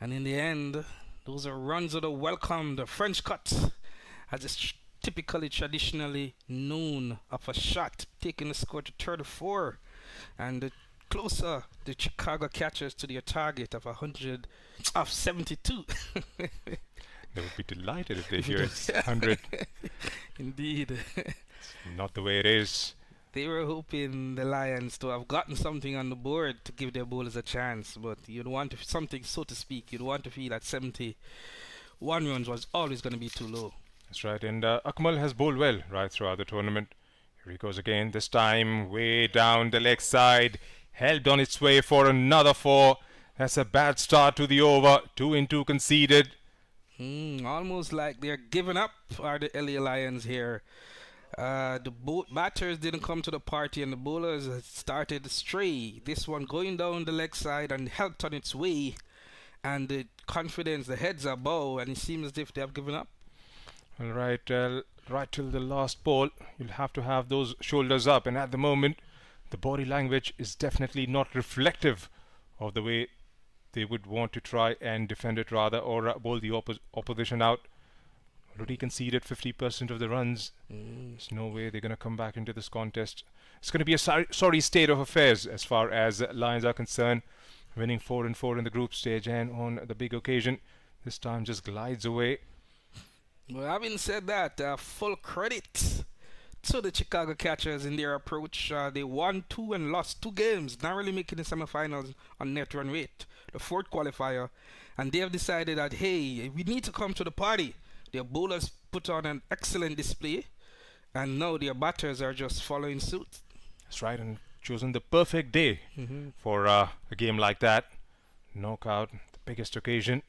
And in the end, those are runs that are welcome. The French cut, as is typically traditionally known, of a shot, taking the score to 34. And the closer the Chicago catchers to their target of 72. They would be delighted if they hear it's 100. Indeed. It's not the way it is. They were hoping the Lions to have gotten something on the board to give their bowlers a chance, but you'd want something, so to speak. You'd want to feel that 71 runs was always going to be too low. That's right, and Akmal has bowled well right throughout the tournament. Here he goes again, this time way down the leg side, held on its way for another 4. That's a bad start to the over, 2 in 2 conceded. Almost like they're giving up, are the LA Lions here. The batters didn't come to the party and the bowlers started to stray. This one going down the leg side and helped on its way, and the confidence, the heads are bow, and it seems as if they have given up. All right, right till the last ball, you'll have to have those shoulders up, and at the moment the body language is definitely not reflective of the way they would want to try and defend it, rather, or bowl the opposition out. Already conceded 50% of the runs. There's no way they're going to come back into this contest. It's going to be a sorry state of affairs as far as Lions are concerned. Winning 4 in 4 in the group stage, and on the big occasion, this time just glides away. Well, having said that, full credit to the Chicago catchers in their approach. They won 2 and lost 2 games, narrowly making the semifinals on net run rate, the 4th qualifier. And they have decided that, hey, we need to come to the party. Their bowlers put on an excellent display, and now their batters are just following suit. That's right, and chosen the perfect day for a game like that. Knockout, the biggest occasion,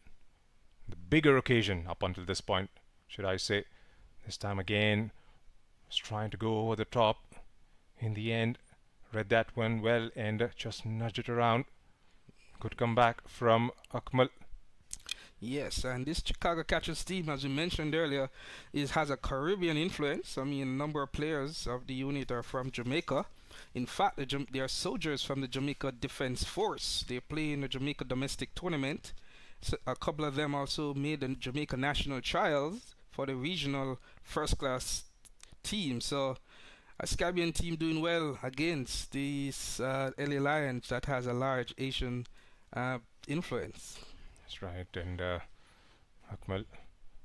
the bigger occasion up until this point, should I say. This time again, was trying to go over the top. In the end, read that one well and just nudged it around. Good comeback from Ahmad. Yes, and this Chicago Catchers team, as we mentioned earlier, has a Caribbean influence. I mean, a number of players of the unit are from Jamaica. In fact, they are soldiers from the Jamaica Defense Force. They play in the Jamaica domestic tournament. So a couple of them also made the Jamaica national trials for the regional first-class team. So a Caribbean team doing well against these LA Lions that has a large Asian influence. That's right, and Ahmad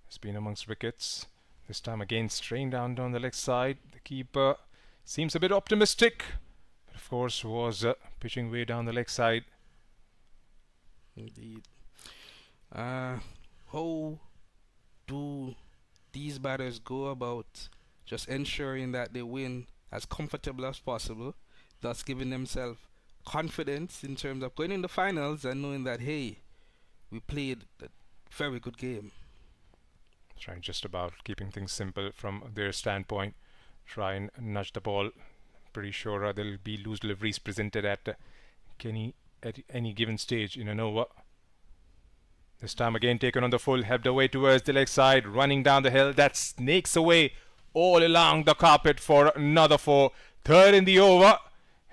has been amongst wickets. This time again, straying down the leg side. The keeper seems a bit optimistic, but of course was pitching way down the leg side. Indeed. How do these batters go about just ensuring that they win as comfortable as possible, thus giving themselves confidence in terms of going in the finals and knowing that, hey, we played a very good game? Trying just about keeping things simple from their standpoint. Try and nudge the ball. Pretty sure there'll be loose deliveries presented at any given stage in an over. This time again taken on the full, helped away towards the leg side, running down the hill. That snakes away all along the carpet for another 4. Third in the over,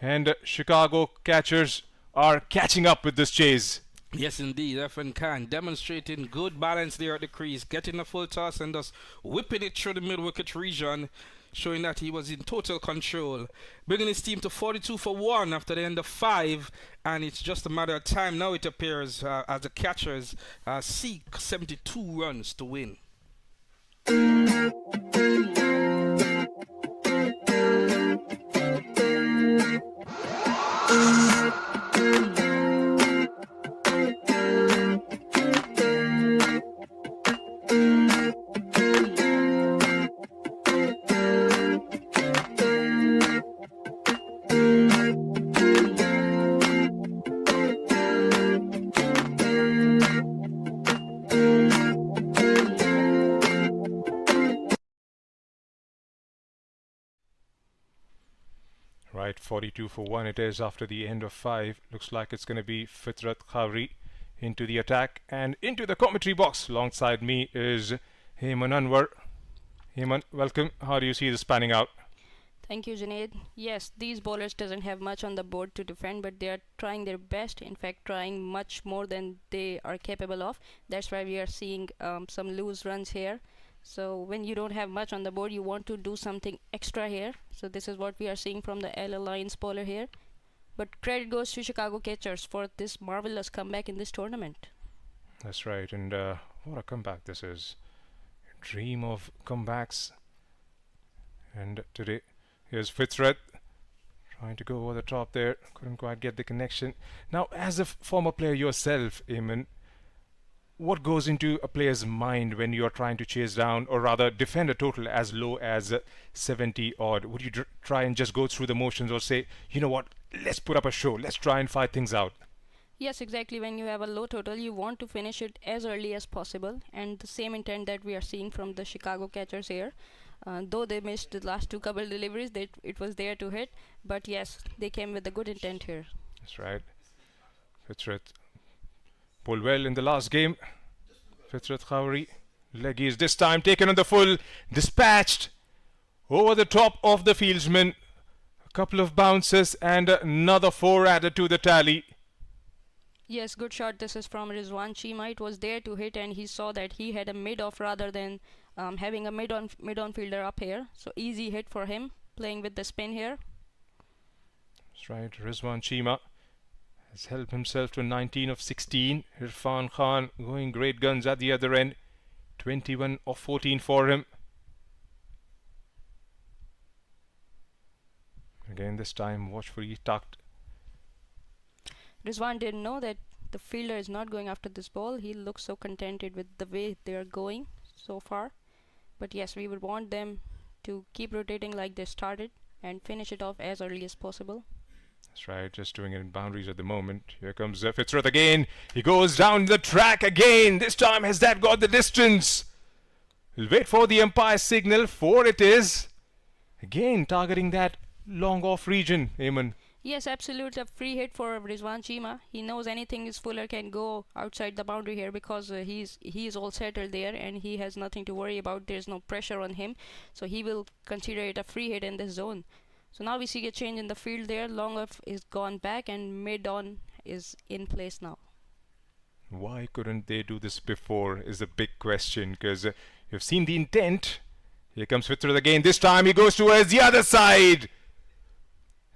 and Chicago Catchers are catching up with this chase. Yes, indeed. Efren Khan demonstrating good balance there at the crease, getting a full toss and just whipping it through the mid-wicket region, showing that he was in total control, bringing his team to 42 for 1 after the end of 5, and it's just a matter of time now, it appears, as the Catchers seek 72 runs to win. Right, 42 for 1 it is after the end of 5. Looks like it's going to be Fitrat Khawri into the attack and into the commentary box. Alongside me is Heyman Anwar. Heyman, welcome. How do you see this panning out? Thank you, Junaid. Yes, these bowlers doesn't have much on the board to defend, but they are trying their best. In fact, trying much more than they are capable of. That's why we are seeing some loose runs here. So when you don't have much on the board, you want to do something extra here. So this is what we are seeing from the LA Lions bowler here. But credit goes to Chicago Catchers for this marvelous comeback in this tournament. That's right, and what a comeback this is. A dream of comebacks. And today, here's Fitrat trying to go over the top there. Couldn't quite get the connection. Now, as a former player yourself, Eamon, what goes into a player's mind when you are trying to chase down or rather defend a total as low as 70 odd? Would you try and just go through the motions or say, you know what, let's put up a show, let's try and fight things out? Yes, exactly. When you have a low total, you want to finish it as early as possible, and the same intent that we are seeing from the Chicago Catchers here. Though they missed the last 2 couple deliveries, it was there to hit, but yes, they came with a good intent here. That's right. Fitrat pulled well in the last game. Fitrat Khawri, leggies this time taken on the full, dispatched over the top of the fieldsman. A couple of bounces and another 4 added to the tally. Yes, good shot. This is from Rizwan Cheema. It was there to hit, and he saw that he had a mid-off rather than having a mid-on fielder up here. So easy hit for him, playing with the spin here. That's right, Rizwan Cheema has helped himself to 19 of 16. Irfan Khan going great guns at the other end. 21 of 14 for him. Again this time watchfully tucked. Rizwan didn't know that the fielder is not going after this ball. He looks so contented with the way they are going so far. But yes, we would want them to keep rotating like they started and finish it off as early as possible. That's right, just doing it in boundaries at the moment. Here comes Fitzroth again. He goes down the track again. This time has that got the distance? We'll wait for the umpire's signal. 4 it is. Again targeting that long off region, Eamon. Yes, absolutely. A free hit for Rizwan Chima. He knows anything his fuller can go outside the boundary here because he's all settled there and he has nothing to worry about. There's no pressure on him. So he will consider it a free hit in this zone. So now we see a change in the field there. Long off is gone back and mid on is in place now. Why couldn't they do this before is a big question, because you've seen the intent. Here comes Fitzroth again. This time he goes towards the other side.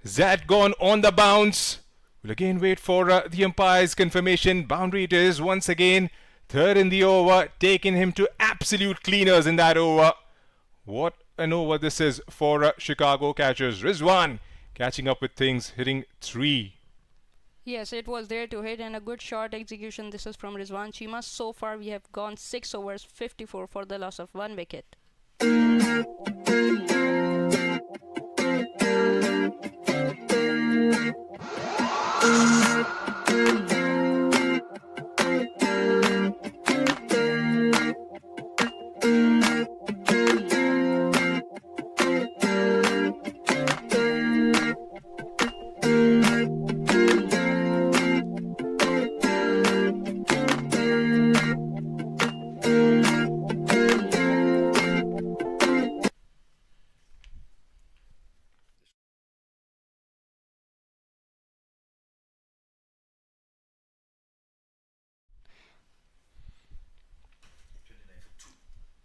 That gone on the bounce. We'll again wait for the umpire's confirmation. Boundary it is once again. Third in the over, taking him to absolute cleaners in that over. What an over this is for Chicago catchers. Rizwan catching up with things, hitting 3. Yes, it was there to hit and a good short execution. This is from Rizwan Chima. So far we have gone 6 overs, 54 for the loss of 1 wicket.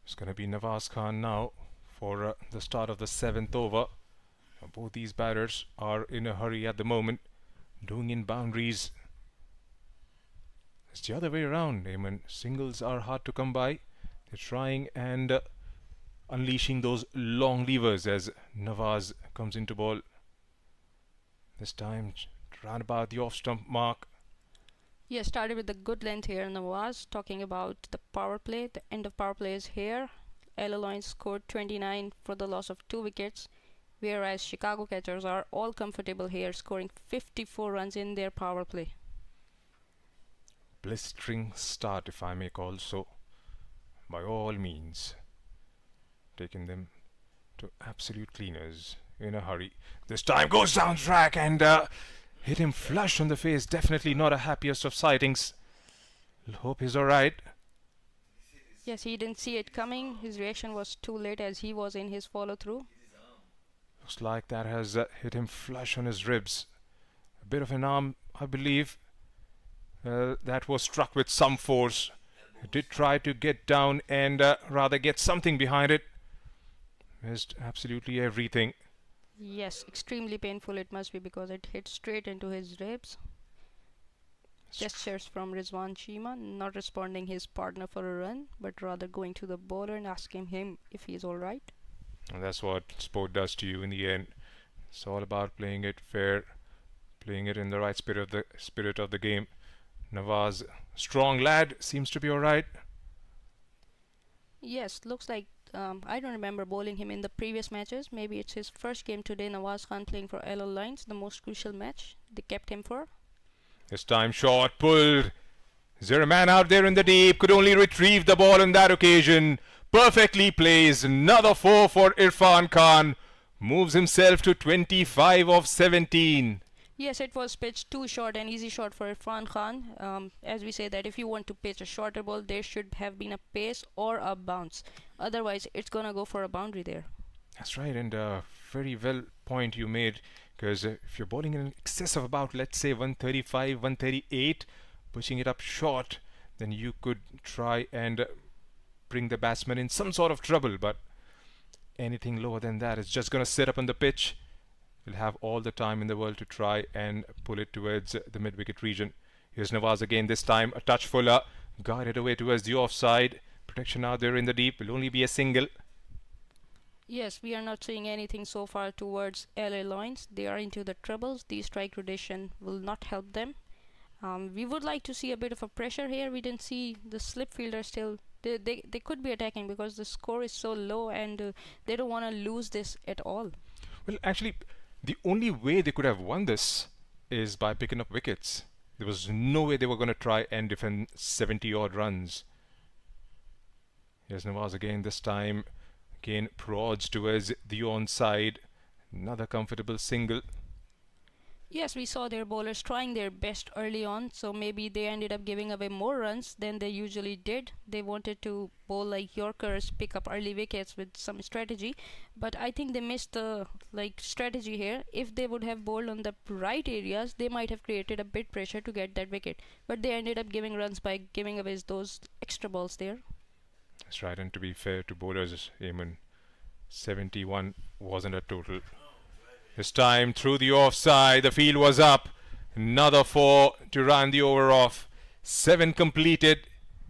It's going to be Nawaz Khan now for the start of the 7th over. Both these batters are in a hurry at the moment, doing in boundaries. It's the other way around, Eamon. Singles are hard to come by. They're trying and unleashing those long levers as Nawaz comes into ball. This time round about the off stump mark. Yes, started with a good length here. Nawaz talking about the power play. The end of power play is here. Loins scored 29 for the loss of 2 wickets, whereas Chicago catchers are all comfortable here, scoring 54 runs in their power play. Blistering start, if I may call so. By all means, taking them to absolute cleaners in a hurry. This time goes down track and hit him flush on the face. Definitely not a happiest of sightings. Hope he's alright. Yes, he didn't see it coming. His reaction was too late as he was in his follow through. Looks like that has hit him flush on his ribs. A bit of an arm, I believe. That was struck with some force. He did try to get down and rather get something behind it. Missed absolutely everything. Yes, extremely painful it must be because it hit straight into his ribs. Gestures from Rizwan Chima, not responding his partner for a run, but rather going to the bowler and asking him if he's alright. And that's what sport does to you in the end. It's all about playing it fair, playing it in the right spirit of the game. Nawaz, strong lad, seems to be alright. Yes, looks like I don't remember bowling him in the previous matches. Maybe it's his first game today. Nawaz Khan playing for Loins, the most crucial match they kept him for. This time short pulled. Is there a man out there in the deep? Could only retrieve the ball on that occasion. Perfectly plays. Another 4 for Irfan Khan. Moves himself to 25 of 17. Yes, it was pitched too short, an easy shot for Irfan Khan. As we say that if you want to pitch a shorter ball, there should have been a pace or a bounce. Otherwise, it's gonna go for a boundary there. That's right, and very well point you made. Because if you're bowling in excess of about, let's say, 135, 138, pushing it up short, then you could try and bring the batsman in some sort of trouble. But anything lower than that is just going to sit up on the pitch. You'll have all the time in the world to try and pull it towards the mid-wicket region. Here's Nawaz again, this time a touch fuller, guided away towards the offside. Protection out there in the deep, will only be a single. Yes, we are not seeing anything so far towards Loins. They are into the troubles. The strike rotation will not help them. We would like to see a bit of a pressure here. We didn't see the slip fielder still They could be attacking because the score is so low, and they don't want to lose this at all. Well, actually, the only way they could have won this is by picking up wickets. There was no way they were going to try and defend 70 odd runs. Here's Nawaz again, this time again prods towards the onside. Another comfortable single. Yes, we saw their bowlers trying their best early on, so maybe they ended up giving away more runs than they usually did. They wanted to bowl like Yorkers, pick up early wickets with some strategy, but I think they missed the strategy here. If they would have bowled on the right areas, they might have created a bit pressure to get that wicket, but they ended up giving runs by giving away those extra balls there. That's right, and to be fair to bowlers, Eamon, 71 wasn't a total. This time through the offside, the field was up. Another 4 to round the over off. 7 completed.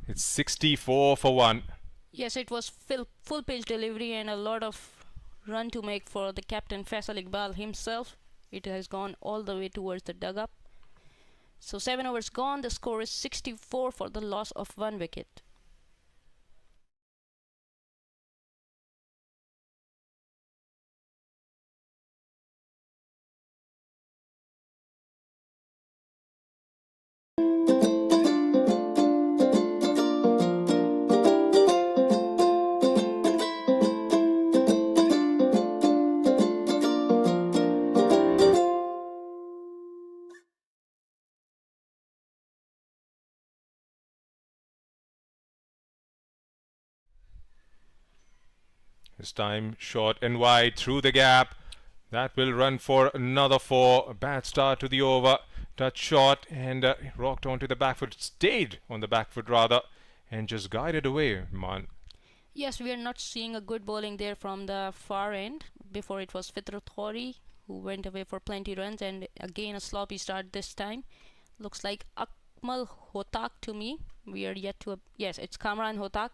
It's 64 for 1. Yes, it was full pitch delivery and a lot of run to make for the captain Faisal Iqbal himself. It has gone all the way towards the dugout. So 7 overs gone. The score is 64 for the loss of 1 wicket. This time short and wide through the gap. That will run for another 4. A bad start to the over. Touch shot and rocked onto the back foot. Stayed on the back foot rather and just guided away, man. Yes, we are not seeing a good bowling there from the far end. Before it was Fitrat Khori who went away for plenty runs, and again a sloppy start this time. Looks like Akmal Hotak to me. We are yet to... yes, it's Kamran Hotak.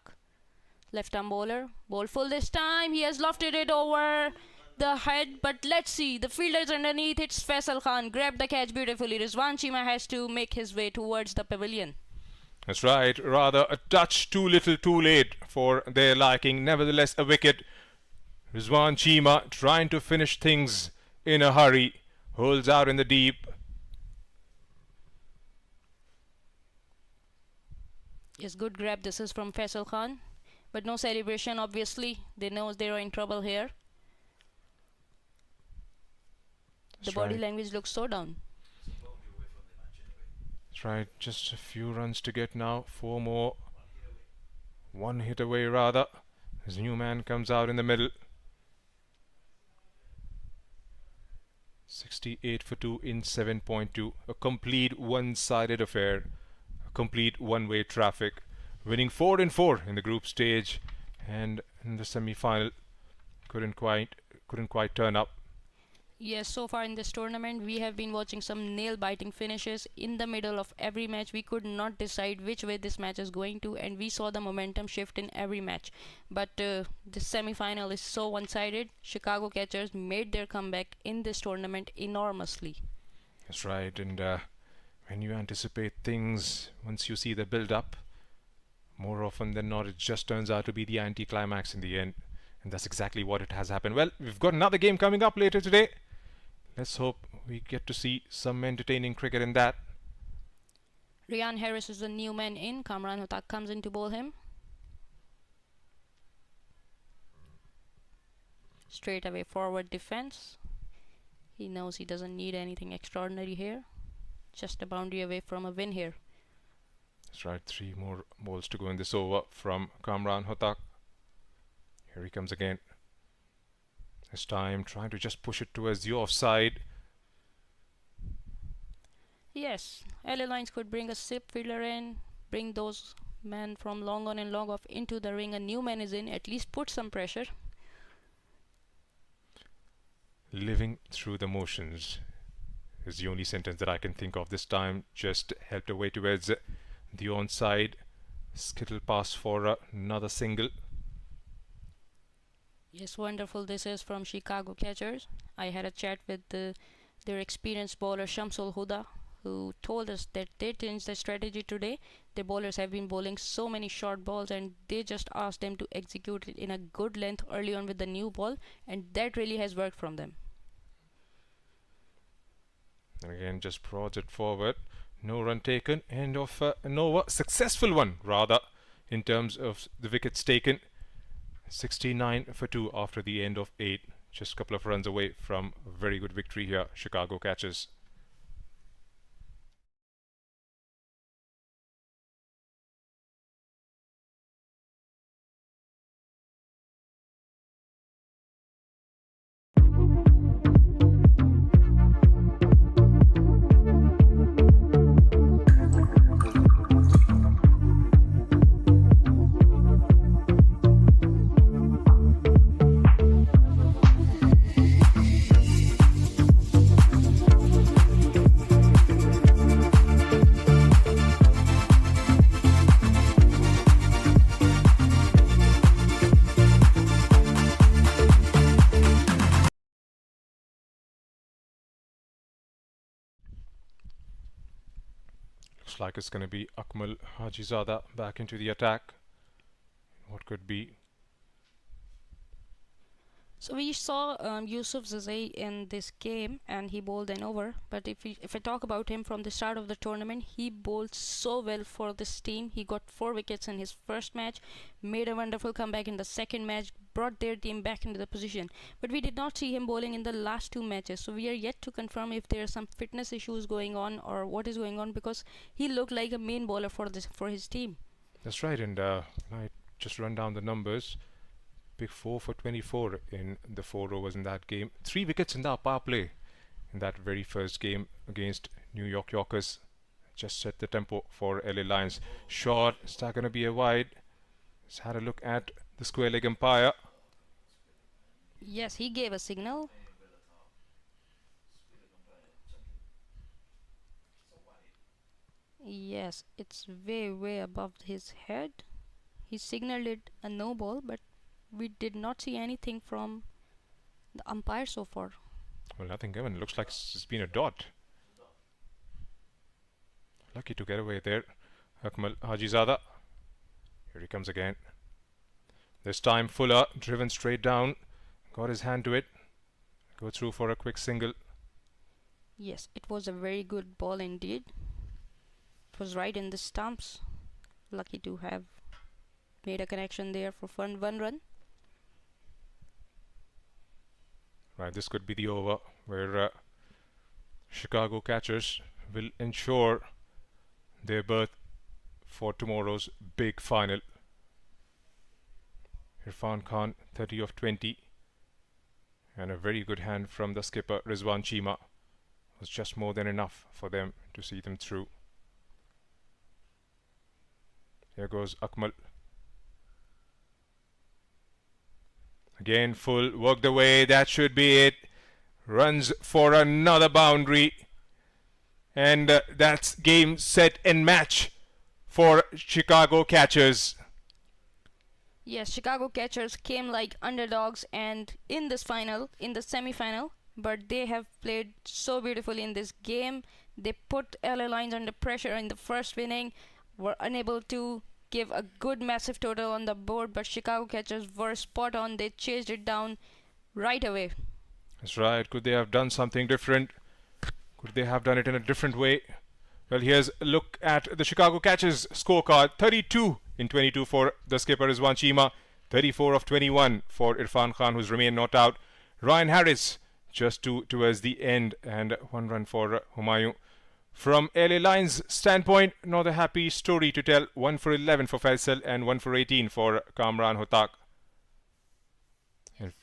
Left arm bowler. Bowl full this time. He has lofted it over the head, but let's see. The fielder is underneath. It's Faisal Khan. Grabbed the catch beautifully. Rizwan Cheema has to make his way towards the pavilion. That's right. Rather a touch too little too late for their liking. Nevertheless, a wicket. Rizwan Cheema trying to finish things in a hurry. Holds out in the deep. Yes, good grab. This is from Faisal Khan. But no celebration, obviously. They know they are in trouble here. The body language looks so down. That's right. Just a few runs to get now. 4 more. 1 hit away rather. His new man comes out in the middle. 68 for 2 in 7.2. A complete one-sided affair. A complete one-way traffic. Winning 4 in 4 in the group stage, and in the semi-final couldn't quite turn up. Yes, so far in this tournament we have been watching some nail-biting finishes. In the middle of every match we could not decide which way this match is going to, and we saw the momentum shift in every match. But this semi-final is so one-sided. Chicago catchers made their comeback in this tournament enormously. That's right, and when you anticipate things, once you see the build-up, more often than not, it just turns out to be the anti-climax in the end. And that's exactly what it has happened. Well, we've got another game coming up later today. Let's hope we get to see some entertaining cricket in that. Ryan Harris is the new man in. Kamran Hotak comes in to bowl him. Straight away forward defense. He knows he doesn't need anything extraordinary here. Just a boundary away from a win here. That's right, 3 more balls to go in this over from Kamran Hotak. Here he comes again. This time trying to just push it towards the offside. Yes, LA Lions could bring a sip fielder in, bring those men from long on and long off into the ring. A new man is in, at least put some pressure. Living through the motions is the only sentence that I can think of this time. Just helped away towards the onside. Skittle pass for another single. Yes, wonderful this is from Chicago catchers. I had a chat with their experienced bowler Shamsul Huda, who told us that they changed their strategy today. the bowlers have been bowling so many short balls, and they just asked them to execute it in a good length early on with the new ball, and that really has worked from them. And again, just prods it forward. No run taken, and of no successful one rather in terms of the wickets taken. 69 for 2 after the end of 8. Just a couple of runs away from a very good victory here. Chicago catches. Looks like it's going to be Akmal Hajizada back into the attack. What could be? So we saw Yusuf Zazai in this game, and he bowled an over. But if I talk about him from the start of the tournament, he bowled so well for this team. He got 4 wickets in his first match, made a wonderful comeback in the second match, brought their team back into the position. But we did not see him bowling in the last 2 matches. So we are yet to confirm if there are some fitness issues going on or what is going on, because he looked like a main bowler for his team. That's right, and I just run down the numbers. Big 4 for 24 in the 4 overs in that game. 3 wickets in the power play in that very first game against New York Yorkers. Just set the tempo for LA Lions. Shot, is that going to be a wide? Just had a look at the square leg umpire. Yes, he gave a signal. Yes, it's way above his head. He signaled it a no ball, but we did not see anything from the umpire so far. Well, nothing given. Looks like it's been a dot. Lucky to get away there. Akmal Hajizada. Here he comes again. This time Fuller driven straight down. Got his hand to it. Go through for a quick single. Yes, it was a very good ball indeed. It was right in the stumps. Lucky to have made a connection there for one run. Right, this could be the over where Chicago catchers will ensure their berth for tomorrow's big final. Irfan Khan, 30 of 20, and a very good hand from the skipper Rizwan Cheema was just more than enough for them to see them through. Here goes Akmal. Again, full, worked away, that should be it. Runs for another boundary. And that's game, set and match for Chicago catchers. Yes, Chicago catchers came like underdogs and in this final, in the semi-final, but they have played so beautifully in this game. They put LA Lions under pressure in the first inning, were unable to give a good massive total on the board, but Chicago catchers were spot on. They chased it down right away. That's right. Could they have done something different? Could they have done it in a different way? Well, here's a look at the Chicago catchers scorecard. 32 in 22 for the skipper Rizwan Cheema. 34 of 21 for Irfan Khan, who's remained not out. Ryan Harris just towards the end, and 1 run for Humayun. From LA Lions standpoint, not a happy story to tell. 1 for 11 for Faisal and 1 for 18 for Kamran Hotak. Gave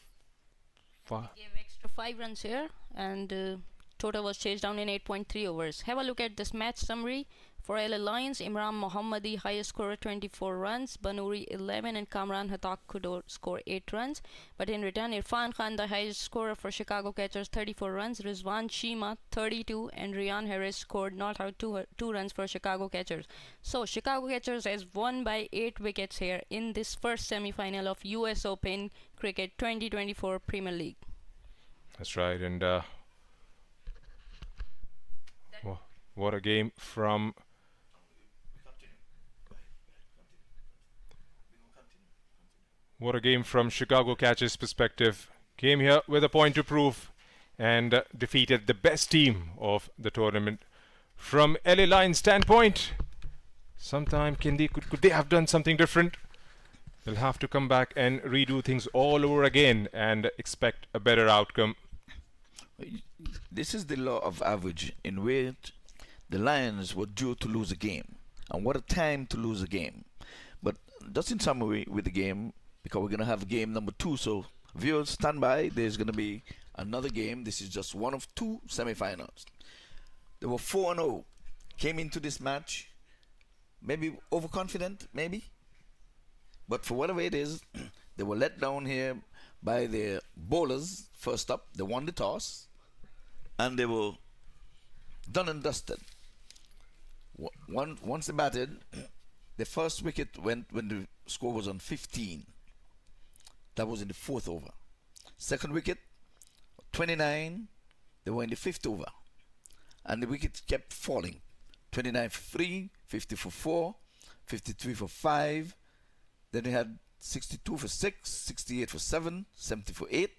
extra 5 runs here, and total was chased down in 8.3 overs. Have a look at this match summary. For LA Lions, Imran Mohammadi, highest scorer, 24 runs, Banuri 11, and Kamran Hatak could score 8 runs. But in return, Irfan Khan, the highest scorer for Chicago catchers, 34 runs, Rizwan Cheema 32, and Ryan Harris scored not out 2 runs for Chicago catchers. So Chicago catchers has won by 8 wickets here in this first semi-final of US Open Cricket 2024 Premier League. That's right, and what a game from What a game from Chicago Catch's perspective. Came here with a point to prove and defeated the best team of the tournament. From LA Lions standpoint, sometime could they have done something different? They'll have to come back and redo things all over again and expect a better outcome. This is the law of average in which the Lions were due to lose a game. And what a time to lose a game. But just in summary with the game, because we're going to have game number 2, so viewers stand by. There's going to be another game. This is just one of 2 semifinals. They were 4-0. Came into this match maybe overconfident, maybe. But for whatever it is, they were let down here by their bowlers. First up, they won the toss, and they were done and dusted. Once they batted, the first wicket went when the score was on 15. That was in the 4th over. Second wicket, 29. They were in the 5th over, and the wickets kept falling. 29 for 3, 50 for 4, 53 for 5. Then they had 62 for 6, 68 for 7, 70 for 8,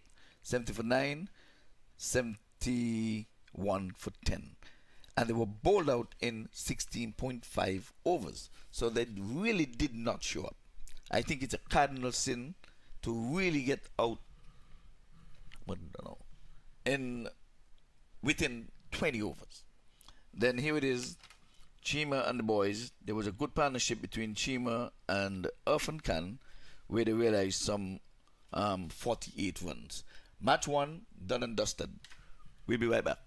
70 for 9, 71 for 10. And they were bowled out in 16.5 overs. So they really did not show up. I think it's a cardinal sin to really get out within 20 overs. Then here it is, Chima and the boys. There was a good partnership between Chima and Irfan Khan, where they realized some 48 runs. Match 1, done and dusted. We'll be right back.